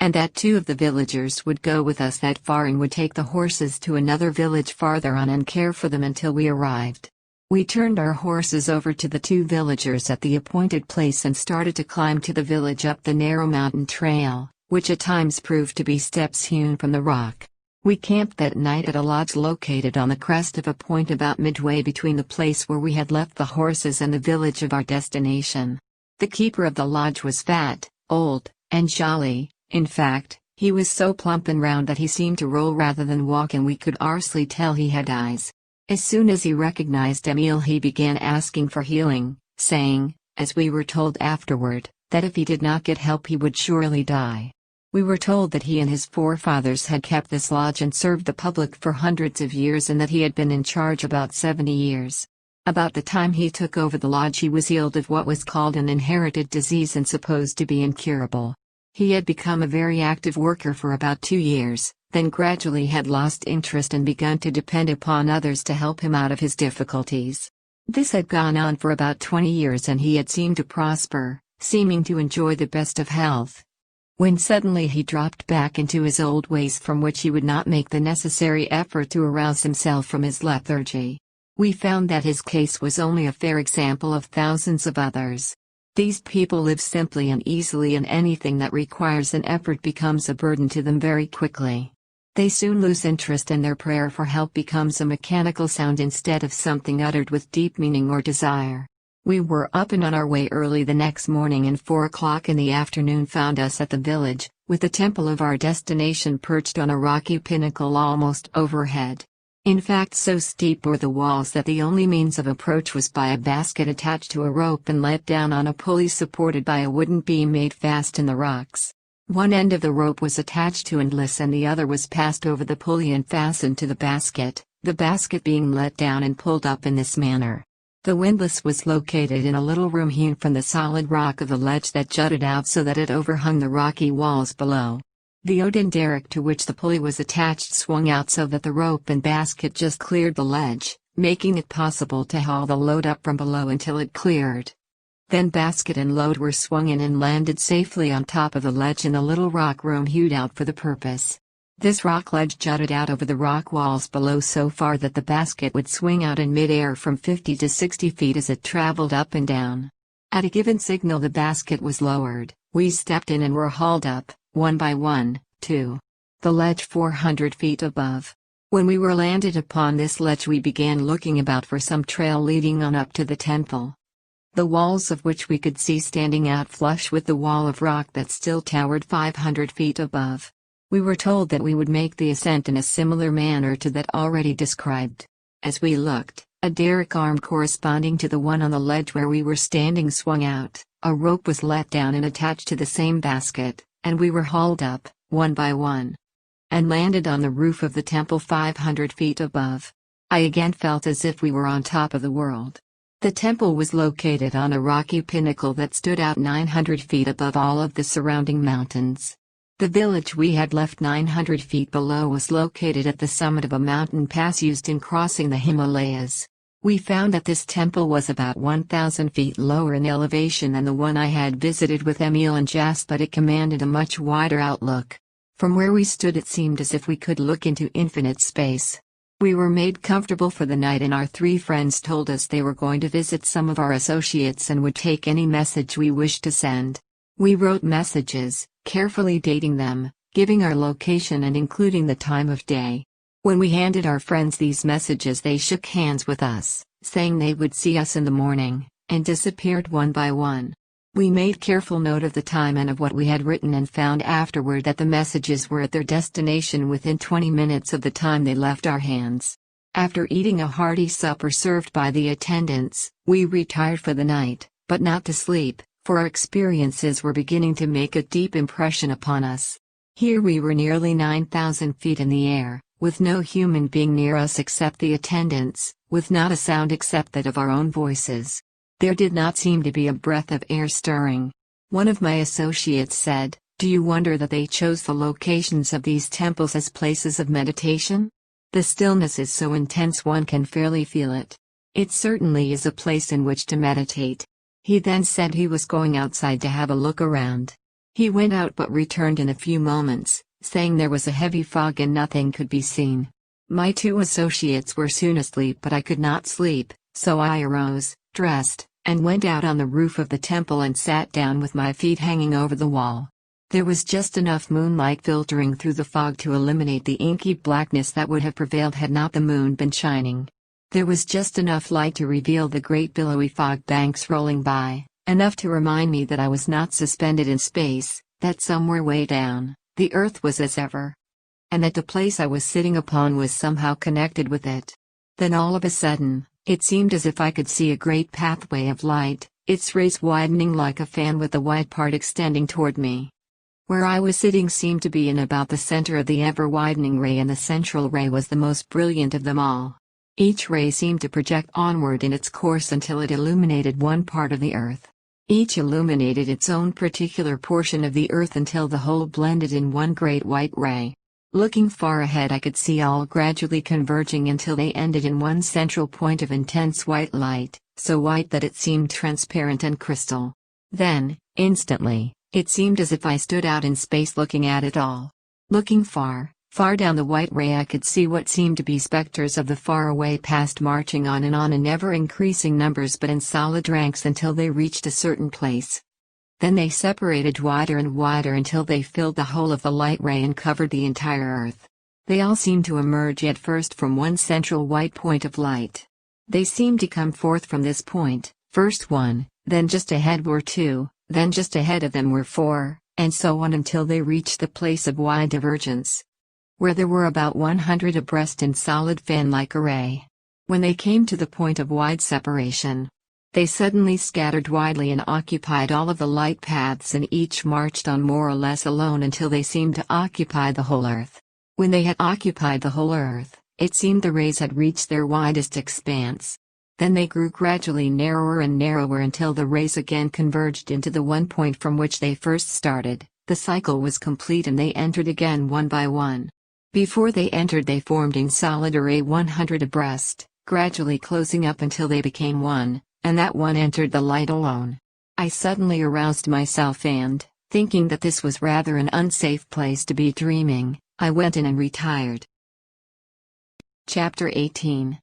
and that 2 of the villagers would go with us that far and would take the horses to another village farther on and care for them until we arrived. We turned our horses over to the 2 villagers at the appointed place and started to climb to the village up the narrow mountain trail, which at times proved to be steps hewn from the rock. We camped that night at a lodge located on the crest of a point about midway between the place where we had left the horses and the village of our destination. The keeper of the lodge was fat, old, and jolly. In fact, he was so plump and round that he seemed to roll rather than walk, and we could hardly tell he had eyes. As soon as he recognized Emil, he began asking for healing, saying, as we were told afterward, that if he did not get help he would surely die. We were told that he and his forefathers had kept this lodge and served the public for hundreds of years, and that he had been in charge about 70 years. About the time he took over the lodge, he was healed of what was called an inherited disease and supposed to be incurable. He had become a very active worker for about 2 years, then gradually had lost interest and begun to depend upon others to help him out of his difficulties. This had gone on for about 20 years, and he had seemed to prosper, seeming to enjoy the best of health, when suddenly he dropped back into his old ways, from which he would not make the necessary effort to arouse himself from his lethargy. We found that his case was only a fair example of thousands of others. These people live simply and easily, and anything that requires an effort becomes a burden to them very quickly. They soon lose interest, and their prayer for help becomes a mechanical sound instead of something uttered with deep meaning or desire. We were up and on our way early the next morning, and 4 o'clock in the afternoon found us at the village, with the temple of our destination perched on a rocky pinnacle almost overhead. In fact, so steep were the walls that the only means of approach was by a basket attached to a rope and let down on a pulley supported by a wooden beam made fast in the rocks. One end of the rope was attached to windlass and the other was passed over the pulley and fastened to the basket being let down and pulled up in this manner. The windlass was located in a little room hewn from the solid rock of the ledge that jutted out so that it overhung the rocky walls below. The Odin derrick to which the pulley was attached swung out so that the rope and basket just cleared the ledge, making it possible to haul the load up from below until it cleared. Then basket and load were swung in and landed safely on top of the ledge in the little rock room hewed out for the purpose. This rock ledge jutted out over the rock walls below so far that the basket would swing out in mid-air from 50 to 60 feet as it traveled up and down. At a given signal, the basket was lowered. We stepped in and were hauled up, one by one, to the ledge 400 feet above. When we were landed upon this ledge, we began looking about for some trail leading on up to the temple, the walls of which we could see standing out flush with the wall of rock that still towered 500 feet above. We were told that we would make the ascent in a similar manner to that already described. As we looked, a derrick arm corresponding to the one on the ledge where we were standing swung out, a rope was let down and attached to the same basket, and we were hauled up, one by one, and landed on the roof of the temple 500 feet above. I again felt as if we were on top of the world. The temple was located on a rocky pinnacle that stood out 900 feet above all of the surrounding mountains. The village we had left 900 feet below was located at the summit of a mountain pass used in crossing the Himalayas. We found that this temple was about 1,000 feet lower in elevation than the one I had visited with Emil and Jas, but it commanded a much wider outlook. From where we stood, it seemed as if we could look into infinite space. We were made comfortable for the night, and our 3 friends told us they were going to visit some of our associates and would take any message we wished to send. We wrote messages, carefully dating them, giving our location and including the time of day. When we handed our friends these messages, they shook hands with us, saying they would see us in the morning, and disappeared one by one. We made careful note of the time and of what we had written, and found afterward that the messages were at their destination within 20 minutes of the time they left our hands. After eating a hearty supper served by the attendants, we retired for the night, but not to sleep, for our experiences were beginning to make a deep impression upon us. Here we were nearly 9,000 feet in the air, with no human being near us except the attendants, with not a sound except that of our own voices. There did not seem to be a breath of air stirring. One of my associates said, "Do you wonder that they chose the locations of these temples as places of meditation? The stillness is so intense one can fairly feel it. It certainly is a place in which to meditate." He then said he was going outside to have a look around. He went out but returned in a few moments, saying there was a heavy fog and nothing could be seen. My 2 associates were soon asleep, but I could not sleep, so I arose, dressed, and went out on the roof of the temple and sat down with my feet hanging over the wall. There was just enough moonlight filtering through the fog to eliminate the inky blackness that would have prevailed had not the moon been shining. There was just enough light to reveal the great billowy fog banks rolling by, enough to remind me that I was not suspended in space, that somewhere way down, the earth was as ever. And that the place I was sitting upon was somehow connected with it. Then all of a sudden, it seemed as if I could see a great pathway of light, its rays widening like a fan with the wide part extending toward me. Where I was sitting seemed to be in about the center of the ever-widening ray, and the central ray was the most brilliant of them all. Each ray seemed to project onward in its course until it illuminated one part of the earth. Each illuminated its own particular portion of the earth until the whole blended in one great white ray. Looking far ahead, I could see all gradually converging until they ended in one central point of intense white light, so white that it seemed transparent and crystal. Then, instantly, it seemed as if I stood out in space looking at it all. Looking far, far down the white ray, I could see what seemed to be specters of the faraway past marching on in ever-increasing numbers but in solid ranks until they reached a certain place. Then they separated wider and wider until they filled the whole of the light ray and covered the entire earth. They all seemed to emerge at first from one central white point of light. They seemed to come forth from this point, first one, then just ahead were 2, then just ahead of them were 4, and so on until they reached the place of wide divergence, where there were about 100 abreast in solid fan-like array. When they came to the point of wide separation, they suddenly scattered widely and occupied all of the light paths, and each marched on more or less alone until they seemed to occupy the whole earth. When they had occupied the whole earth, it seemed the rays had reached their widest expanse. Then they grew gradually narrower and narrower until the rays again converged into the one point from which they first started. The cycle was complete and they entered again one by one. Before they entered, they formed in solid array 100 abreast, gradually closing up until they became one, and that one entered the light alone. I suddenly aroused myself and, thinking that this was rather an unsafe place to be dreaming, I went in and retired. Chapter 18.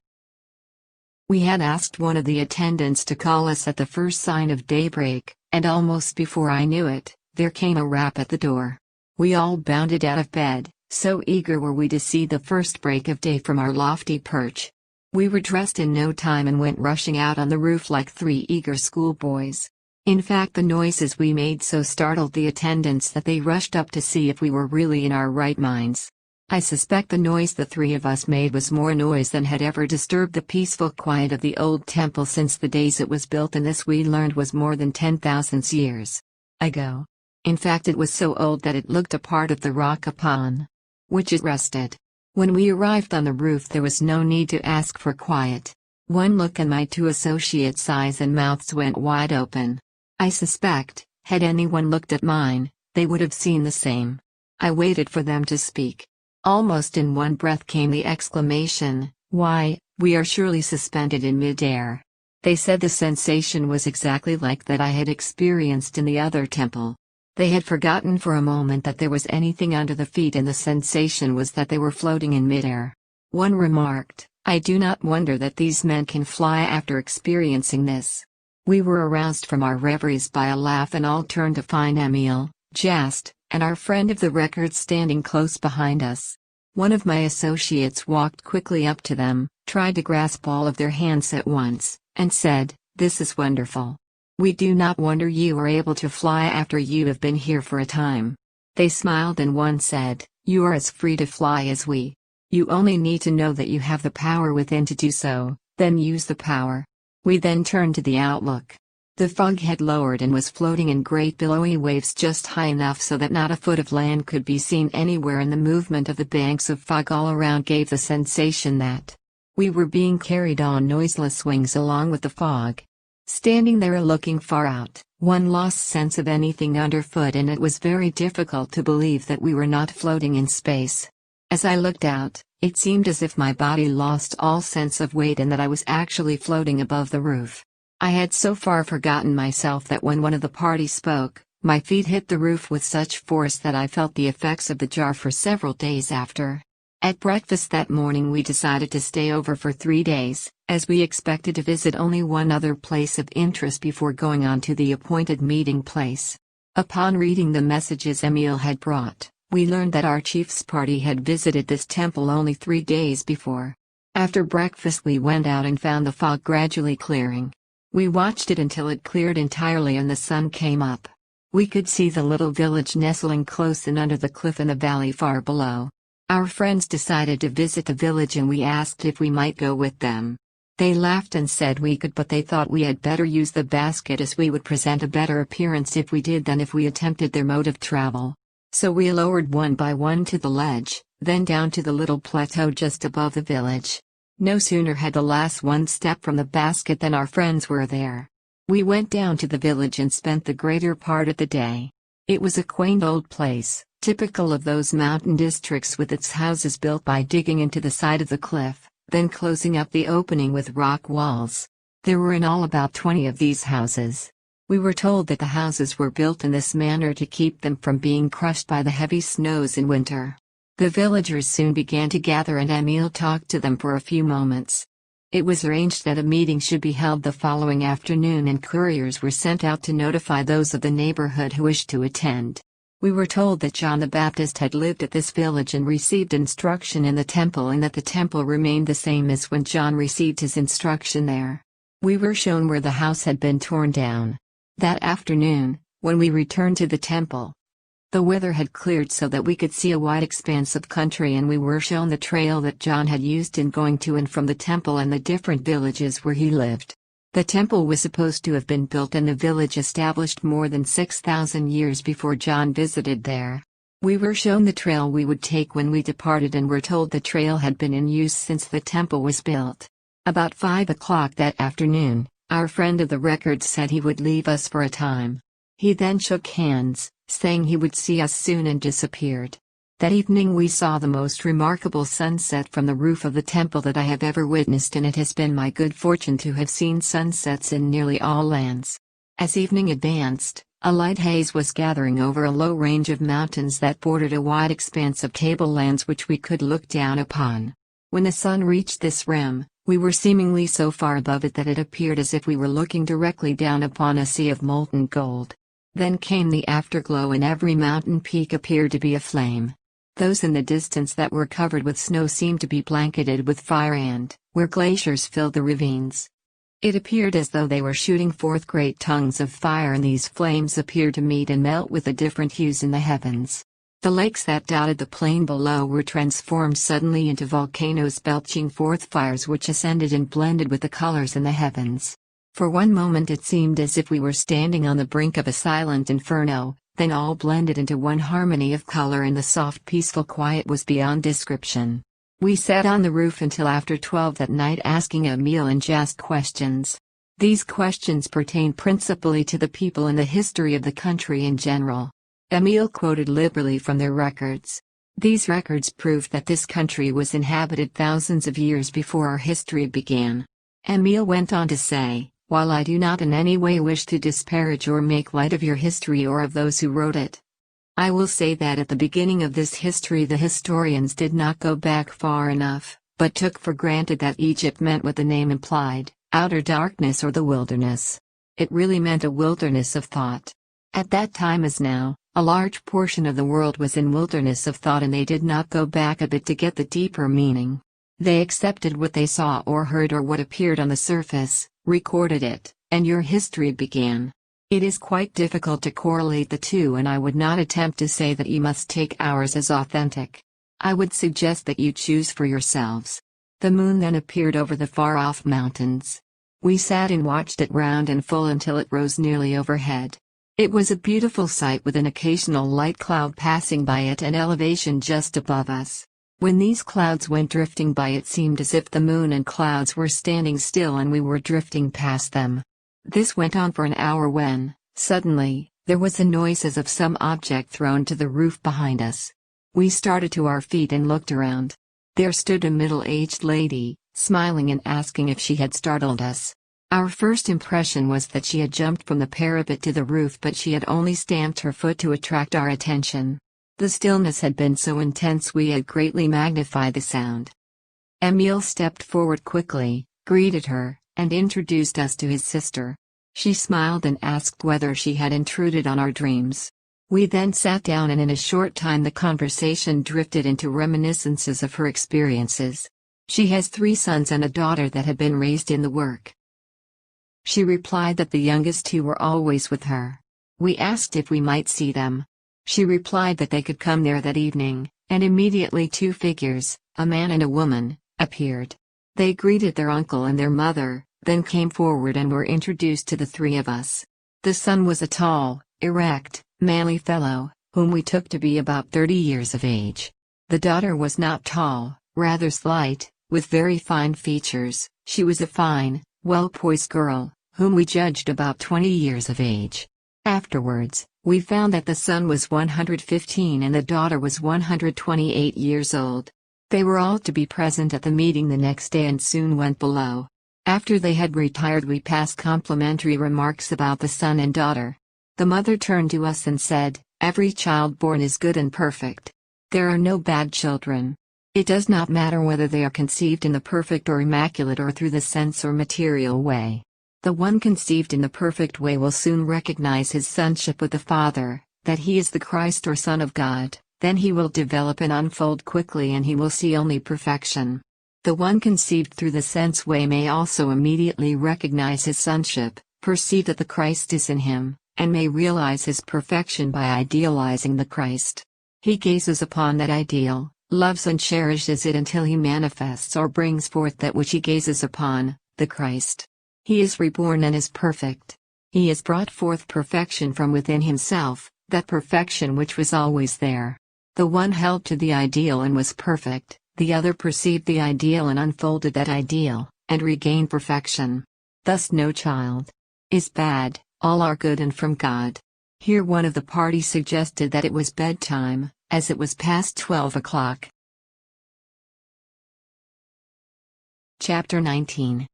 We had asked one of the attendants to call us at the first sign of daybreak, and almost before I knew it, there came a rap at the door. We all bounded out of bed, so eager were we to see the first break of day from our lofty perch. We were dressed in no time and went rushing out on the roof like 3 eager schoolboys. In fact, the noises we made so startled the attendants that they rushed up to see if we were really in our right minds. I suspect the noise the 3 of us made was more noise than had ever disturbed the peaceful quiet of the old temple since the days it was built, and this we learned was more than 10,000 years ago. In fact, it was so old that it looked a part of the rock upon which it rested. When we arrived on the roof, there was no need to ask for quiet. One look and my 2 associates' eyes and mouths went wide open. I suspect, had anyone looked at mine, they would have seen the same. I waited for them to speak. Almost in one breath came the exclamation, "Why, we are surely suspended in mid-air." They said the sensation was exactly like that I had experienced in the other temple. They had forgotten for a moment that there was anything under the feet, and the sensation was that they were floating in mid-air. One remarked, "I do not wonder that these men can fly after experiencing this." We were aroused from our reveries by a laugh, and all turned to find Emil, Jast, and our friend of the record standing close behind us. One of my associates walked quickly up to them, tried to grasp all of their hands at once, and said, "This is wonderful. We do not wonder you are able to fly after you have been here for a time." They smiled and one said, "You are as free to fly as we. You only need to know that you have the power within to do so, then use the power." We then turned to the outlook. The fog had lowered and was floating in great billowy waves just high enough so that not a foot of land could be seen anywhere, and the movement of the banks of fog all around gave the sensation that we were being carried on noiseless wings along with the fog. Standing there looking far out, one lost sense of anything underfoot, and it was very difficult to believe that we were not floating in space. As I looked out, it seemed as if my body lost all sense of weight and that I was actually floating above the roof. I had so far forgotten myself that when one of the party spoke, My feet hit the roof with such force that I felt the effects of the jar for several days after. At breakfast that morning we decided to stay over for 3 days, as we expected to visit only one other place of interest before going on to the appointed meeting place. Upon reading the messages Emil had brought, we learned that our chief's party had visited this temple only 3 days before. After breakfast we went out and found the fog gradually clearing. We watched it until it cleared entirely and the sun came up. We could see the little village nestling close in under the cliff in the valley far below. Our friends decided to visit the village and we asked if we might go with them. They laughed and said we could, but they thought we had better use the basket as we would present a better appearance if we did than if we attempted their mode of travel. So we lowered one by one to the ledge, then down to the little plateau just above the village. No sooner had the last one stepped from the basket than our friends were there. We went down to the village and spent the greater part of the day. It was a quaint old place, typical of those mountain districts, with its houses built by digging into the side of the cliff, then closing up the opening with rock walls. There were in all about 20 of these houses. We were told that the houses were built in this manner to keep them from being crushed by the heavy snows in winter. The villagers soon began to gather and Emil talked to them for a few moments. It was arranged that a meeting should be held the following afternoon and couriers were sent out to notify those of the neighborhood who wished to attend. We were told that John the Baptist had lived at this village and received instruction in the temple, and that the temple remained the same as when John received his instruction there. We were shown where the house had been torn down. That afternoon, when we returned to the temple, the weather had cleared so that we could see a wide expanse of country, and we were shown the trail that John had used in going to and from the temple and the different villages where he lived. The temple was supposed to have been built in the village established more than 6,000 years before John visited there. We were shown the trail we would take when we departed and were told the trail had been in use since the temple was built. About 5 o'clock that afternoon, our friend of the records said he would leave us for a time. He then shook hands, saying he would see us soon, and disappeared. That evening we saw the most remarkable sunset from the roof of the temple that I have ever witnessed, and it has been my good fortune to have seen sunsets in nearly all lands. As evening advanced, a light haze was gathering over a low range of mountains that bordered a wide expanse of tablelands which we could look down upon. When the sun reached this rim, we were seemingly so far above it that it appeared as if we were looking directly down upon a sea of molten gold. Then came the afterglow, and every mountain peak appeared to be aflame. Those in the distance that were covered with snow seemed to be blanketed with fire, and, where glaciers filled the ravines, it appeared as though they were shooting forth great tongues of fire, and these flames appeared to meet and melt with the different hues in the heavens. The lakes that dotted the plain below were transformed suddenly into volcanoes belching forth fires which ascended and blended with the colors in the heavens. For one moment it seemed as if we were standing on the brink of a silent inferno, then all blended into one harmony of color, and the soft peaceful quiet was beyond description. We sat on the roof until after 12 that night, asking Emil unjust questions. These questions pertained principally to the people and the history of the country in general. Emil quoted liberally from their records. These records proved that this country was inhabited thousands of years before our history began. Emil went on to say, "While I do not in any way wish to disparage or make light of your history or of those who wrote it, I will say that at the beginning of this history the historians did not go back far enough, but took for granted that Egypt meant what the name implied, outer darkness or the wilderness. It really meant a wilderness of thought. At that time as now, a large portion of the world was in wilderness of thought, and they did not go back a bit to get the deeper meaning. They accepted what they saw or heard or what appeared on the surface, recorded it, and your history began. It is quite difficult to correlate the two, and I would not attempt to say that you must take ours as authentic. I would suggest that you choose for yourselves." The moon then appeared over the far-off mountains. We sat and watched it round and full until it rose nearly overhead. It was a beautiful sight, with an occasional light cloud passing by at an elevation just above us. When these clouds went drifting by, it seemed as if the moon and clouds were standing still and we were drifting past them. This went on for an hour when, suddenly, there was a noise as of some object thrown to the roof behind us. We started to our feet and looked around. There stood a middle-aged lady, smiling and asking if she had startled us. Our first impression was that she had jumped from the parapet to the roof, but she had only stamped her foot to attract our attention. The stillness had been so intense we had greatly magnified the sound. Emile stepped forward quickly, greeted her, and introduced us to his sister. She smiled and asked whether she had intruded on our dreams. We then sat down, and in a short time the conversation drifted into reminiscences of her experiences. She has 3 sons and a daughter that had been raised in the work. She replied that the youngest 2 were always with her. We asked if we might see them. She replied that they could come there that evening, and immediately 2 figures, a man and a woman, appeared. They greeted their uncle and their mother, then came forward and were introduced to the 3 of us. The son was a tall, erect, manly fellow, whom we took to be about 30 years of age. The daughter was not tall, rather slight, with very fine features. She was a fine, well-poised girl, whom we judged about 20 years of age. Afterwards, we found that the son was 115 and the daughter was 128 years old. They were all to be present at the meeting the next day and soon went below. After they had retired, we passed complimentary remarks about the son and daughter. The mother turned to us and said, "Every child born is good and perfect. There are no bad children. It does not matter whether they are conceived in the perfect or immaculate or through the sense or material way. The one conceived in the perfect way will soon recognize his sonship with the Father, that he is the Christ or Son of God, then he will develop and unfold quickly and he will see only perfection. The one conceived through the sense way may also immediately recognize his sonship, perceive that the Christ is in him, and may realize his perfection by idealizing the Christ. He gazes upon that ideal, loves and cherishes it until he manifests or brings forth that which he gazes upon, the Christ. He is reborn and is perfect. He has brought forth perfection from within himself, that perfection which was always there. The one held to the ideal and was perfect, the other perceived the ideal and unfolded that ideal, and regained perfection. Thus no child is bad, all are good and from God." Here one of the party suggested that it was bedtime, as it was past 12 o'clock. Chapter 19.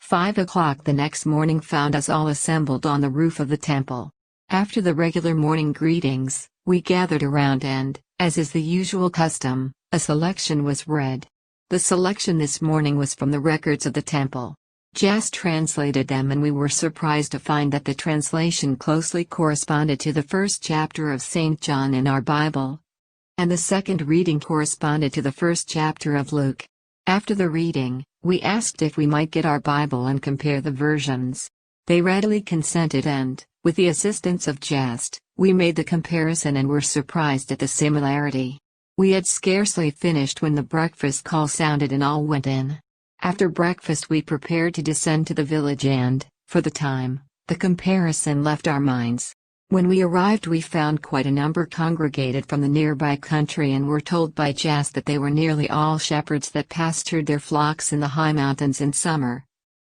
5 o'clock the next morning found us all assembled on the roof of the temple. After the regular morning greetings, we gathered around and, as is the usual custom, a selection was read. The selection this morning was from the records of the temple. Jas translated them and we were surprised to find that the translation closely corresponded to the first chapter of St. John in our Bible, and the second reading corresponded to the first chapter of Luke. After the reading, we asked if we might get our Bible and compare the versions. They readily consented and, with the assistance of Jas, we made the comparison and were surprised at the similarity. We had scarcely finished when the breakfast call sounded and all went in. After breakfast we prepared to descend to the village and, for the time, the comparison left our minds. When we arrived we found quite a number congregated from the nearby country and were told by Jas that they were nearly all shepherds that pastured their flocks in the high mountains in summer,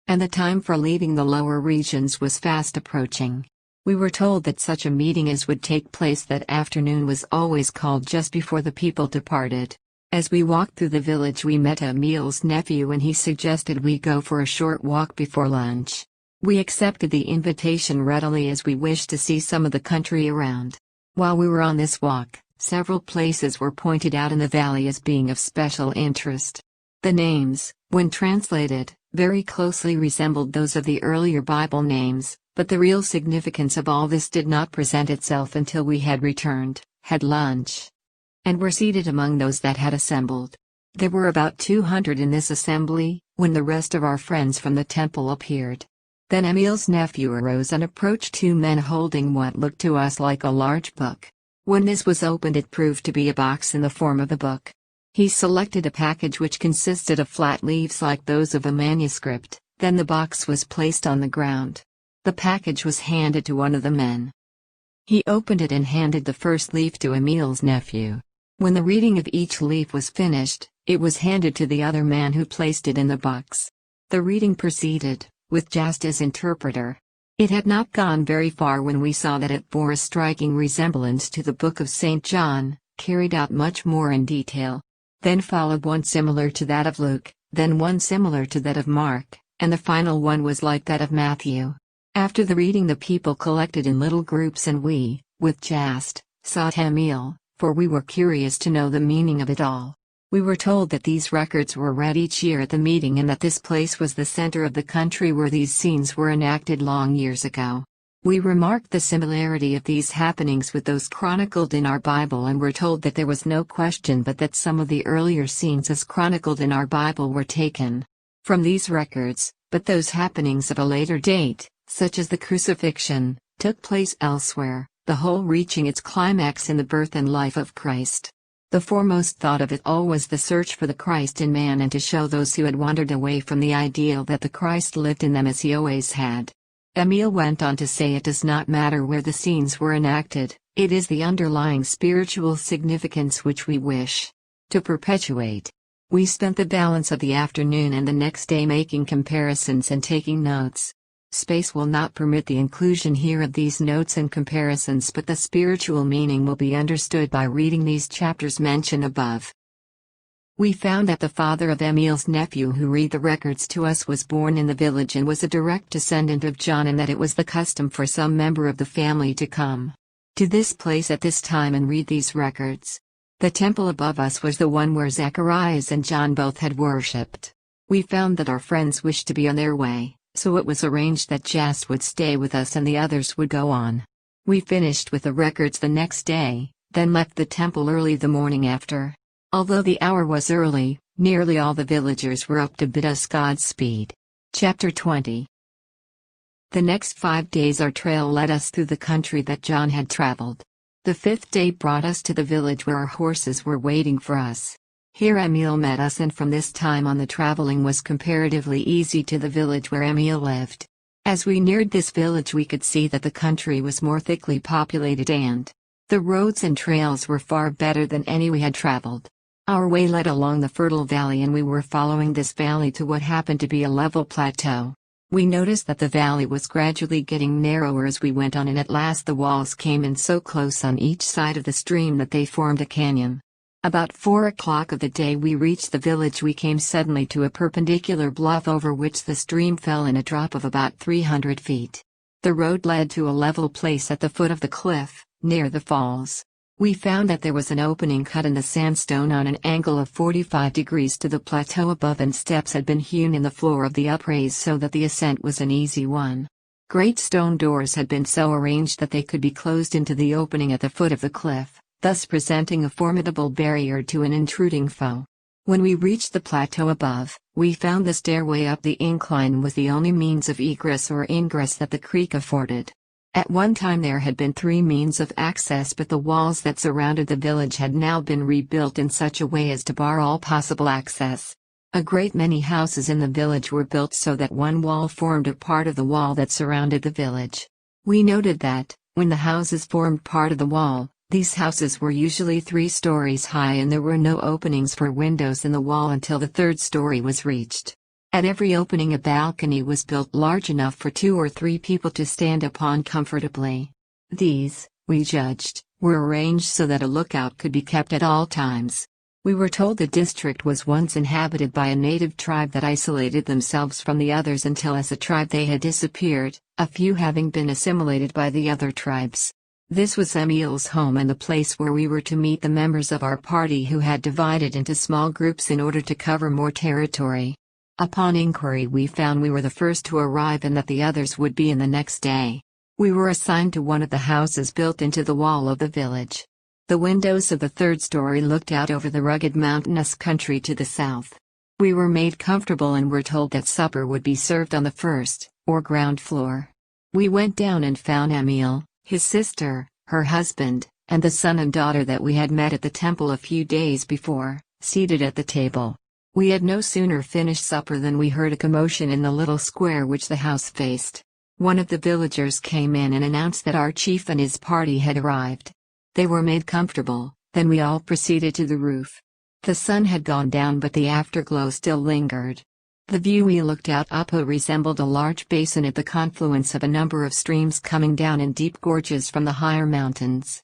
and the time for leaving the lower regions was fast approaching. We were told that such a meeting as would take place that afternoon was always called just before the people departed. As we walked through the village we met Emile's nephew and he suggested we go for a short walk before lunch. We accepted the invitation readily as we wished to see some of the country around. While we were on this walk, several places were pointed out in the valley as being of special interest. The names, when translated, very closely resembled those of the earlier Bible names, but the real significance of all this did not present itself until we had returned, had lunch, and were seated among those that had assembled. There were about 200 in this assembly, when the rest of our friends from the temple appeared. Then Emile's nephew arose and approached 2 men holding what looked to us like a large book. When this was opened it proved to be a box in the form of a book. He selected a package which consisted of flat leaves like those of a manuscript, then the box was placed on the ground. The package was handed to one of the men. He opened it and handed the first leaf to Emile's nephew. When the reading of each leaf was finished, it was handed to the other man who placed it in the box. The reading proceeded, with Jas as interpreter. It had not gone very far when we saw that it bore a striking resemblance to the book of St. John, carried out much more in detail. Then followed one similar to that of Luke, then one similar to that of Mark, and the final one was like that of Matthew. After the reading, the people collected in little groups, and we, with Jast, sought Emil, for we were curious to know the meaning of it all. We were told that these records were read each year at the meeting and that this place was the center of the country where these scenes were enacted long years ago. We remarked the similarity of these happenings with those chronicled in our Bible and were told that there was no question but that some of the earlier scenes as chronicled in our Bible were taken from these records, but those happenings of a later date, such as the crucifixion, took place elsewhere, the whole reaching its climax in the birth and life of Christ. The foremost thought of it all was the search for the Christ in man and to show those who had wandered away from the ideal that the Christ lived in them as he always had. Emil went on to say it does not matter where the scenes were enacted, it is the underlying spiritual significance which we wish to perpetuate. We spent the balance of the afternoon and the next day making comparisons and taking notes. Space will not permit the inclusion here of these notes and comparisons, but the spiritual meaning will be understood by reading these chapters mentioned above. We found that the father of Emil's nephew who read the records to us was born in the village and was a direct descendant of John, and that it was the custom for some member of the family to come to this place at this time and read these records. The temple above us was the one where Zacharias and John both had worshipped. We found that our friends wished to be on their way, so it was arranged that Jas would stay with us and the others would go on. We finished with the records the next day, then left the temple early the morning after. Although the hour was early, nearly all the villagers were up to bid us Godspeed. Chapter 20. The next 5 days our trail led us through the country that John had traveled. The 5th day brought us to the village where our horses were waiting for us. Here Emil met us, and from this time on the traveling was comparatively easy to the village where Emil lived. As we neared this village we could see that the country was more thickly populated and the roads and trails were far better than any we had traveled. Our way led along the fertile valley and we were following this valley to what happened to be a level plateau. We noticed that the valley was gradually getting narrower as we went on, and at last the walls came in so close on each side of the stream that they formed a canyon. About 4 o'clock of the day we reached the village. We came suddenly to a perpendicular bluff over which the stream fell in a drop of about 300 feet. The road led to a level place at the foot of the cliff, near the falls. We found that there was an opening cut in the sandstone on an angle of 45 degrees to the plateau above, and steps had been hewn in the floor of the upraise so that the ascent was an easy one. Great stone doors had been so arranged that they could be closed into the opening at the foot of the cliff, thus presenting a formidable barrier to an intruding foe. When we reached the plateau above, we found the stairway up the incline was the only means of egress or ingress that the creek afforded. At one time there had been 3 means of access, but the walls that surrounded the village had now been rebuilt in such a way as to bar all possible access. A great many houses in the village were built so that one wall formed a part of the wall that surrounded the village. We noted that, when the houses formed part of the wall, these houses were usually 3 stories high and there were no openings for windows in the wall until the 3rd story was reached. At every opening a balcony was built large enough for 2 or 3 people to stand upon comfortably. These, we judged, were arranged so that a lookout could be kept at all times. We were told the district was once inhabited by a native tribe that isolated themselves from the others until as a tribe they had disappeared, a few having been assimilated by the other tribes. This was Emil's home and the place where we were to meet the members of our party who had divided into small groups in order to cover more territory. Upon inquiry we found we were the first to arrive and that the others would be in the next day. We were assigned to one of the houses built into the wall of the village. The windows of the 3rd story looked out over the rugged mountainous country to the south. We were made comfortable and were told that supper would be served on the 1st, or ground floor. We went down and found Emil, his sister, her husband, and the son and daughter that we had met at the temple a few days before, seated at the table. We had no sooner finished supper than we heard a commotion in the little square which the house faced. One of the villagers came in and announced that our chief and his party had arrived. They were made comfortable, then we all proceeded to the roof. The sun had gone down but the afterglow still lingered. The view we looked out upon resembled a large basin at the confluence of a number of streams coming down in deep gorges from the higher mountains.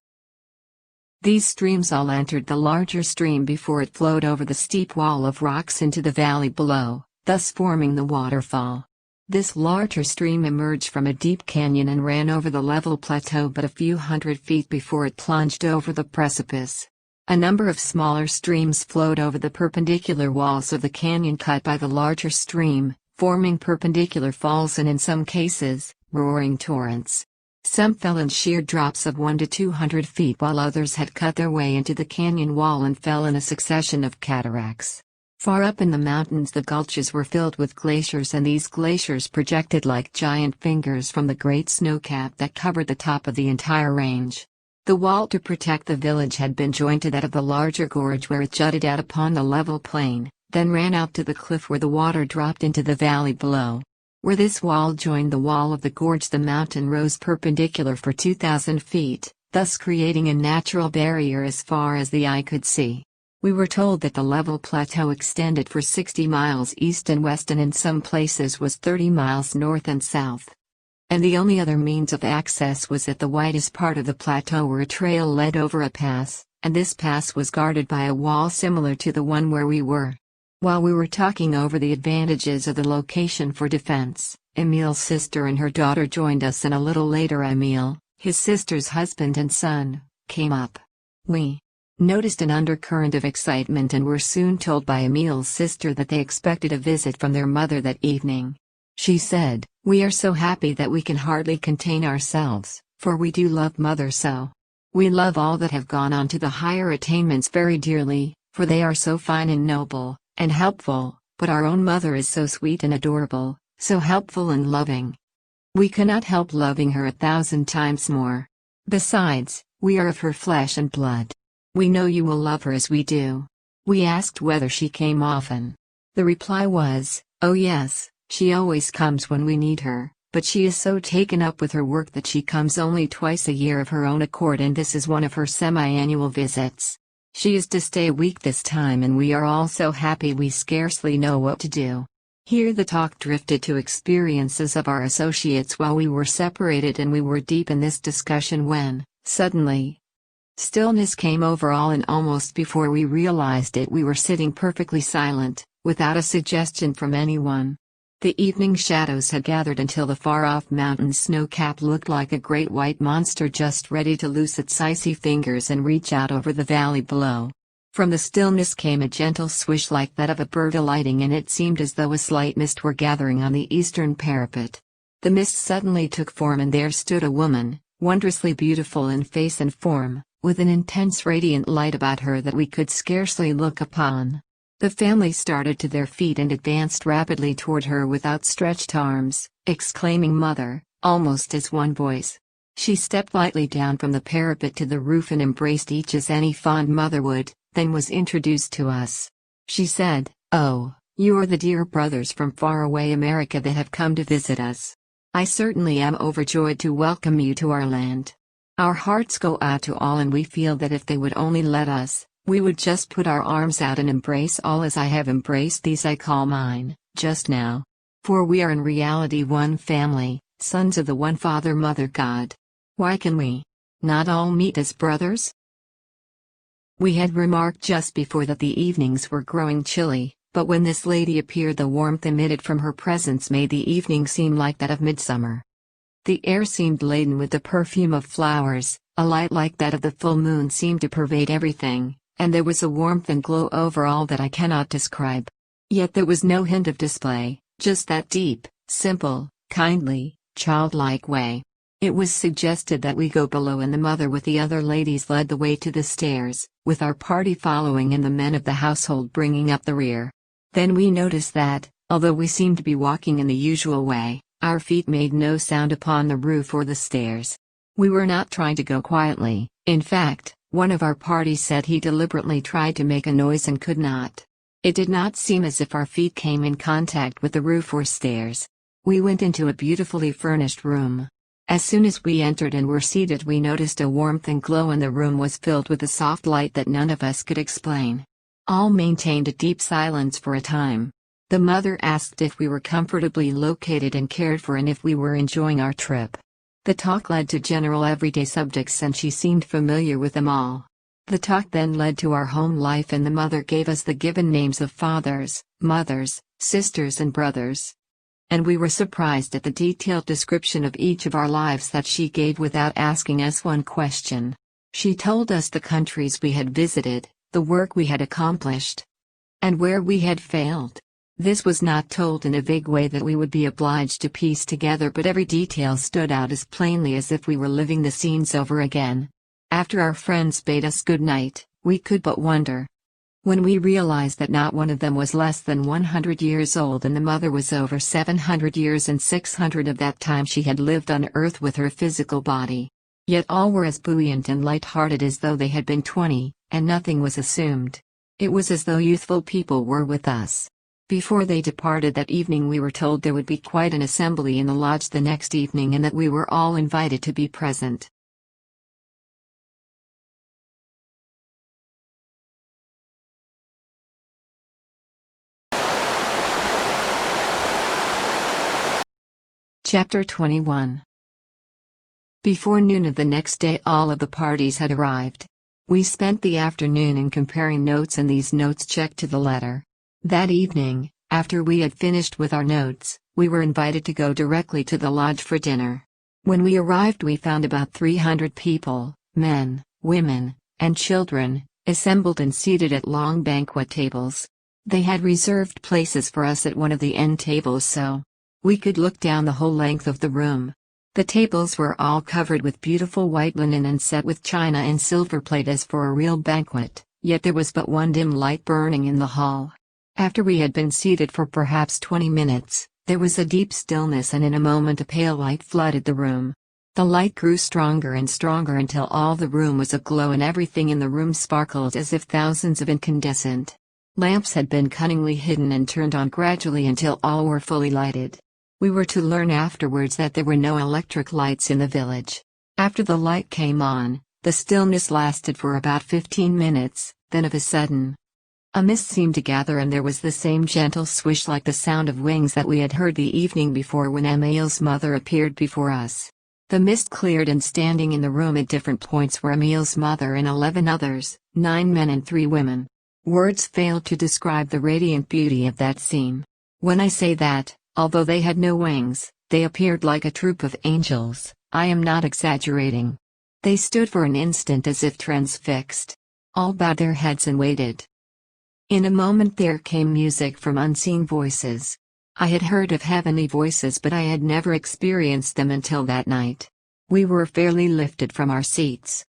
These streams all entered the larger stream before it flowed over the steep wall of rocks into the valley below, thus forming the waterfall. This larger stream emerged from a deep canyon and ran over the level plateau but a few hundred feet before it plunged over the precipice. A number of smaller streams flowed over the perpendicular walls of the canyon cut by the larger stream, forming perpendicular falls and in some cases, roaring torrents. Some fell in sheer drops of 1 to 200 feet while others had cut their way into the canyon wall and fell in a succession of cataracts. Far up in the mountains the gulches were filled with glaciers and these glaciers projected like giant fingers from the great snowcap that covered the top of the entire range. The wall to protect the village had been joined to that of the larger gorge where it jutted out upon the level plain, then ran out to the cliff where the water dropped into the valley below. Where this wall joined the wall of the gorge the mountain rose perpendicular for 2,000 feet, thus creating a natural barrier as far as the eye could see. We were told that the level plateau extended for 60 miles east and west and in some places was 30 miles north and south. And the only other means of access was at the widest part of the plateau where a trail led over a pass, and this pass was guarded by a wall similar to the one where we were. While we were talking over the advantages of the location for defense, Emil's sister and her daughter joined us and a little later Emil, his sister's husband and son, came up. We noticed an undercurrent of excitement and were soon told by Emil's sister that they expected a visit from their mother that evening. She said, "We are so happy that we can hardly contain ourselves, for we do love Mother so. We love all that have gone on to the higher attainments very dearly, for they are so fine and noble, and helpful, but our own Mother is so sweet and adorable, so helpful and loving. We cannot help loving her 1,000 times more. Besides, we are of her flesh and blood. We know you will love her as we do." We asked whether she came often. The reply was, "Oh yes. She always comes when we need her, but she is so taken up with her work that she comes only twice a year of her own accord and this is one of her semi-annual visits. She is to stay a week this time and we are all so happy we scarcely know what to do." Here the talk drifted to experiences of our associates while we were separated and we were deep in this discussion when, suddenly, stillness came over all and almost before we realized it we were sitting perfectly silent, without a suggestion from anyone. The evening shadows had gathered until the far-off mountain snow-cap looked like a great white monster just ready to loose its icy fingers and reach out over the valley below. From the stillness came a gentle swish like that of a bird alighting and it seemed as though a slight mist were gathering on the eastern parapet. The mist suddenly took form and there stood a woman, wondrously beautiful in face and form, with an intense radiant light about her that we could scarcely look upon. The family started to their feet and advanced rapidly toward her with outstretched arms, exclaiming "Mother," almost as one voice. She stepped lightly down from the parapet to the roof and embraced each as any fond mother would, then was introduced to us. She said, "Oh, you are the dear brothers from far-away America that have come to visit us. I certainly am overjoyed to welcome you to our land. Our hearts go out to all and we feel that if they would only let us, we would just put our arms out and embrace all as I have embraced these I call mine, just now. For we are in reality one family, sons of the one Father Mother God. Why can we not all meet as brothers?" We had remarked just before that the evenings were growing chilly, but when this lady appeared the warmth emitted from her presence made the evening seem like that of midsummer. The air seemed laden with the perfume of flowers, a light like that of the full moon seemed to pervade everything, and there was a warmth and glow over all that I cannot describe. Yet there was no hint of display, just that deep, simple, kindly, childlike way. It was suggested that we go below and the mother with the other ladies led the way to the stairs, with our party following and the men of the household bringing up the rear. Then we noticed that, although we seemed to be walking in the usual way, our feet made no sound upon the roof or the stairs. We were not trying to go quietly, in fact, one of our party said he deliberately tried to make a noise and could not. It did not seem as if our feet came in contact with the roof or stairs. We went into a beautifully furnished room. As soon as we entered and were seated we noticed a warmth and glow and the room was filled with a soft light that none of us could explain. All maintained a deep silence for a time. The mother asked if we were comfortably located and cared for and if we were enjoying our trip. The talk led to general everyday subjects and she seemed familiar with them all. The talk then led to our home life and the mother gave us the given names of fathers, mothers, sisters and brothers. And we were surprised at the detailed description of each of our lives that she gave without asking us one question. She told us the countries we had visited, the work we had accomplished, and where we had failed. This was not told in a vague way that we would be obliged to piece together, but every detail stood out as plainly as if we were living the scenes over again. After our friends bade us good night, we could but wonder. When we realized that not one of them was less than 100 years old and the mother was over 700 years, and 600 of that time she had lived on Earth with her physical body. Yet all were as buoyant and light-hearted as though they had been 20, and nothing was assumed. It was as though youthful people were with us. Before they departed that evening we were told there would be quite an assembly in the lodge the next evening and that we were all invited to be present. Chapter 21. Before noon of the next day all of the parties had arrived. We spent the afternoon in comparing notes, and these notes checked to the letter. That evening, after we had finished with our notes, we were invited to go directly to the lodge for dinner. When we arrived we found about 300 people, men, women, and children, assembled and seated at long banquet tables. They had reserved places for us at one of the end tables so we could look down the whole length of the room. The tables were all covered with beautiful white linen and set with china and silver plate as for a real banquet, yet there was but one dim light burning in the hall. After we had been seated for perhaps 20 minutes, there was a deep stillness, and in a moment a pale light flooded the room. The light grew stronger and stronger until all the room was aglow and everything in the room sparkled as if thousands of incandescent lamps had been cunningly hidden and turned on gradually until all were fully lighted. We were to learn afterwards that there were no electric lights in the village. After the light came on, the stillness lasted for about 15 minutes, then of a sudden, a mist seemed to gather and there was the same gentle swish like the sound of wings that we had heard the evening before when Emil's mother appeared before us. The mist cleared, and standing in the room at different points were Emil's mother and 11 others, 9 men and 3 women. Words fail to describe the radiant beauty of that scene. When I say that, although they had no wings, they appeared like a troop of angels, I am not exaggerating. They stood for an instant as if transfixed. All bowed their heads and waited. In a moment there came music from unseen voices. I had heard of heavenly voices, but I had never experienced them until that night. We were fairly lifted from our seats.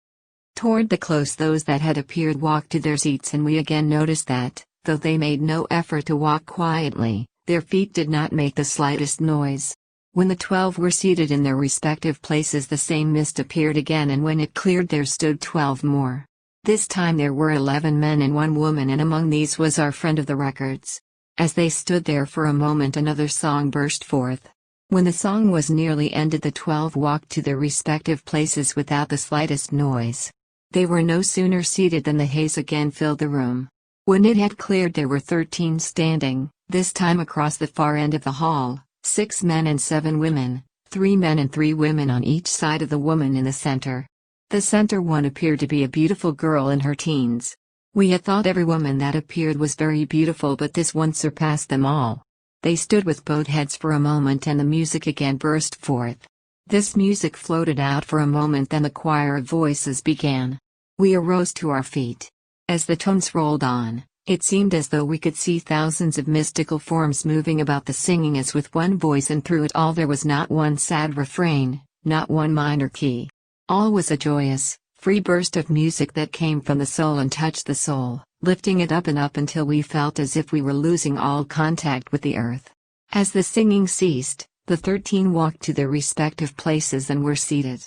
Toward the close those that had appeared walked to their seats, and we again noticed that, though they made no effort to walk quietly, their feet did not make the slightest noise. When the 12 were seated in their respective places the same mist appeared again, and when it cleared there stood 12 more. This time there were 11 men and 1 woman, and among these was our friend of the records. As they stood there for a moment another song burst forth. When the song was nearly ended the 12 walked to their respective places without the slightest noise. They were no sooner seated than the haze again filled the room. When it had cleared there were 13 standing, this time across the far end of the hall, 6 men and 7 women, 3 men and 3 women on each side of the woman in the center. The center one appeared to be a beautiful girl in her teens. We had thought every woman that appeared was very beautiful, but this one surpassed them all. They stood with bowed heads for a moment and the music again burst forth. This music floated out for a moment, then the choir of voices began. We arose to our feet. As the tones rolled on, it seemed as though we could see thousands of mystical forms moving about the singing as with one voice, and through it all there was not one sad refrain, not one minor key. All was a joyous, free burst of music that came from the soul and touched the soul, lifting it up and up until we felt as if we were losing all contact with the earth. As the singing ceased, the 13 walked to their respective places and were seated.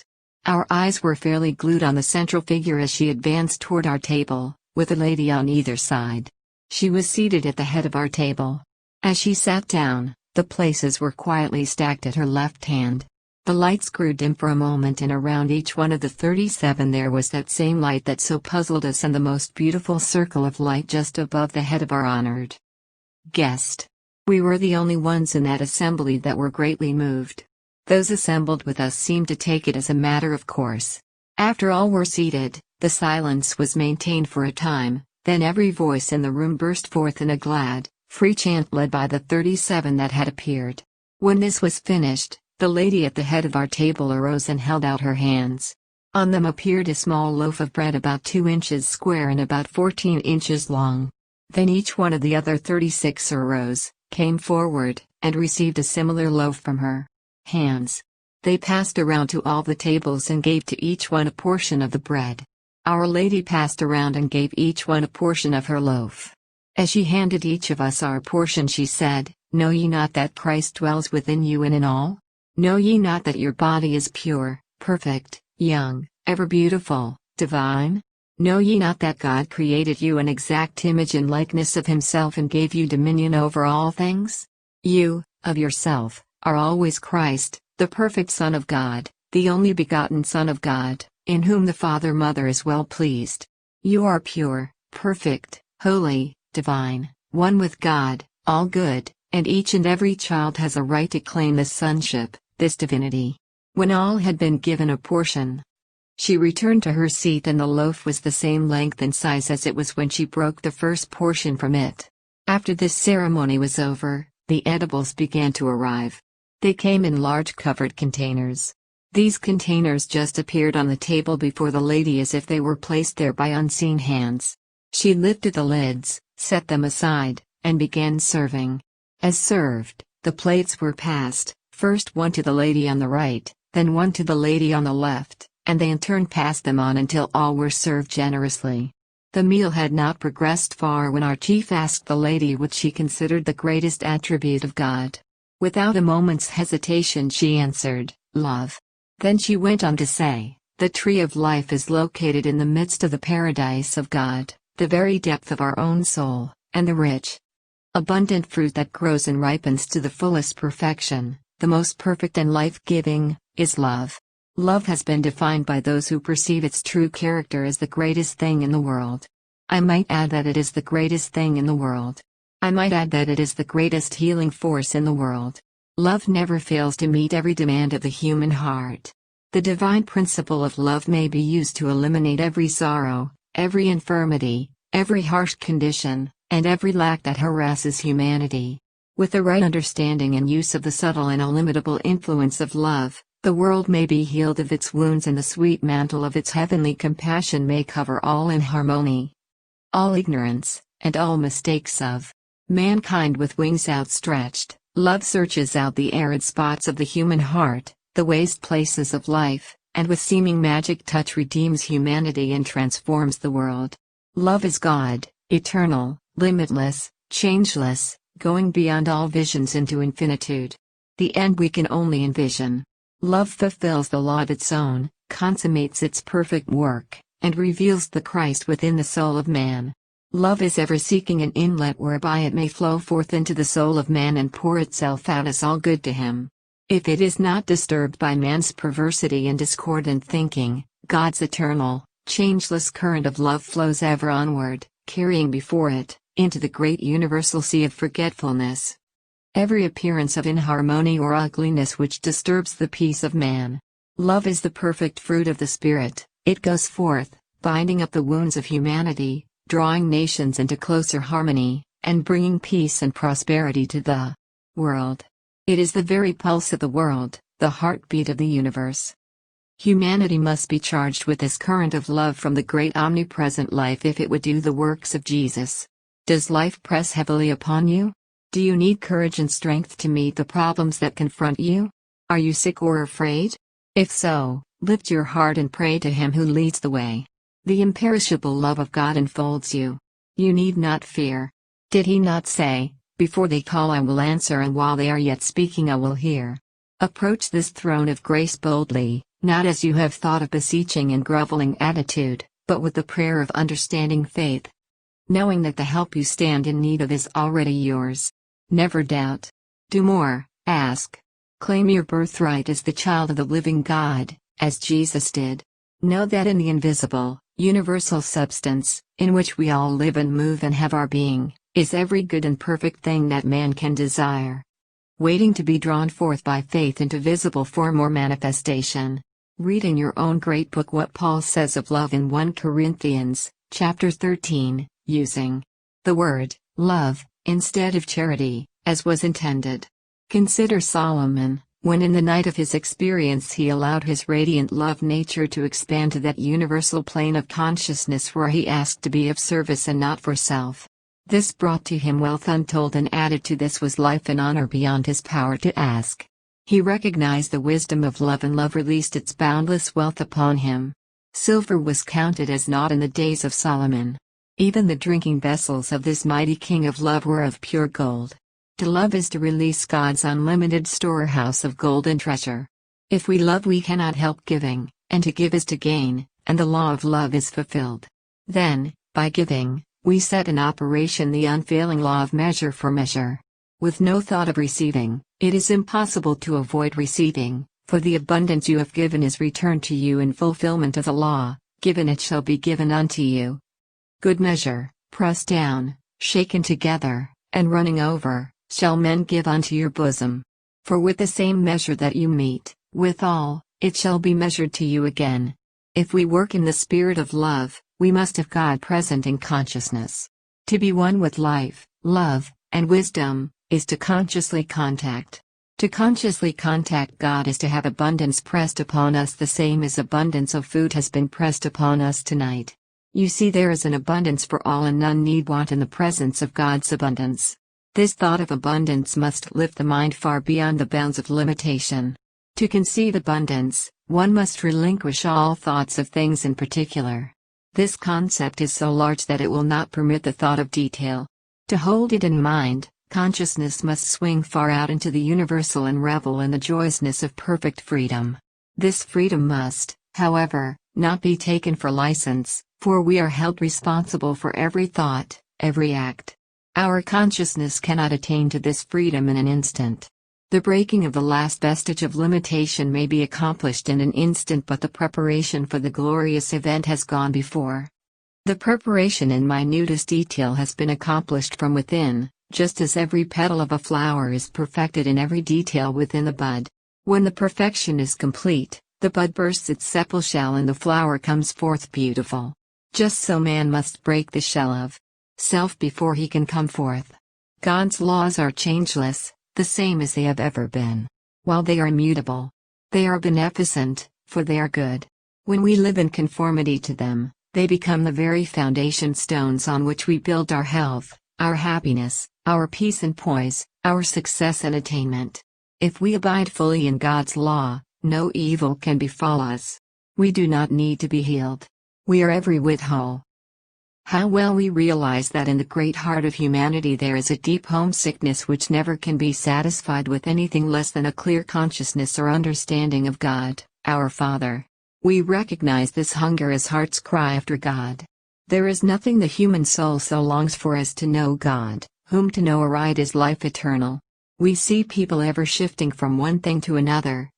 Our eyes were fairly glued on the central figure as she advanced toward our table, with a lady on either side. She was seated at the head of our table. As she sat down, the places were quietly stacked at her left hand. The lights grew dim for a moment, and around each one of the 37 there was that same light that so puzzled us, and the most beautiful circle of light just above the head of our honored guest. We were the only ones in that assembly that were greatly moved. Those assembled with us seemed to take it as a matter of course. After all were seated, the silence was maintained for a time, then every voice in the room burst forth in a glad, Free chant led by the 37 that had appeared. When this was finished, the lady at the head of our table arose and held out her hands. On them appeared a small loaf of bread about 2 inches square and about 14 inches long. Then each one of the other 36 arose, came forward, and received a similar loaf from her hands. They passed around to all the tables and gave to each one a portion of the bread. Our Lady passed around and gave each one a portion of her loaf. As she handed each of us our portion she said, "Know ye not that Christ dwells within you and in all? Know ye not that your body is pure, perfect, young, ever beautiful, divine? Know ye not that God created you an exact image and likeness of himself and gave you dominion over all things? You, of yourself, are always Christ, the perfect Son of God, the only begotten Son of God, in whom the Father Mother is well pleased. You are pure, perfect, holy, divine, one with God, all good, and each and every child has a right to claim this sonship, this divinity." When all had been given a portion, she returned to her seat and the loaf was the same length and size as it was when she broke the first portion from it. After this ceremony was over, the edibles began to arrive. They came in large covered containers. These containers just appeared on the table before the lady as if they were placed there by unseen hands. She lifted the lids, set them aside, and began serving. As served, the plates were passed, first one to the lady on the right, then one to the lady on the left, and they in turn passed them on until all were served generously. The meal had not progressed far when our chief asked the lady what she considered the greatest attribute of God. Without a moment's hesitation she answered, "Love." Then she went on to say, "The tree of life is located in the midst of the paradise of God, the very depth of our own soul, and the rich, abundant fruit that grows and ripens to the fullest perfection, the most perfect and life-giving, is love. Love has been defined by those who perceive its true character as the greatest thing in the world. I might add that it is the greatest thing in the world. I might add that it is the greatest healing force in the world. Love never fails to meet every demand of the human heart. The divine principle of love may be used to eliminate every sorrow, every infirmity, every harsh condition, and every lack that harasses humanity. With the right understanding and use of the subtle and illimitable influence of love, the world may be healed of its wounds and the sweet mantle of its heavenly compassion may cover all inharmony, all ignorance, and all mistakes of mankind. With wings outstretched, love searches out the arid spots of the human heart, the waste places of life, and with seeming magic touch redeems humanity and transforms the world. Love is God, eternal, limitless, changeless, going beyond all visions into infinitude. The end we can only envision. Love fulfills the law of its own, consummates its perfect work, and reveals the Christ within the soul of man. Love is ever seeking an inlet whereby it may flow forth into the soul of man and pour itself out as all good to him. If it is not disturbed by man's perversity and discordant thinking, God's eternal, changeless current of love flows ever onward, carrying before it, into the great universal sea of forgetfulness, every appearance of inharmony or ugliness which disturbs the peace of man. Love is the perfect fruit of the Spirit. It goes forth, binding up the wounds of humanity, drawing nations into closer harmony, and bringing peace and prosperity to the world. It is the very pulse of the world, the heartbeat of the universe. Humanity must be charged with this current of love from the great omnipresent life if it would do the works of Jesus. Does life press heavily upon you? Do you need courage and strength to meet the problems that confront you? Are you sick or afraid? If so, lift your heart and pray to Him who leads the way. The imperishable love of God enfolds you. You need not fear. Did He not say, "Before they call I will answer, and while they are yet speaking I will hear"? Approach this throne of grace boldly, not as you have thought of beseeching and groveling attitude, but with the prayer of understanding faith, knowing that the help you stand in need of is already yours. Never doubt. Do more, ask. Claim your birthright as the child of the living God, as Jesus did. Know that in the invisible, universal substance, in which we all live and move and have our being, is every good and perfect thing that man can desire, waiting to be drawn forth by faith into visible form or manifestation. Read in your own great book what Paul says of love in 1 Corinthians, chapter 13, using the word love instead of charity, as was intended. Consider Solomon, when in the night of his experience he allowed his radiant love nature to expand to that universal plane of consciousness where he asked to be of service and not for self. This brought to him wealth untold, and added to this was life and honor beyond his power to ask. He recognized the wisdom of love, and love released its boundless wealth upon him. Silver was counted as naught in the days of Solomon. Even the drinking vessels of this mighty king of love were of pure gold. To love is to release God's unlimited storehouse of golden treasure. If we love, we cannot help giving, and to give is to gain, and the law of love is fulfilled. Then, by giving, we set in operation the unfailing law of measure for measure. With no thought of receiving, it is impossible to avoid receiving, for the abundance you have given is returned to you in fulfillment of the law. Given it shall be given unto you. Good measure, pressed down, shaken together, and running over, shall men give unto your bosom. For with the same measure that you mete, withal, it shall be measured to you again. If we work in the spirit of love, we must have God present in consciousness. To be one with life, love, and wisdom, is to consciously contact. To consciously contact God is to have abundance pressed upon us, the same as abundance of food has been pressed upon us tonight. You see, there is an abundance for all, and none need want in the presence of God's abundance. This thought of abundance must lift the mind far beyond the bounds of limitation. To conceive abundance, one must relinquish all thoughts of things in particular. This concept is so large that it will not permit the thought of detail. To hold it in mind, consciousness must swing far out into the universal and revel in the joyousness of perfect freedom. This freedom must, however, not be taken for license, for we are held responsible for every thought, every act. Our consciousness cannot attain to this freedom in an instant. The breaking of the last vestige of limitation may be accomplished in an instant, but the preparation for the glorious event has gone before. The preparation in minutest detail has been accomplished from within, just as every petal of a flower is perfected in every detail within the bud. When the perfection is complete, the bud bursts its sepal shell and the flower comes forth beautiful. Just so man must break the shell of self before he can come forth. God's laws are changeless, the same as they have ever been. While they are immutable, they are beneficent, for they are good. When we live in conformity to them, they become the very foundation stones on which we build our health, our happiness, our peace and poise, our success and attainment. If we abide fully in God's law, no evil can befall us. We do not need to be healed. We are every whit whole. How well we realize that in the great heart of humanity there is a deep homesickness which never can be satisfied with anything less than a clear consciousness or understanding of God, our Father. We recognize this hunger as heart's cry after God. There is nothing the human soul so longs for as to know God, whom to know aright is life eternal. We see people ever shifting from one thing to another,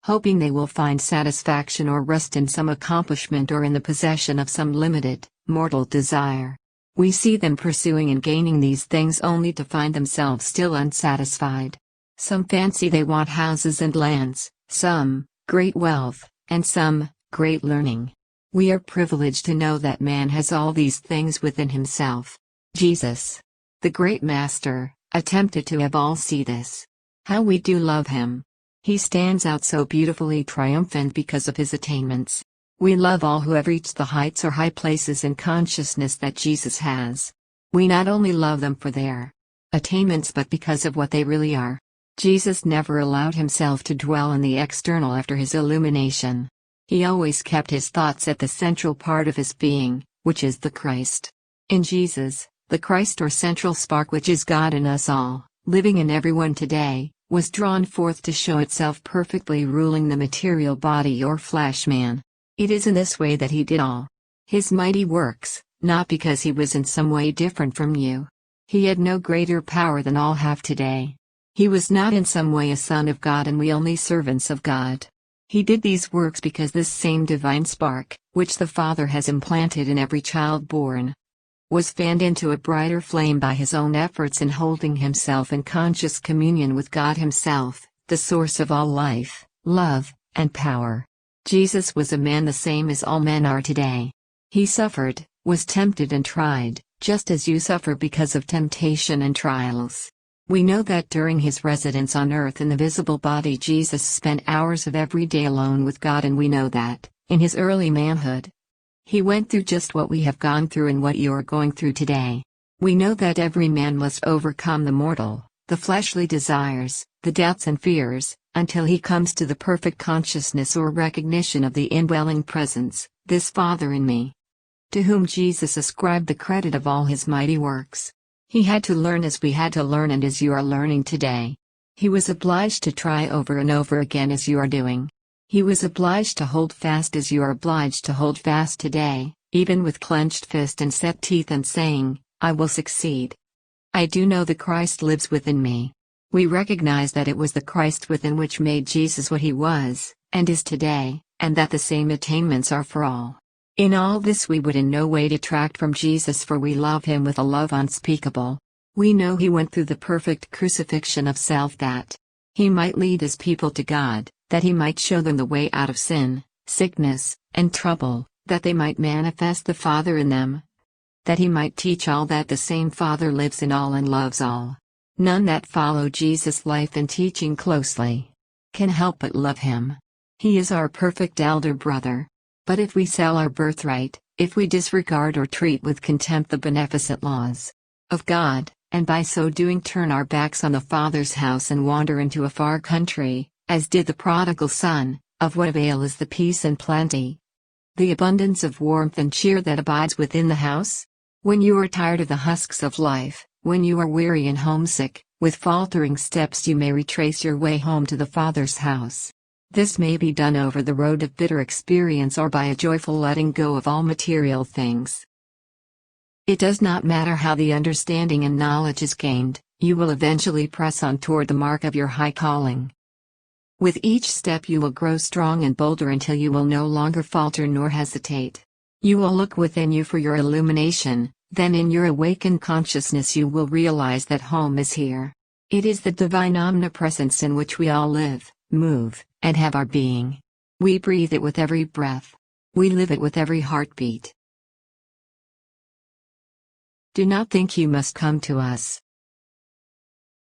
hoping they will find satisfaction or rest in some accomplishment or in the possession of some limited, mortal desire. We see them pursuing and gaining these things only to find themselves still unsatisfied. Some fancy they want houses and lands, some, great wealth, and some, great learning. We are privileged to know that man has all these things within himself. Jesus, the great Master, attempted to have all see this. How we do love him! He stands out so beautifully triumphant because of his attainments. We love all who have reached the heights or high places in consciousness that Jesus has. We not only love them for their attainments but because of what they really are. Jesus never allowed himself to dwell in the external after his illumination. He always kept his thoughts at the central part of his being, which is the Christ. In Jesus, the Christ or central spark which is God in us all, living in everyone today, was drawn forth to show itself perfectly ruling the material body or flesh man. It is in this way that he did all his mighty works, not because he was in some way different from you. He had no greater power than all have today. He was not in some way a son of God and we only servants of God. He did these works because this same divine spark, which the Father has implanted in every child born, was fanned into a brighter flame by his own efforts in holding himself in conscious communion with God himself, the source of all life, love, and power. Jesus was a man the same as all men are today. He suffered, was tempted and tried, just as you suffer because of temptation and trials. We know that during his residence on earth in the visible body, Jesus spent hours of every day alone with God, and we know that, in his early manhood, he went through just what we have gone through and what you are going through today. We know that every man must overcome the mortal, the fleshly desires, the doubts and fears, until he comes to the perfect consciousness or recognition of the indwelling presence, this Father in me, to whom Jesus ascribed the credit of all his mighty works. He had to learn as we had to learn and as you are learning today. He was obliged to try over and over again as you are doing. He was obliged to hold fast as you are obliged to hold fast today, even with clenched fist and set teeth and saying, I will succeed. I do know the Christ lives within me. We recognize that it was the Christ within which made Jesus what he was, and is today, and that the same attainments are for all. In all this we would in no way detract from Jesus, for we love him with a love unspeakable. We know he went through the perfect crucifixion of self that he might lead his people to God, that he might show them the way out of sin, sickness, and trouble, that they might manifest the Father in them, that he might teach all that the same Father lives in all and loves all. None that follow Jesus' life and teaching closely can help but love him. He is our perfect elder brother. But if we sell our birthright, if we disregard or treat with contempt the beneficent laws of God, and by so doing turn our backs on the Father's house and wander into a far country, as did the prodigal son, of what avail is the peace and plenty, the abundance of warmth and cheer that abides within the house? When you are tired of the husks of life, when you are weary and homesick, with faltering steps you may retrace your way home to the Father's house. This may be done over the road of bitter experience or by a joyful letting go of all material things. It does not matter how the understanding and knowledge is gained, you will eventually press on toward the mark of your high calling. With each step you will grow strong and bolder until you will no longer falter nor hesitate. You will look within you for your illumination, then in your awakened consciousness you will realize that home is here. It is the divine omnipresence in which we all live, move, and have our being. We breathe it with every breath. We live it with every heartbeat. Do not think you must come to us.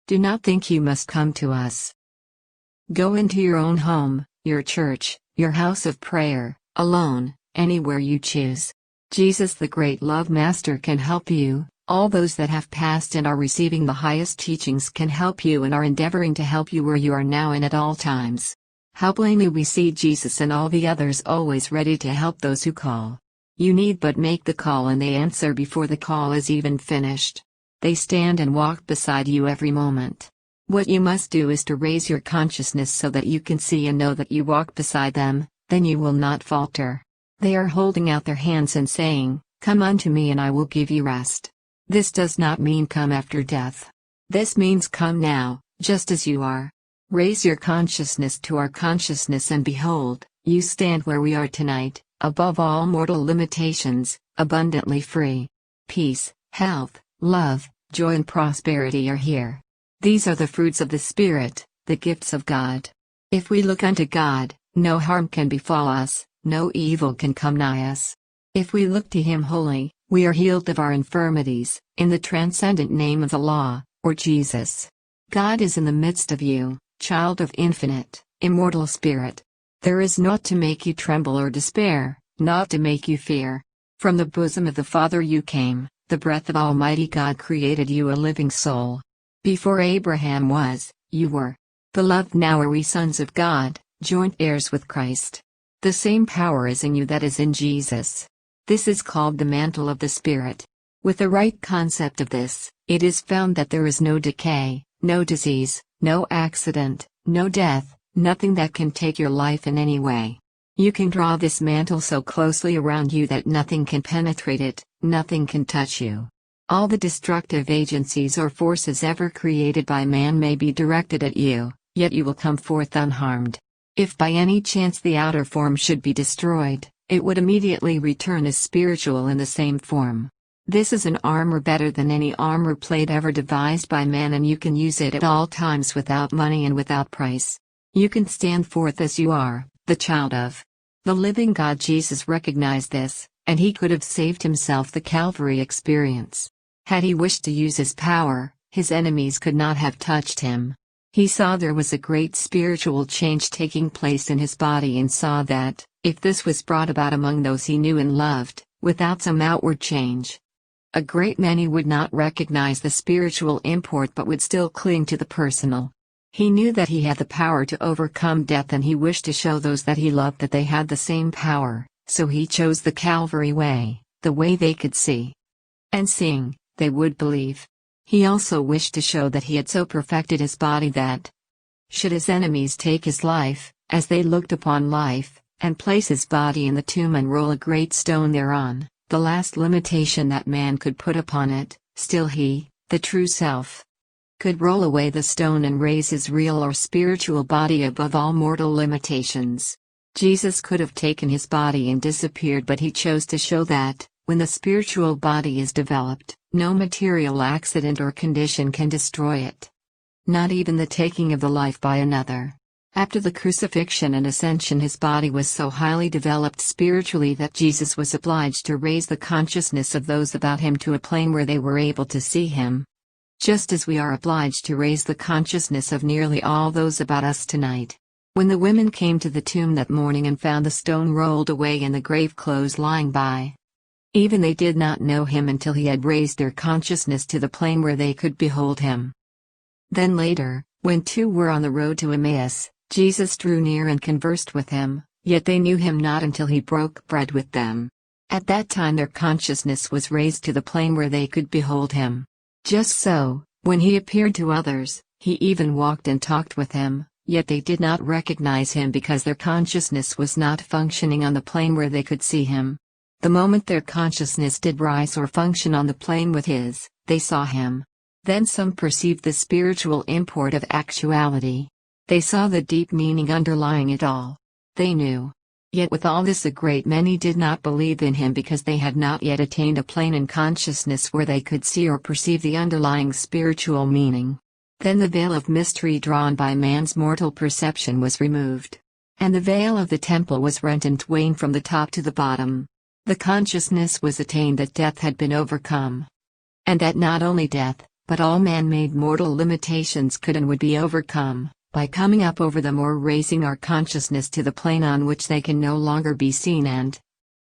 Do not think you must come to us. Go into your own home, your church, your house of prayer, alone, anywhere you choose. Jesus the great love master can help you. All those that have passed and are receiving the highest teachings can help you and are endeavoring to help you where you are now and at all times. How plainly we see Jesus and all the others always ready to help those who call. You need but make the call and they answer before the call is even finished. They stand and walk beside you every moment. What you must do is to raise your consciousness so that you can see and know that you walk beside them, then you will not falter. They are holding out their hands and saying, "Come unto me and I will give you rest." This does not mean come after death. This means come now, just as you are. Raise your consciousness to our consciousness and behold, you stand where we are tonight, above all mortal limitations, abundantly free. Peace, health, love, joy and prosperity are here. These are the fruits of the Spirit, the gifts of God. If we look unto God, no harm can befall us, no evil can come nigh us. If we look to Him wholly, we are healed of our infirmities, in the transcendent name of the law, or Jesus. God is in the midst of you, child of infinite, immortal Spirit. There is naught to make you tremble or despair, naught to make you fear. From the bosom of the Father you came, the breath of Almighty God created you a living soul. Before Abraham was, you were. Beloved, now are we sons of God, joint heirs with Christ. The same power is in you that is in Jesus. This is called the mantle of the Spirit. With the right concept of this, it is found that there is no decay, no disease, no accident, no death, nothing that can take your life in any way. You can draw this mantle so closely around you that nothing can penetrate it, nothing can touch you. All the destructive agencies or forces ever created by man may be directed at you, yet you will come forth unharmed. If by any chance the outer form should be destroyed, it would immediately return as spiritual in the same form. This is an armor better than any armor plate ever devised by man, and you can use it at all times without money and without price. You can stand forth as you are, the child of The living God Jesus recognized this, and he could have saved himself the Calvary experience. Had he wished to use his power, his enemies could not have touched him. He saw there was a great spiritual change taking place in his body and saw that, if this was brought about among those he knew and loved, without some outward change, a great many would not recognize the spiritual import but would still cling to the personal. He knew that he had the power to overcome death and he wished to show those that he loved that they had the same power, so he chose the Calvary way, the way they could see. And seeing, they would believe. He also wished to show that he had so perfected his body that, should his enemies take his life, as they looked upon life, and place his body in the tomb and roll a great stone thereon, the last limitation that man could put upon it, still he, the true self, could roll away the stone and raise his real or spiritual body above all mortal limitations. Jesus could have taken his body and disappeared, but he chose to show that, when the spiritual body is developed, no material accident or condition can destroy it. Not even the taking of the life by another. After the crucifixion and ascension, his body was so highly developed spiritually that Jesus was obliged to raise the consciousness of those about him to a plane where they were able to see him. Just as we are obliged to raise the consciousness of nearly all those about us tonight. When the women came to the tomb that morning and found the stone rolled away and the grave clothes lying by, even they did not know him until he had raised their consciousness to the plane where they could behold him. Then later, when two were on the road to Emmaus, Jesus drew near and conversed with him, yet they knew him not until he broke bread with them. At that time their consciousness was raised to the plane where they could behold him. Just so, when he appeared to others, he even walked and talked with them, yet they did not recognize him because their consciousness was not functioning on the plane where they could see him. The moment their consciousness did rise or function on the plane with his, they saw him. Then some perceived the spiritual import of actuality. They saw the deep meaning underlying it all. They knew. Yet with all this a great many did not believe in him because they had not yet attained a plane in consciousness where they could see or perceive the underlying spiritual meaning. Then the veil of mystery drawn by man's mortal perception was removed. And the veil of the temple was rent in twain from the top to the bottom. The consciousness was attained that death had been overcome. And that not only death, but all man-made mortal limitations could and would be overcome, by coming up over them or raising our consciousness to the plane on which they can no longer be seen and,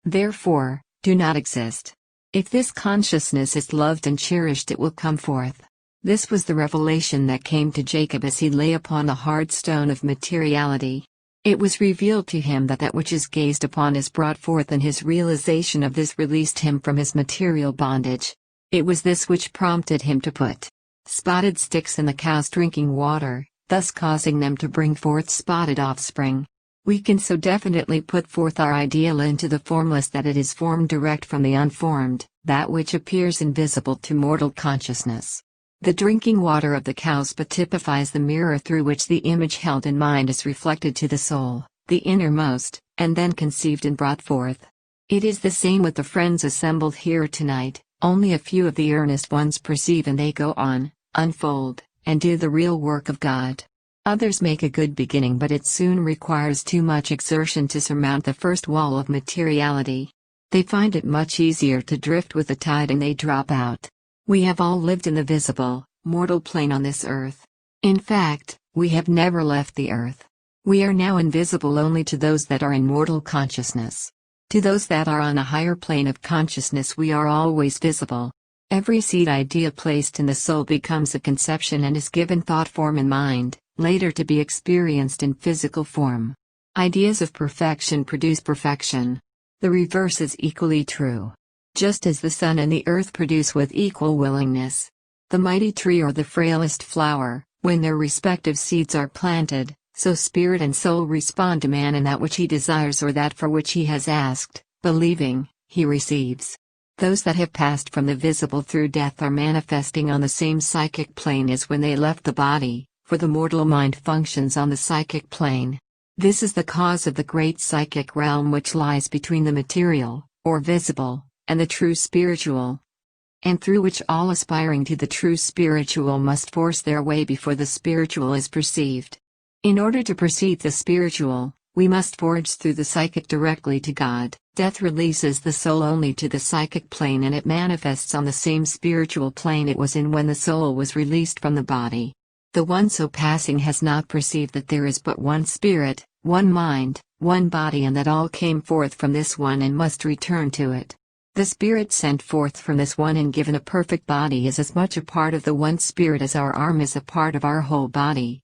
therefore, do not exist. If this consciousness is loved and cherished, it will come forth. This was the revelation that came to Jacob as he lay upon the hard stone of materiality. It was revealed to him that that which is gazed upon is brought forth, and his realization of this released him from his material bondage. It was this which prompted him to put spotted sticks in the cows drinking water, thus causing them to bring forth spotted offspring. We can so definitely put forth our ideal into the formless that it is formed direct from the unformed, that which appears invisible to mortal consciousness. The drinking water of the cows but typifies the mirror through which the image held in mind is reflected to the soul, the innermost, and then conceived and brought forth. It is the same with the friends assembled here tonight. Only a few of the earnest ones perceive, and they go on, unfold, and do the real work of God. Others make a good beginning, but it soon requires too much exertion to surmount the first wall of materiality. They find it much easier to drift with the tide and they drop out. We have all lived in the visible, mortal plane on this earth. In fact, we have never left the earth. We are now invisible only to those that are in mortal consciousness. To those that are on a higher plane of consciousness we are always visible. Every seed idea placed in the soul becomes a conception and is given thought form in mind, later to be experienced in physical form. Ideas of perfection produce perfection. The reverse is equally true. Just as the sun and the earth produce with equal willingness. The mighty tree or the frailest flower, when their respective seeds are planted, so spirit and soul respond to man in that which he desires or that for which he has asked, believing, he receives. Those that have passed from the visible through death are manifesting on the same psychic plane as when they left the body, for the mortal mind functions on the psychic plane. This is the cause of the great psychic realm which lies between the material, or visible, and the true spiritual, and through which all aspiring to the true spiritual must force their way before the spiritual is perceived. In order to perceive the spiritual, We must forge through the psychic directly to God. Death releases the soul only to the psychic plane, and it manifests on the same spiritual plane it was in when the soul was released from the body. The one so passing has not perceived that there is but one spirit, one mind, one body, and that all came forth from this one and must return to it. The spirit sent forth from this one and given a perfect body is as much a part of the one spirit as our arm is a part of our whole body,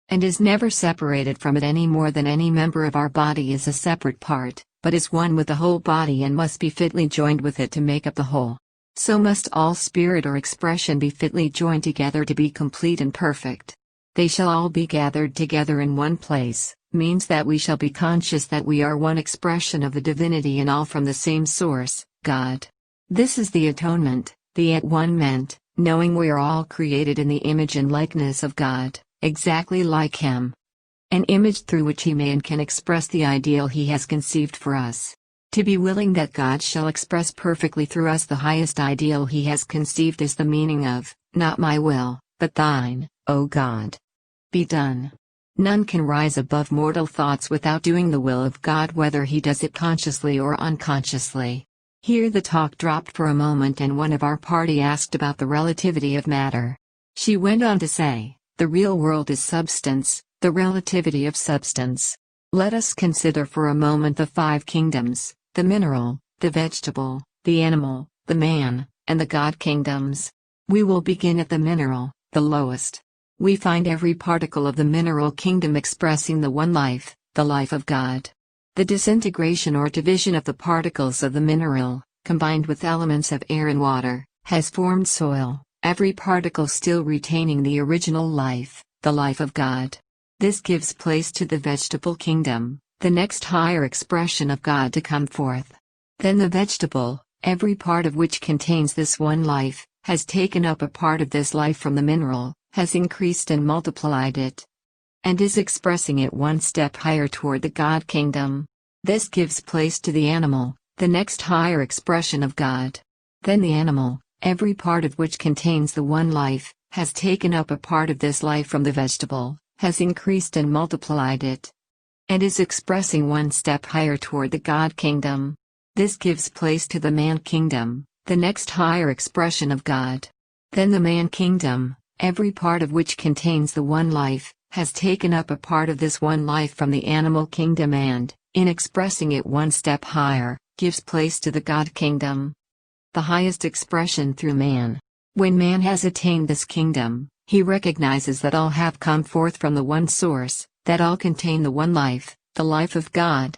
and is never separated from it any more than any member of our body is a separate part, but is one with the whole body and must be fitly joined with it to make up the whole. So must all spirit or expression be fitly joined together to be complete and perfect. They shall all be gathered together in one place, means that we shall be conscious that we are one expression of the divinity and all from the same source, God. This is the atonement, the at one meant, knowing we are all created in the image and likeness of God, exactly like Him. An image through which He may and can express the ideal He has conceived for us. To be willing that God shall express perfectly through us the highest ideal He has conceived is the meaning of, not my will, but thine, O God, be done. None can rise above mortal thoughts without doing the will of God, whether he does it consciously or unconsciously. Here the talk dropped for a moment and one of our party asked about the relativity of matter. She went on to say, the real world is substance, the relativity of substance. Let us consider for a moment the five kingdoms, the mineral, the vegetable, the animal, the man, and the God kingdoms. We will begin at the mineral, the lowest. We find every particle of the mineral kingdom expressing the one life, the life of God. The disintegration or division of the particles of the mineral, combined with elements of air and water, has formed soil, every particle still retaining the original life, the life of God. This gives place to the vegetable kingdom, the next higher expression of God to come forth. Then the vegetable, every part of which contains this one life, has taken up a part of this life from the mineral, has increased and multiplied it, and is expressing it one step higher toward the God kingdom. This gives place to the animal, the next higher expression of God. Then the animal, every part of which contains the one life, has taken up a part of this life from the vegetable, has increased and multiplied it, and is expressing one step higher toward the God kingdom. This gives place to the man kingdom, the next higher expression of God. Then the man kingdom, every part of which contains the one life, has taken up a part of this one life from the animal kingdom and, in expressing it one step higher, gives place to the God kingdom, the highest expression through man. When man has attained this kingdom, he recognizes that all have come forth from the one source, that all contain the one life, the life of God.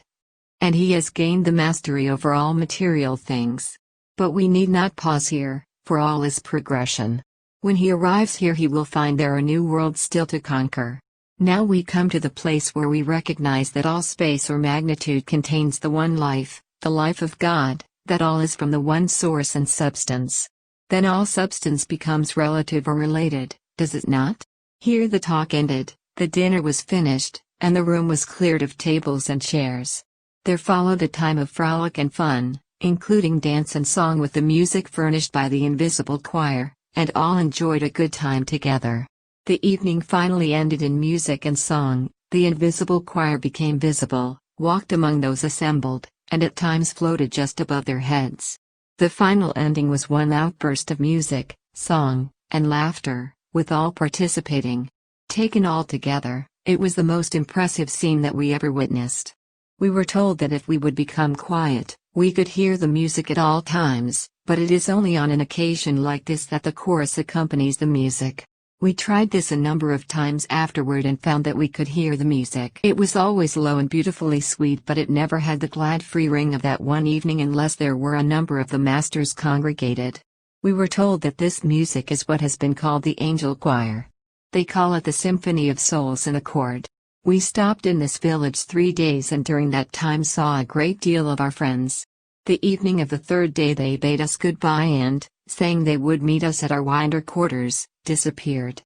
And he has gained the mastery over all material things. But we need not pause here, for all is progression. When he arrives here he will find there are new worlds still to conquer. Now we come to the place where we recognize that all space or magnitude contains the one life, the life of God, that all is from the one source and substance. Then all substance becomes relative or related, does it not? Here the talk ended, the dinner was finished, and the room was cleared of tables and chairs. There followed a time of frolic and fun, including dance and song with the music furnished by the invisible choir, and all enjoyed a good time together. The evening finally ended in music and song, the invisible choir became visible, walked among those assembled, and at times floated just above their heads. The final ending was one outburst of music, song, and laughter, with all participating. Taken all together, it was the most impressive scene that we ever witnessed. We were told that if we would become quiet, we could hear the music at all times, but it is only on an occasion like this that the chorus accompanies the music. We tried this a number of times afterward and found that we could hear the music. It was always low and beautifully sweet, but it never had the glad free ring of that one evening unless there were a number of the masters congregated. We were told that this music is what has been called the angel choir. They call it the symphony of souls in accord. We stopped in this village 3 days and during that time saw a great deal of our friends. The evening of the third day they bade us goodbye and, saying they would meet us at our winter quarters, disappeared.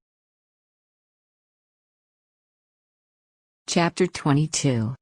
Chapter 22.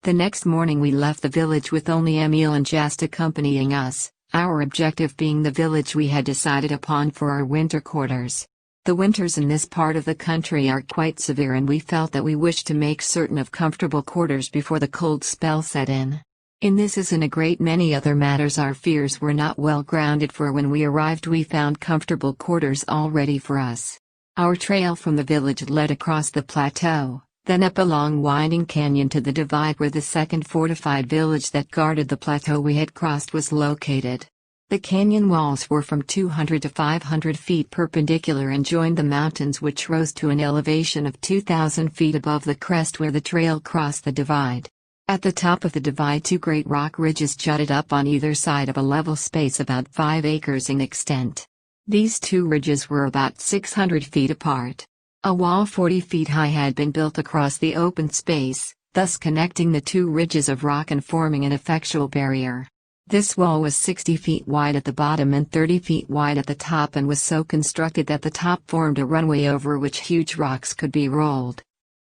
The next morning we left the village with only Emil and Jast accompanying us, our objective being the village we had decided upon for our winter quarters. The winters in this part of the country are quite severe, and we felt that we wished to make certain of comfortable quarters before the cold spell set in. In this as in a great many other matters our fears were not well grounded, for when we arrived we found comfortable quarters all ready for us. Our trail from the village led across the plateau, then up a long winding canyon to the divide where the second fortified village that guarded the plateau we had crossed was located. The canyon walls were from 200 to 500 feet perpendicular and joined the mountains, which rose to an elevation of 2,000 feet above the crest where the trail crossed the divide. At the top of the divide 2 great rock ridges jutted up on either side of a level space about 5 acres in extent. These 2 ridges were about 600 feet apart. A wall 40 feet high had been built across the open space, thus connecting the 2 ridges of rock and forming an effectual barrier. This wall was 60 feet wide at the bottom and 30 feet wide at the top, and was so constructed that the top formed a runway over which huge rocks could be rolled.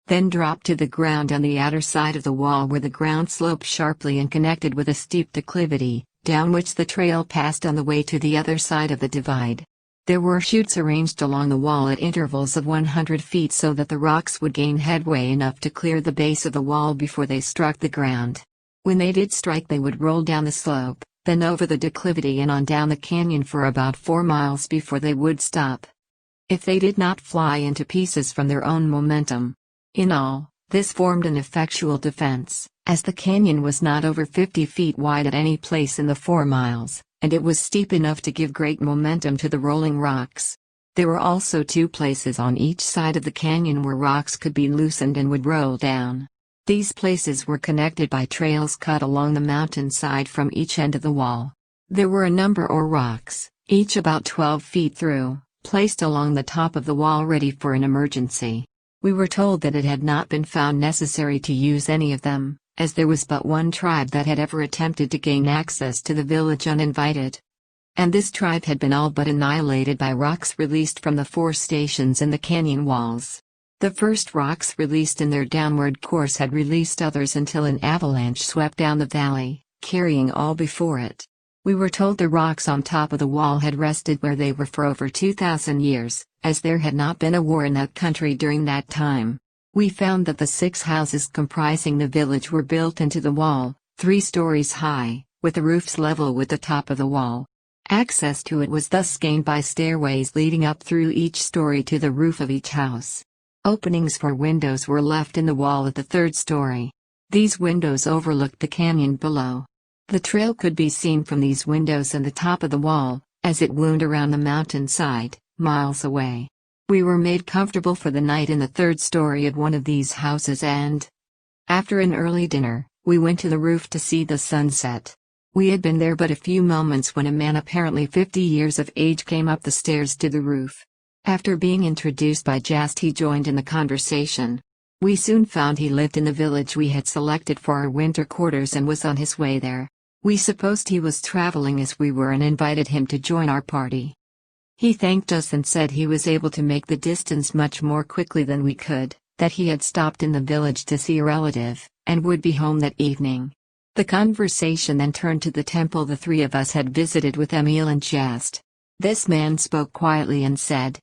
Then dropped to the ground on the outer side of the wall, where the ground sloped sharply and connected with a steep declivity, down which the trail passed on the way to the other side of the divide. There were chutes arranged along the wall at intervals of 100 feet so that the rocks would gain headway enough to clear the base of the wall before they struck the ground. When they did strike, they would roll down the slope, then over the declivity and on down the canyon for about 4 miles before they would stop. If they did not fly into pieces from their own momentum. In all, this formed an effectual defense, as the canyon was not over 50 feet wide at any place in the 4 miles, and it was steep enough to give great momentum to the rolling rocks. There were also 2 places on each side of the canyon where rocks could be loosened and would roll down. These places were connected by trails cut along the mountainside from each end of the wall. There were a number of rocks, each about 12 feet through, placed along the top of the wall ready for an emergency. We were told that it had not been found necessary to use any of them, as there was but one tribe that had ever attempted to gain access to the village uninvited. And this tribe had been all but annihilated by rocks released from the 4 stations in the canyon walls. The first rocks released in their downward course had released others until an avalanche swept down the valley, carrying all before it. We were told the rocks on top of the wall had rested where they were for over 2,000 years, as there had not been a war in that country during that time. We found that the 6 houses comprising the village were built into the wall, 3 stories high, with the roofs level with the top of the wall. Access to it was thus gained by stairways leading up through each story to the roof of each house. Openings for windows were left in the wall at the 3rd story. These windows overlooked the canyon below. The trail could be seen from these windows and the top of the wall, as it wound around the mountainside, miles away. We were made comfortable for the night in the 3rd story of one of these houses, and after an early dinner, we went to the roof to see the sunset. We had been there but a few moments when a man apparently 50 years of age came up the stairs to the roof. After being introduced by Jast, he joined in the conversation. We soon found he lived in the village we had selected for our winter quarters and was on his way there. We supposed he was traveling as we were and invited him to join our party. He thanked us and said he was able to make the distance much more quickly than we could, that he had stopped in the village to see a relative, and would be home that evening. The conversation then turned to the temple the 3 of us had visited with Emil and Jast. This man spoke quietly and said,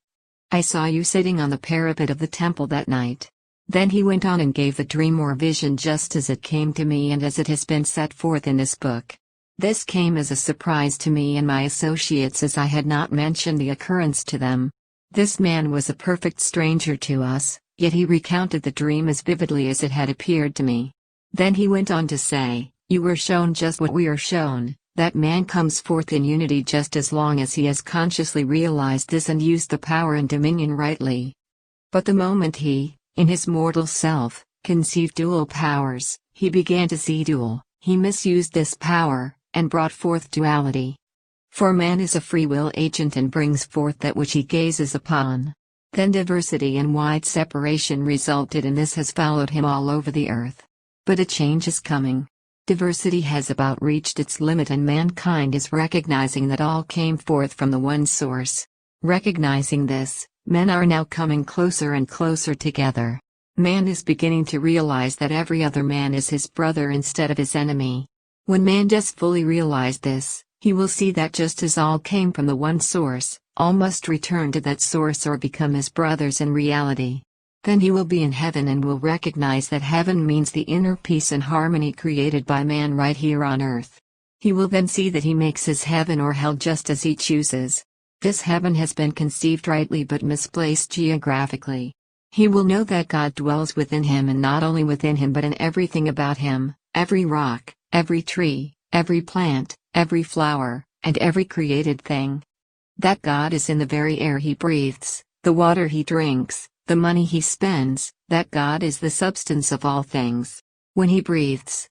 "I saw you sitting on the parapet of the temple that night." Then he went on and gave the dream or vision just as it came to me and as it has been set forth in this book. This came as a surprise to me and my associates, as I had not mentioned the occurrence to them. This man was a perfect stranger to us, yet he recounted the dream as vividly as it had appeared to me. Then he went on to say, "You were shown just what we are shown, that man comes forth in unity just as long as he has consciously realized this and used the power and dominion rightly. But the moment he, in his mortal self, conceived dual powers, he began to see dual, he misused this power, and brought forth duality. For man is a free will agent and brings forth that which he gazes upon. Then diversity and wide separation resulted, and this has followed him all over the earth. But a change is coming. Diversity has about reached its limit, and mankind is recognizing that all came forth from the one source. Recognizing this, men are now coming closer and closer together. Man is beginning to realize that every other man is his brother instead of his enemy. When man does fully realize this, he will see that just as all came from the one source, All must return to that source or become his brothers in reality. Then he will be in heaven and will recognize that heaven means the inner peace and harmony created by man right here on earth. He will then see that he makes his heaven or hell just as he chooses. This heaven has been conceived rightly but misplaced geographically. He will know that God dwells within him, and not only within him but in everything about him, every rock, every tree, every plant, every flower, and every created thing. That God is in the very air he breathes, the water he drinks, the money he spends, that God is the substance of all things. When he breathes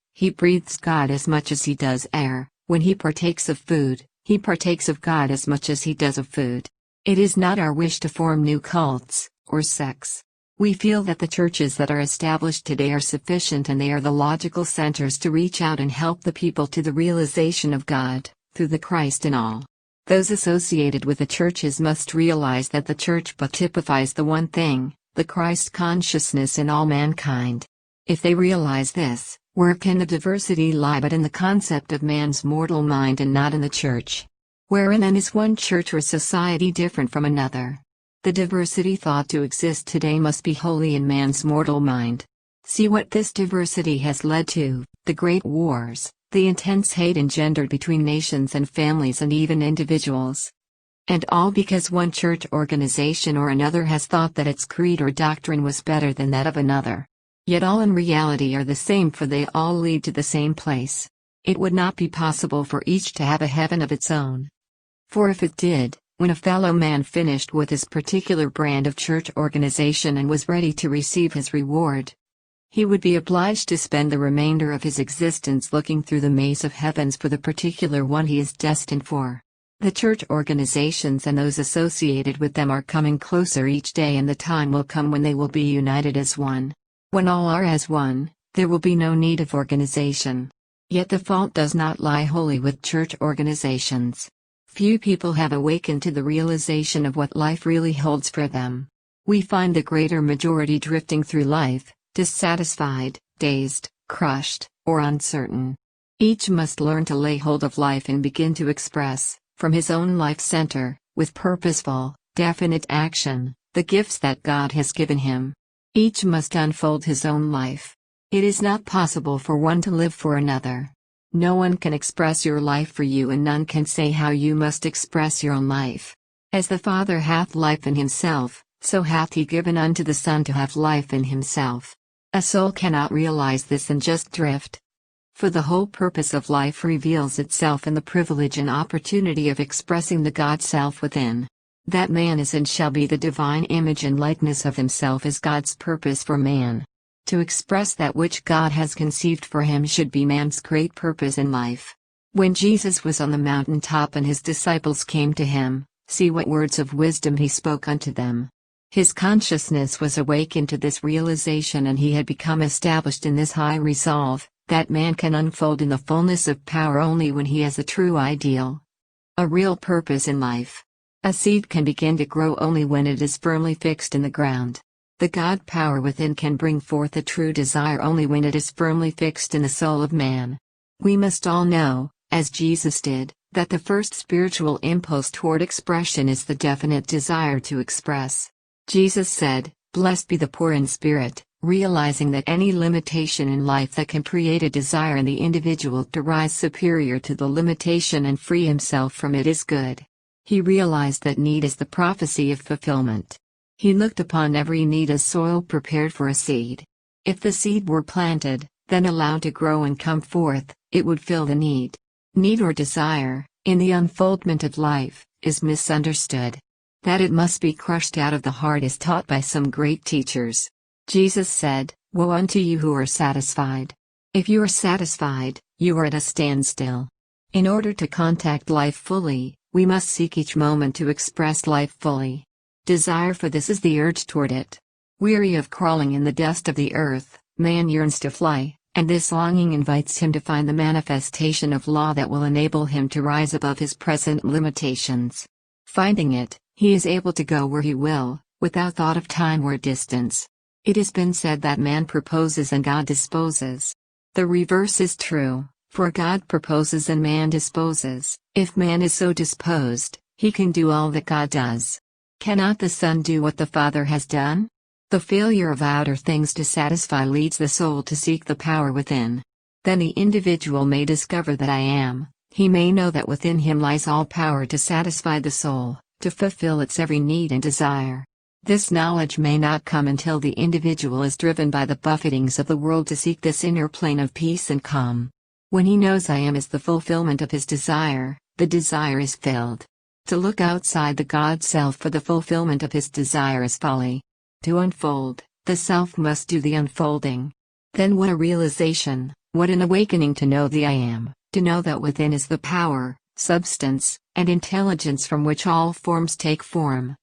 God as much as he does air. When he partakes of food, he partakes of God as much as he does of food. It is not our wish to form new cults, or sects. We feel that the churches that are established today are sufficient, and they are the logical centers to reach out and help the people to the realization of God, through the Christ in all. Those associated with the churches must realize that the church but typifies the one thing, the Christ consciousness in all mankind. If they realize this, where can the diversity lie but in the concept of man's mortal mind, and not in the church? Wherein then is one church or society different from another? The diversity thought to exist today must be wholly in man's mortal mind. See what this diversity has led to: the great wars, the intense hate engendered between nations and families and even individuals. And all because one church organization or another has thought that its creed or doctrine was better than that of another. Yet all in reality are the same, for they all lead to the same place. It would not be possible for each to have a heaven of its own. For if it did, when a fellow man finished with his particular brand of church organization and was ready to receive his reward, he would be obliged to spend the remainder of his existence looking through the maze of heavens for the particular one he is destined for. The church organizations and those associated with them are coming closer each day, and the time will come when they will be united as one. When all are as one, there will be no need of organization. Yet the fault does not lie wholly with church organizations. Few people have awakened to the realization of what life really holds for them. We find the greater majority drifting through life, dissatisfied, dazed, crushed, or uncertain. Each must learn to lay hold of life and begin to express, from his own life center, with purposeful, definite action, the gifts that God has given him. Each must unfold his own life. It is not possible for one to live for another. No one can express your life for you, and none can say how you must express your own life. As the Father hath life in himself, so hath he given unto the Son to have life in himself. A soul cannot realize this and just drift. For the whole purpose of life reveals itself in the privilege and opportunity of expressing the God self within. That man is and shall be the divine image and likeness of himself is God's purpose for man. To express that which God has conceived for him should be man's great purpose in life. When Jesus was on the mountain top and his disciples came to him, see what words of wisdom he spoke unto them. His consciousness was awakened to this realization, and he had become established in this high resolve, that man can unfold in the fullness of power only when he has a true ideal, a real purpose in life. A seed can begin to grow only when it is firmly fixed in the ground. The God power within can bring forth a true desire only when it is firmly fixed in the soul of man. We must all know, as Jesus did, that the first spiritual impulse toward expression is the definite desire to express. Jesus said, "Blessed be the poor in spirit," realizing that any limitation in life that can create a desire in the individual to rise superior to the limitation and free himself from it is good. He realized that need is the prophecy of fulfillment. He looked upon every need as soil prepared for a seed. If the seed were planted, then allowed to grow and come forth, it would fill the need. Need or desire, in the unfoldment of life, is misunderstood. That it must be crushed out of the heart is taught by some great teachers. Jesus said, "Woe unto you who are satisfied. If you are satisfied, you are at a standstill." In order to contact life fully, we must seek each moment to express life fully. Desire for this is the urge toward it. Weary of crawling in the dust of the earth, man yearns to fly, and this longing invites him to find the manifestation of law that will enable him to rise above his present limitations. Finding it, he is able to go where he will, without thought of time or distance. It has been said that man proposes and God disposes. The reverse is true, for God proposes and man disposes. If man is so disposed, He can do all that God does. Cannot the Son do what the Father has done? The failure of outer things to satisfy leads the soul to seek the power within. Then the individual may discover that I am. He may know that within him lies all power to satisfy the soul, to fulfill its every need and desire. This knowledge may not come until the individual is driven by the buffetings of the world to seek this inner plane of peace and calm. When he knows I am is the fulfillment of his desire, the desire is filled. To look outside the God Self for the fulfillment of his desire is folly. To unfold, the Self must do the unfolding. Then what a realization, what an awakening to know the I Am, to know that within is the power, substance, and intelligence from which all forms take form.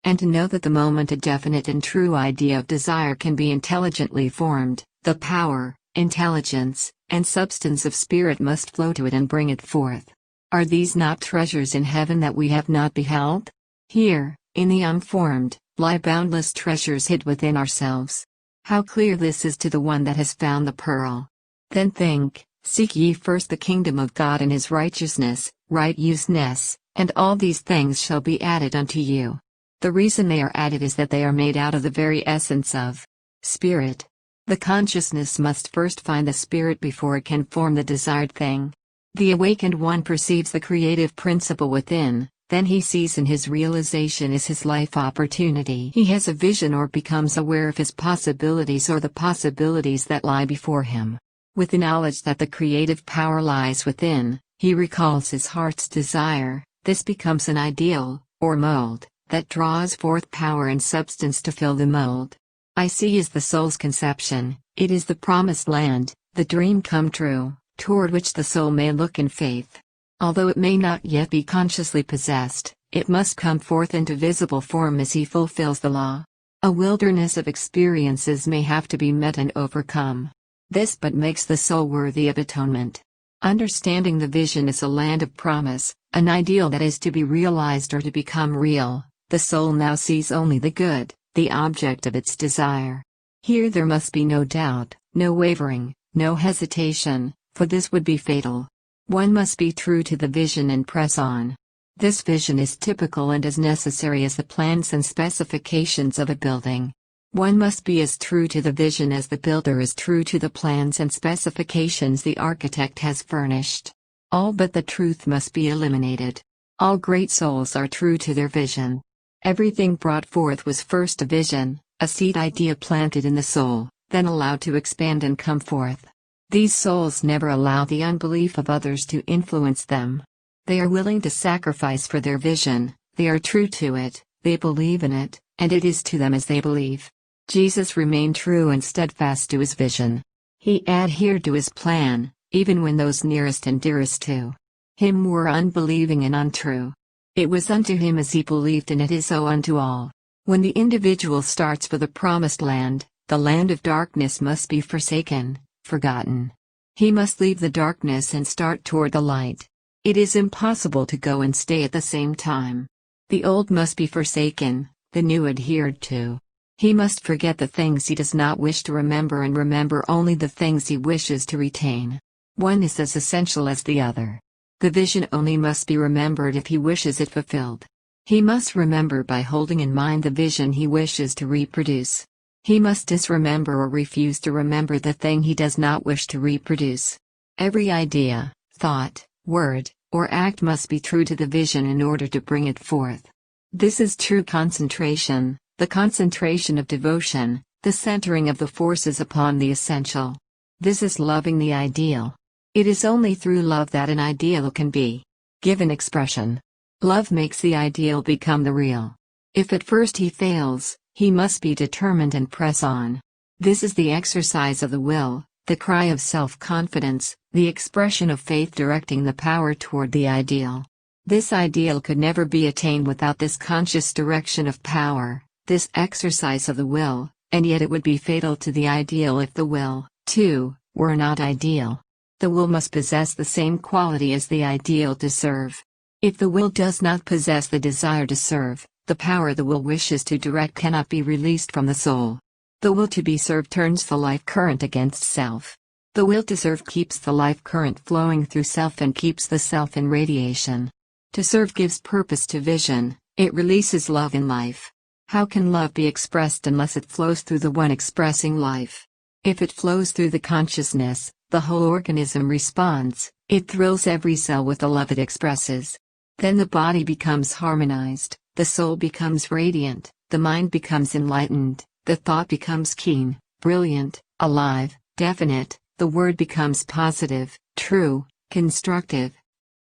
And to know that the moment a definite and true idea of desire can be intelligently formed, the power, intelligence, and substance of spirit must flow to it and bring it forth. Are these not treasures in heaven that we have not beheld? Here, in the unformed, lie boundless treasures hid within ourselves. How clear this is to the one that has found the pearl. Then think, seek ye first the kingdom of God and his righteousness, righteousness, and all these things shall be added unto you. The reason they are added is that they are made out of the very essence of spirit. The consciousness must first find the spirit before it can form the desired thing. The awakened one perceives the creative principle within, then he sees in his realization is his life opportunity. He has a vision or becomes aware of his possibilities or the possibilities that lie before him. With the knowledge that the creative power lies within, he recalls his heart's desire. This becomes an ideal, or mold, that draws forth power and substance to fill the mold. I see is the soul's conception, it is the promised land, the dream come true, toward which the soul may look in faith. Although it may not yet be consciously possessed, it must come forth into visible form as he fulfills the law. A wilderness of experiences may have to be met and overcome. This but makes the soul worthy of atonement. Understanding the vision is a land of promise, an ideal that is to be realized or to become real. The soul now sees only the good, the object of its desire. Here there must be no doubt, no wavering, no hesitation, for this would be fatal. One must be true to the vision and press on. This vision is typical and as necessary as the plans and specifications of a building. One must be as true to the vision as the builder is true to the plans and specifications the architect has furnished. All but the truth must be eliminated. All great souls are true to their vision. Everything brought forth was first a vision, a seed idea planted in the soul, then allowed to expand and come forth. These souls never allow the unbelief of others to influence them. They are willing to sacrifice for their vision, they are true to it, they believe in it, and it is to them as they believe. Jesus remained true and steadfast to his vision. He adhered to his plan, even when those nearest and dearest to him were unbelieving and untrue. It was unto him as he believed, and it is so unto all. When the individual starts for the promised land, the land of darkness must be forsaken, forgotten. He must leave the darkness and start toward the light. It is impossible to go and stay at the same time. The old must be forsaken, the new adhered to. He must forget the things he does not wish to remember and remember only the things he wishes to retain. One is as essential as the other. The vision only must be remembered if he wishes it fulfilled. He must remember by holding in mind the vision he wishes to reproduce. He must disremember or refuse to remember the thing he does not wish to reproduce. Every idea, thought, word, or act must be true to the vision in order to bring it forth. This is true concentration, the concentration of devotion, the centering of the forces upon the essential. This is loving the ideal. It is only through love that an ideal can be given expression. Love makes the ideal become the real. If at first he fails, he must be determined and press on. This is the exercise of the will, the cry of self-confidence, the expression of faith directing the power toward the ideal. This ideal could never be attained without this conscious direction of power, this exercise of the will, and yet it would be fatal to the ideal if the will, too, were not ideal. The will must possess the same quality as the ideal to serve. If the will does not possess the desire to serve, the power the will wishes to direct cannot be released from the soul. The will to be served turns the life current against self. The will to serve keeps the life current flowing through self and keeps the self in radiation. To serve gives purpose to vision, it releases love in life. How can love be expressed unless it flows through the one expressing life? If it flows through the consciousness, the whole organism responds, it thrills every cell with the love it expresses. Then the body becomes harmonized, the soul becomes radiant, the mind becomes enlightened, the thought becomes keen, brilliant, alive, definite, the word becomes positive, true, constructive.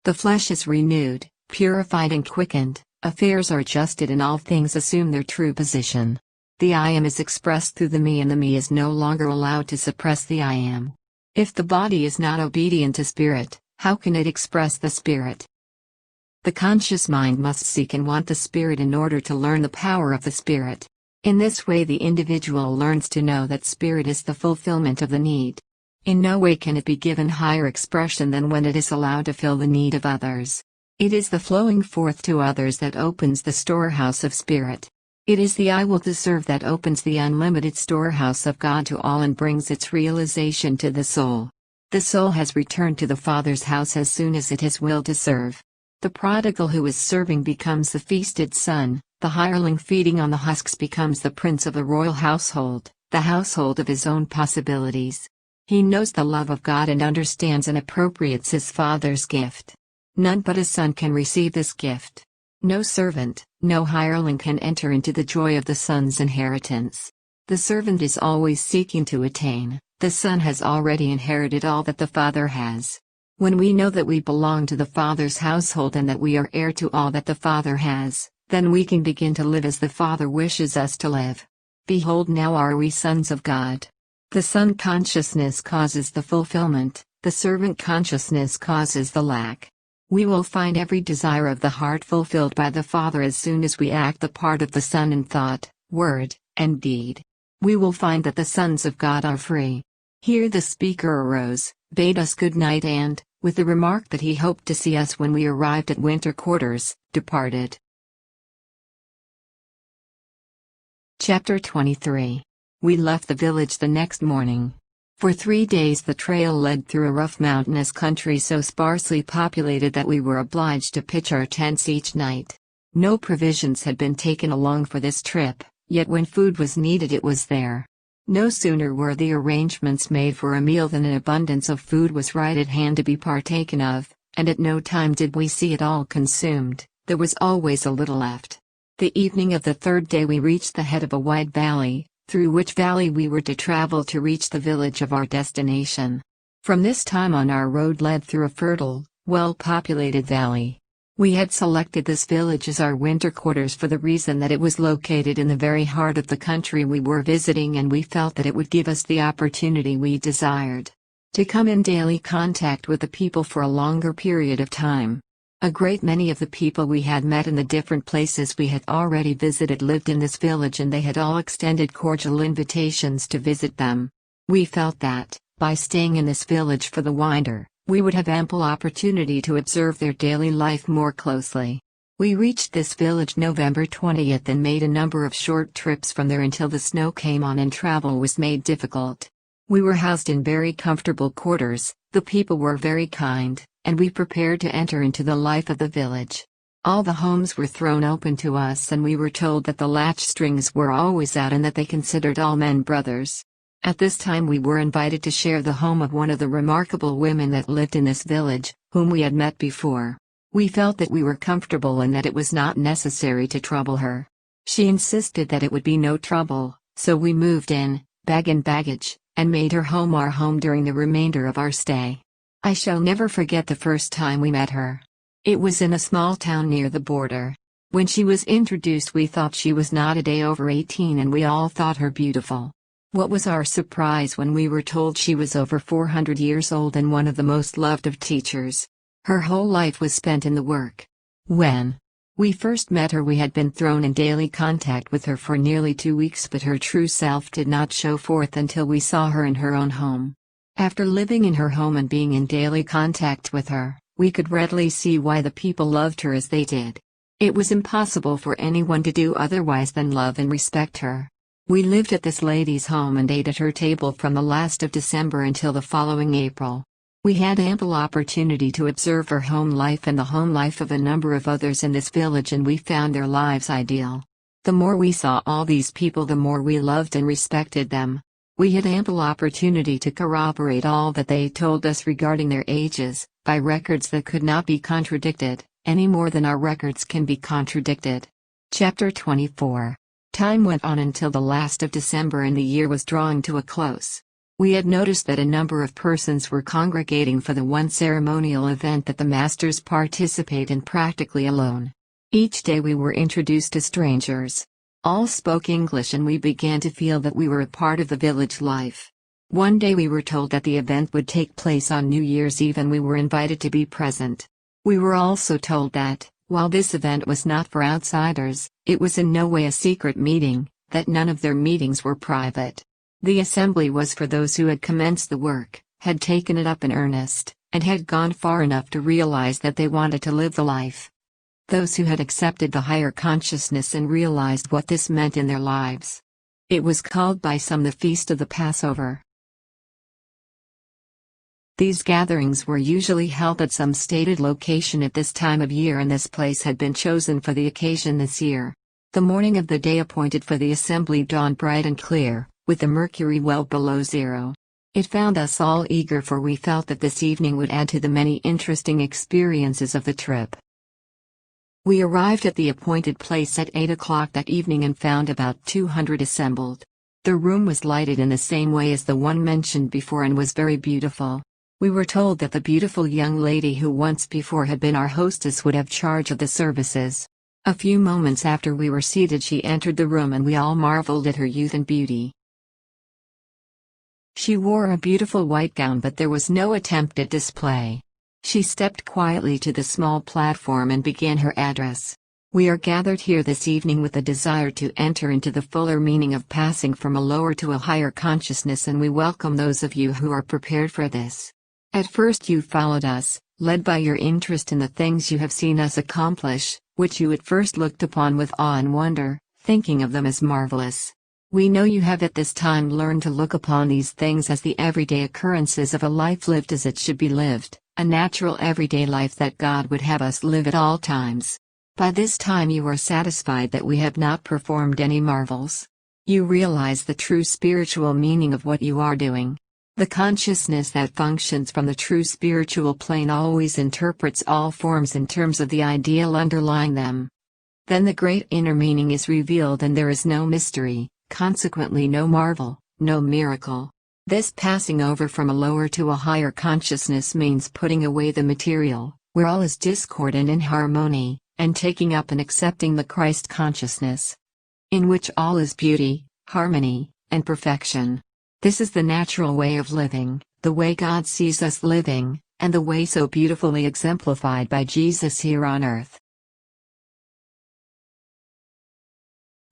The flesh is renewed, purified and quickened, affairs are adjusted and all things assume their true position. The I am is expressed through the me and the me is no longer allowed to suppress the I am. If the body is not obedient to spirit, how can it express the spirit? The conscious mind must seek and want the spirit in order to learn the power of the spirit. In this way the individual learns to know that spirit is the fulfillment of the need. In no way can it be given higher expression than when it is allowed to fill the need of others. It is the flowing forth to others that opens the storehouse of spirit. It is the I will to serve that opens the unlimited storehouse of God to all and brings its realization to the soul. The soul has returned to the Father's house as soon as it has will to serve. The prodigal who is serving becomes the feasted son, the hireling feeding on the husks becomes the prince of the royal household, the household of his own possibilities. He knows the love of God and understands and appropriates his Father's gift. None but a son can receive this gift. No servant, no hireling can enter into the joy of the son's inheritance. The servant is always seeking to attain, the son has already inherited all that the Father has. When we know that we belong to the Father's household and that we are heir to all that the Father has, then we can begin to live as the Father wishes us to live. Behold, now are we sons of God. The son consciousness causes the fulfillment, the servant consciousness causes the lack. We will find every desire of the heart fulfilled by the Father as soon as we act the part of the Son in thought, word, and deed. We will find that the sons of God are free. Here the speaker arose, bade us good night and, with the remark that he hoped to see us when we arrived at winter quarters, departed. Chapter 23. We left the village the next morning. For 3 days the trail led through a rough mountainous country so sparsely populated that we were obliged to pitch our tents each night. No provisions had been taken along for this trip, yet when food was needed it was there. No sooner were the arrangements made for a meal than an abundance of food was right at hand to be partaken of, and at no time did we see it all consumed, there was always a little left. The evening of the 3rd day we reached the head of a wide valley, through which valley we were to travel to reach the village of our destination. From this time on our road led through a fertile, well-populated valley. We had selected this village as our winter quarters for the reason that it was located in the very heart of the country we were visiting and we felt that it would give us the opportunity we desired to come in daily contact with the people for a longer period of time. A great many of the people we had met in the different places we had already visited lived in this village and they had all extended cordial invitations to visit them. We felt that, by staying in this village for the winter, we would have ample opportunity to observe their daily life more closely. We reached this village November 20th and made a number of short trips from there until the snow came on and travel was made difficult. We were housed in very comfortable quarters, the people were very kind, and we prepared to enter into the life of the village. All the homes were thrown open to us and we were told that the latch strings were always out and that they considered all men brothers. At this time we were invited to share the home of one of the remarkable women that lived in this village, whom we had met before. We felt that we were comfortable and that it was not necessary to trouble her. She insisted that it would be no trouble, so we moved in, bag and baggage, and made her home our home during the remainder of our stay. I shall never forget the first time we met her. It was in a small town near the border. When she was introduced we thought she was not a day over 18 and we all thought her beautiful. What was our surprise when we were told she was over 400 years old and one of the most loved of teachers. Her whole life was spent in the work. When we first met her we had been thrown in daily contact with her for nearly 2 weeks but her true self did not show forth until we saw her in her own home. After living in her home and being in daily contact with her, we could readily see why the people loved her as they did. It was impossible for anyone to do otherwise than love and respect her. We lived at this lady's home and ate at her table from the last of December until the following April. We had ample opportunity to observe her home life and the home life of a number of others in this village, and we found their lives ideal. The more we saw all these people, the more we loved and respected them. We had ample opportunity to corroborate all that they told us regarding their ages, by records that could not be contradicted, any more than our records can be contradicted. Chapter 24. Time went on until the last of December and the year was drawing to a close. We had noticed that a number of persons were congregating for the one ceremonial event that the masters participate in practically alone. Each day we were introduced to strangers. All spoke English, and we began to feel that we were a part of the village life. One day we were told that the event would take place on New Year's Eve, and we were invited to be present. We were also told that, while this event was not for outsiders, it was in no way a secret meeting, that none of their meetings were private. The assembly was for those who had commenced the work, had taken it up in earnest, and had gone far enough to realize that they wanted to live the life. Those who had accepted the higher consciousness and realized what this meant in their lives. It was called by some the Feast of the Passover. These gatherings were usually held at some stated location at this time of year, and this place had been chosen for the occasion this year. The morning of the day appointed for the assembly dawned bright and clear, with the mercury well below zero. It found us all eager, for we felt that this evening would add to the many interesting experiences of the trip. We arrived at the appointed place at 8 o'clock that evening and found about 200 assembled. The room was lighted in the same way as the one mentioned before and was very beautiful. We were told that the beautiful young lady who once before had been our hostess would have charge of the services. A few moments after we were seated, she entered the room, and we all marveled at her youth and beauty. She wore a beautiful white gown, but there was no attempt at display. She stepped quietly to the small platform and began her address. We are gathered here this evening with a desire to enter into the fuller meaning of passing from a lower to a higher consciousness, and we welcome those of you who are prepared for this. At first you followed us, led by your interest in the things you have seen us accomplish, which you at first looked upon with awe and wonder, thinking of them as marvelous. We know you have at this time learned to look upon these things as the everyday occurrences of a life lived as it should be lived, a natural everyday life that God would have us live at all times. By this time you are satisfied that we have not performed any marvels. You realize the true spiritual meaning of what you are doing. The consciousness that functions from the true spiritual plane always interprets all forms in terms of the ideal underlying them. Then the great inner meaning is revealed, and there is no mystery, consequently no marvel, no miracle. This passing over from a lower to a higher consciousness means putting away the material, where all is discord and inharmony, and taking up and accepting the Christ consciousness, in which all is beauty, harmony, and perfection. This is the natural way of living, the way God sees us living, and the way so beautifully exemplified by Jesus here on earth.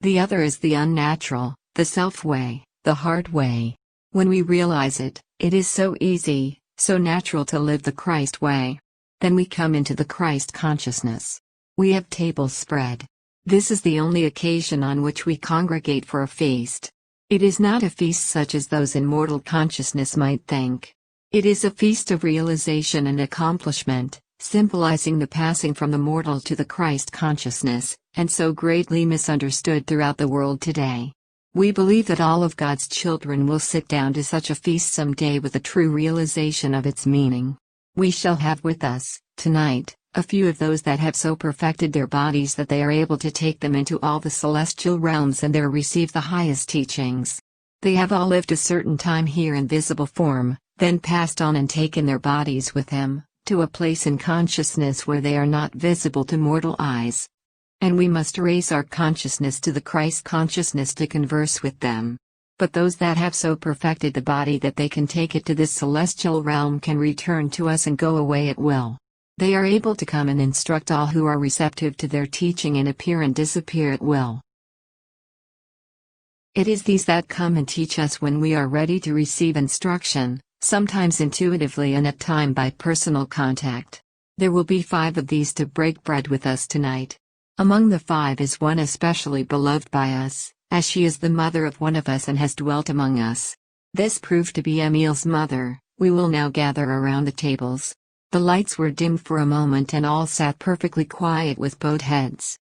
The other is the unnatural, the self-way, the hard way. When we realize it, it is so easy, so natural to live the Christ way. Then we come into the Christ consciousness. We have tables spread. This is the only occasion on which we congregate for a feast. It is not a feast such as those in mortal consciousness might think. It is a feast of realization and accomplishment, symbolizing the passing from the mortal to the Christ consciousness, and so greatly misunderstood throughout the world today. We believe that all of God's children will sit down to such a feast someday with a true realization of its meaning. We shall have with us, tonight, a few of those that have so perfected their bodies that they are able to take them into all the celestial realms and there receive the highest teachings. They have all lived a certain time here in visible form, then passed on and taken their bodies with them, to a place in consciousness where they are not visible to mortal eyes. And we must raise our consciousness to the Christ consciousness to converse with them. But those that have so perfected the body that they can take it to this celestial realm can return to us and go away at will. They are able to come and instruct all who are receptive to their teaching and appear and disappear at will. It is these that come and teach us when we are ready to receive instruction, sometimes intuitively and at time by personal contact. There will be 5 of these to break bread with us tonight. Among the 5 is one especially beloved by us, as she is the mother of one of us and has dwelt among us. This proved to be Emil's mother, We will now gather around the tables. The lights were dimmed for a moment and all sat perfectly quiet with bowed heads.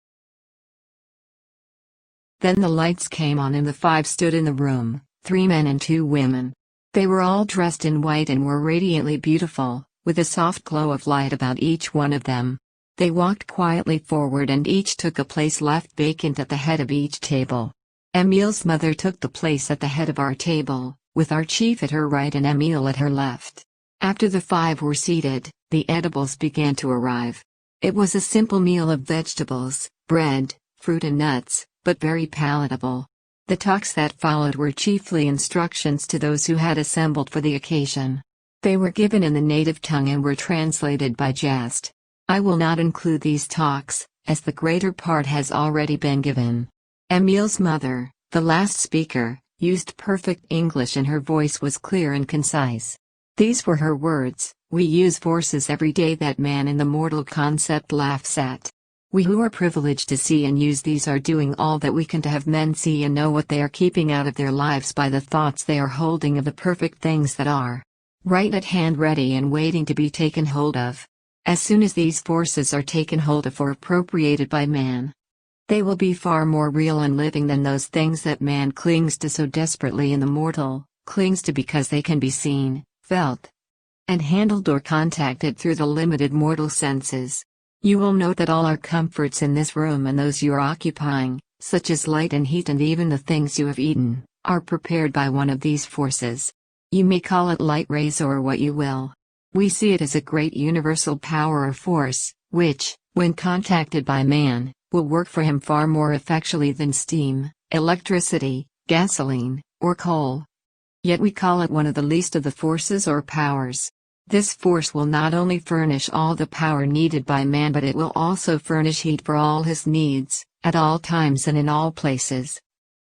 Then the lights came on and the 5 stood in the room, 3 men and 2 women. They were all dressed in white and were radiantly beautiful, with a soft glow of light about each one of them. They walked quietly forward and each took a place left vacant at the head of each table. Emil's mother took the place at the head of our table, with our chief at her right and Emil at her left. After the 5 were seated, the edibles began to arrive. It was a simple meal of vegetables, bread, fruit and nuts, but very palatable. The talks that followed were chiefly instructions to those who had assembled for the occasion. They were given in the native tongue and were translated by Jest. I will not include these talks, as the greater part has already been given. Emil's mother, the last speaker, used perfect English and her voice was clear and concise. These were her words: "We use forces every day that man in the mortal concept laughs at. We who are privileged to see and use these are doing all that we can to have men see and know what they are keeping out of their lives by the thoughts they are holding of the perfect things that are right at hand, ready and waiting to be taken hold of. As soon as these forces are taken hold of or appropriated by man, they will be far more real and living than those things that man clings to so desperately in the mortal, clings to because they can be seen, felt, and handled or contacted through the limited mortal senses. You will note that all our comforts in this room and those you are occupying, such as light and heat and even the things you have eaten, are prepared by one of these forces. You may call it light rays or what you will. We see it as a great universal power or force, which, when contacted by man, will work for him far more effectually than steam, electricity, gasoline, or coal. Yet we call it one of the least of the forces or powers. This force will not only furnish all the power needed by man, but it will also furnish heat for all his needs, at all times and in all places,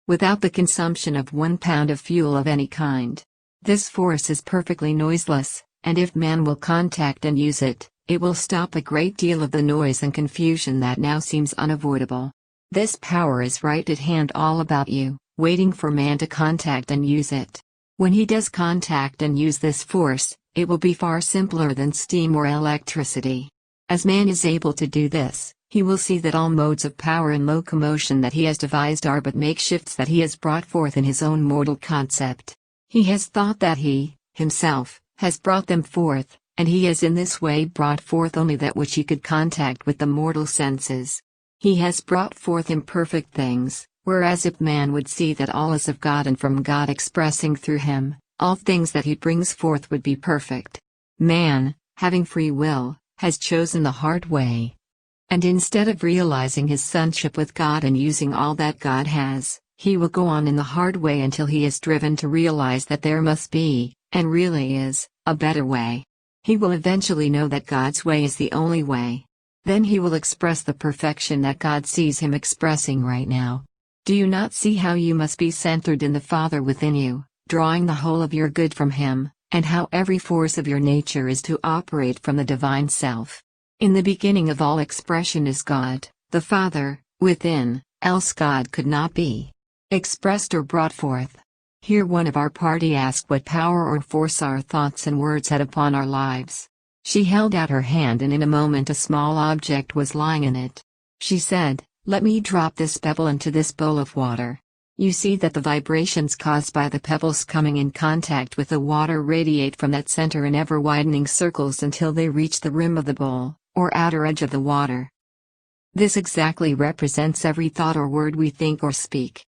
without the consumption of 1 pound of fuel of any kind. This force is perfectly noiseless, and if man will contact and use it, it will stop a great deal of the noise and confusion that now seems unavoidable. This power is right at hand all about you, waiting for man to contact and use it. When he does contact and use this force, it will be far simpler than steam or electricity. As man is able to do this, he will see that all modes of power and locomotion that he has devised are but makeshifts that he has brought forth in his own mortal concept. He has thought that he, himself, has brought them forth, and he has in this way brought forth only that which he could contact with the mortal senses. He has brought forth imperfect things, whereas if man would see that all is of God and from God expressing through him, all things that he brings forth would be perfect. Man, having free will, has chosen the hard way. And instead of realizing his sonship with God and using all that God has, he will go on in the hard way until he is driven to realize that there must be, and really is, a better way. He will eventually know that God's way is the only way. Then he will express the perfection that God sees him expressing right now. Do you not see how you must be centered in the Father within you, drawing the whole of your good from him, and how every force of your nature is to operate from the divine self? In the beginning of all expression is God, the Father, within, else God could not be expressed or brought forth. Here one of our party asked what power or force our thoughts and words had upon our lives. She held out her hand and in a moment a small object was lying in it. She said, "Let me drop this pebble into this bowl of water." You see that the vibrations caused by the pebbles coming in contact with the water radiate from that center in ever-widening circles until they reach the rim of the bowl, or outer edge of the water. This exactly represents every thought or word we think or speak.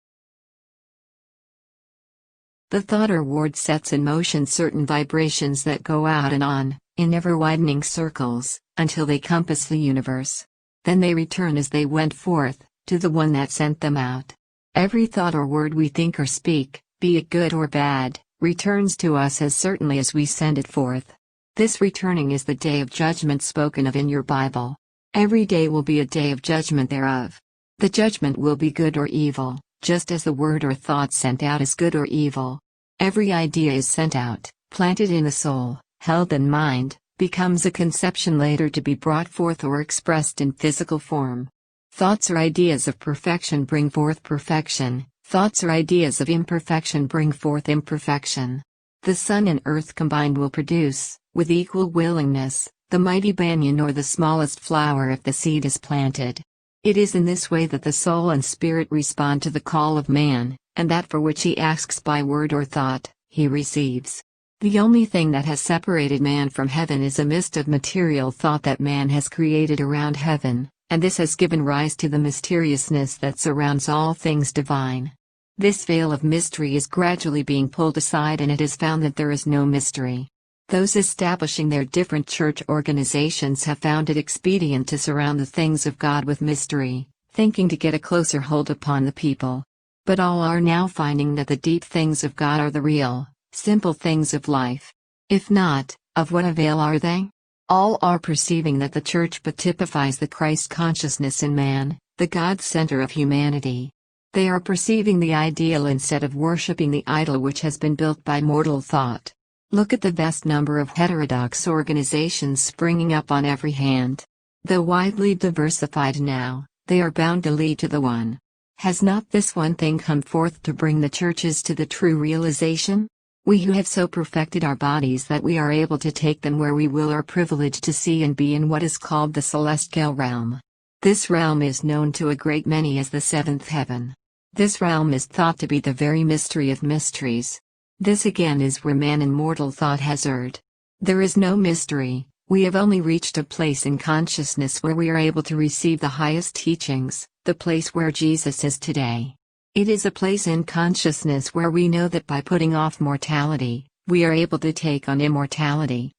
The thought or word sets in motion certain vibrations that go out and on, in ever-widening circles, until they compass the universe. Then they return as they went forth, to the one that sent them out. Every thought or word we think or speak, be it good or bad, returns to us as certainly as we send it forth. This returning is the day of judgment spoken of in your Bible. Every day will be a day of judgment thereof. The judgment will be good or evil, just as the word or thought sent out is good or evil. Every idea is sent out, planted in the soul, held in mind, becomes a conception later to be brought forth or expressed in physical form. Thoughts or ideas of perfection bring forth perfection, thoughts or ideas of imperfection bring forth imperfection. The sun and earth combined will produce, with equal willingness, the mighty banyan or the smallest flower if the seed is planted. It is in this way that the soul and spirit respond to the call of man, and that for which he asks by word or thought, he receives. The only thing that has separated man from heaven is a mist of material thought that man has created around heaven, and this has given rise to the mysteriousness that surrounds all things divine. This veil of mystery is gradually being pulled aside, and it is found that there is no mystery. Those establishing their different church organizations have found it expedient to surround the things of God with mystery, thinking to get a closer hold upon the people. But all are now finding that the deep things of God are the real, simple things of life. If not, of what avail are they? All are perceiving that the church but typifies the Christ consciousness in man, the God center of humanity. They are perceiving the ideal instead of worshipping the idol which has been built by mortal thought. Look at the vast number of heterodox organizations springing up on every hand. Though widely diversified now, they are bound to lead to the one. Has not this one thing come forth to bring the churches to the true realization? We who have so perfected our bodies that we are able to take them where we will are privileged to see and be in what is called the celestial realm. This realm is known to a great many as the seventh heaven. This realm is thought to be the very mystery of mysteries. This again is where man in mortal thought has erred. There is no mystery, we have only reached a place in consciousness where we are able to receive the highest teachings, the place where Jesus is today. It is a place in consciousness where we know that by putting off mortality, we are able to take on immortality.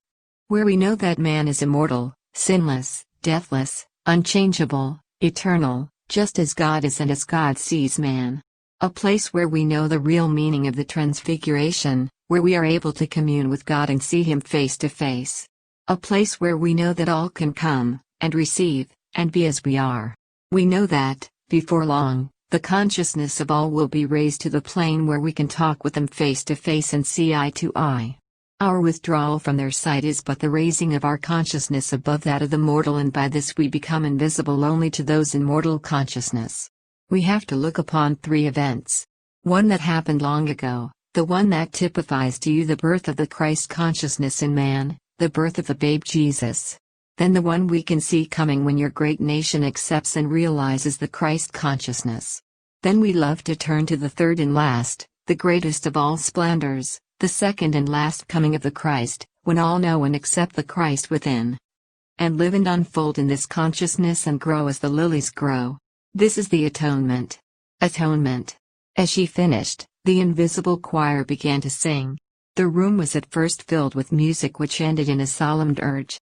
Where we know that man is immortal, sinless, deathless, unchangeable, eternal, just as God is and as God sees man. A place where we know the real meaning of the Transfiguration, where we are able to commune with God and see Him face to face. A place where we know that all can come, and receive, and be as we are. We know that, before long, the consciousness of all will be raised to the plane where we can talk with them face to face and see eye to eye. Our withdrawal from their sight is but the raising of our consciousness above that of the mortal, and by this we become invisible only to those in mortal consciousness. We have to look upon three events. One that happened long ago, the one that typifies to you the birth of the Christ consciousness in man, the birth of the babe Jesus. Then the one we can see coming when your great nation accepts and realizes the Christ consciousness. Then we love to turn to the third and last, the greatest of all splendors, the second and last coming of the Christ, when all know and accept the Christ within. And live and unfold in this consciousness and grow as the lilies grow. This is the atonement. Atonement. As she finished, the invisible choir began to sing. The room was at first filled with music which ended in a solemn dirge.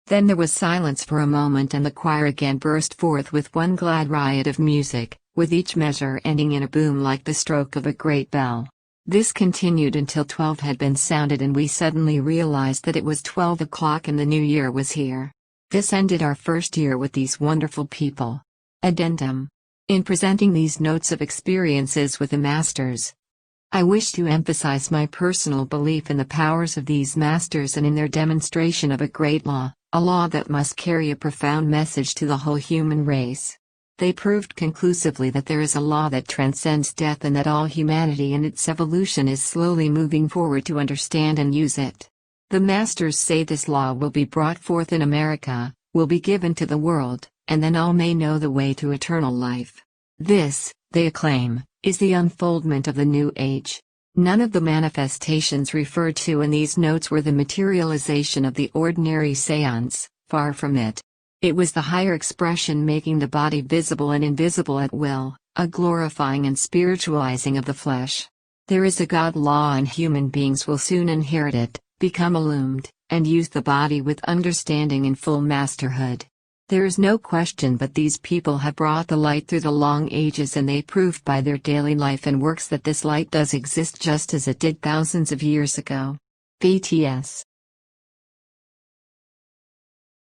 Then there was silence for a moment, and the choir again burst forth with one glad riot of music, with each measure ending in a boom like the stroke of a great bell. This continued until 12 had been sounded, and we suddenly realized that it was 12 o'clock and the new year was here. This ended our first year with these wonderful people. Addendum. In presenting these notes of experiences with the Masters, I wish to emphasize my personal belief in the powers of these Masters and in their demonstration of a great law, a law that must carry a profound message to the whole human race. They proved conclusively that there is a law that transcends death, and that all humanity in its evolution is slowly moving forward to understand and use it. The Masters say this law will be brought forth in America, will be given to the world, and then all may know the way to eternal life. This, they acclaim, is the unfoldment of the new age. None of the manifestations referred to in these notes were the materialization of the ordinary seance, far from it. It was the higher expression making the body visible and invisible at will, a glorifying and spiritualizing of the flesh. There is a God law, and human beings will soon inherit it, become illumined, and use the body with understanding and full masterhood. There is no question but these people have brought the light through the long ages, and they proved by their daily life and works that this light does exist just as it did thousands of years ago. BTS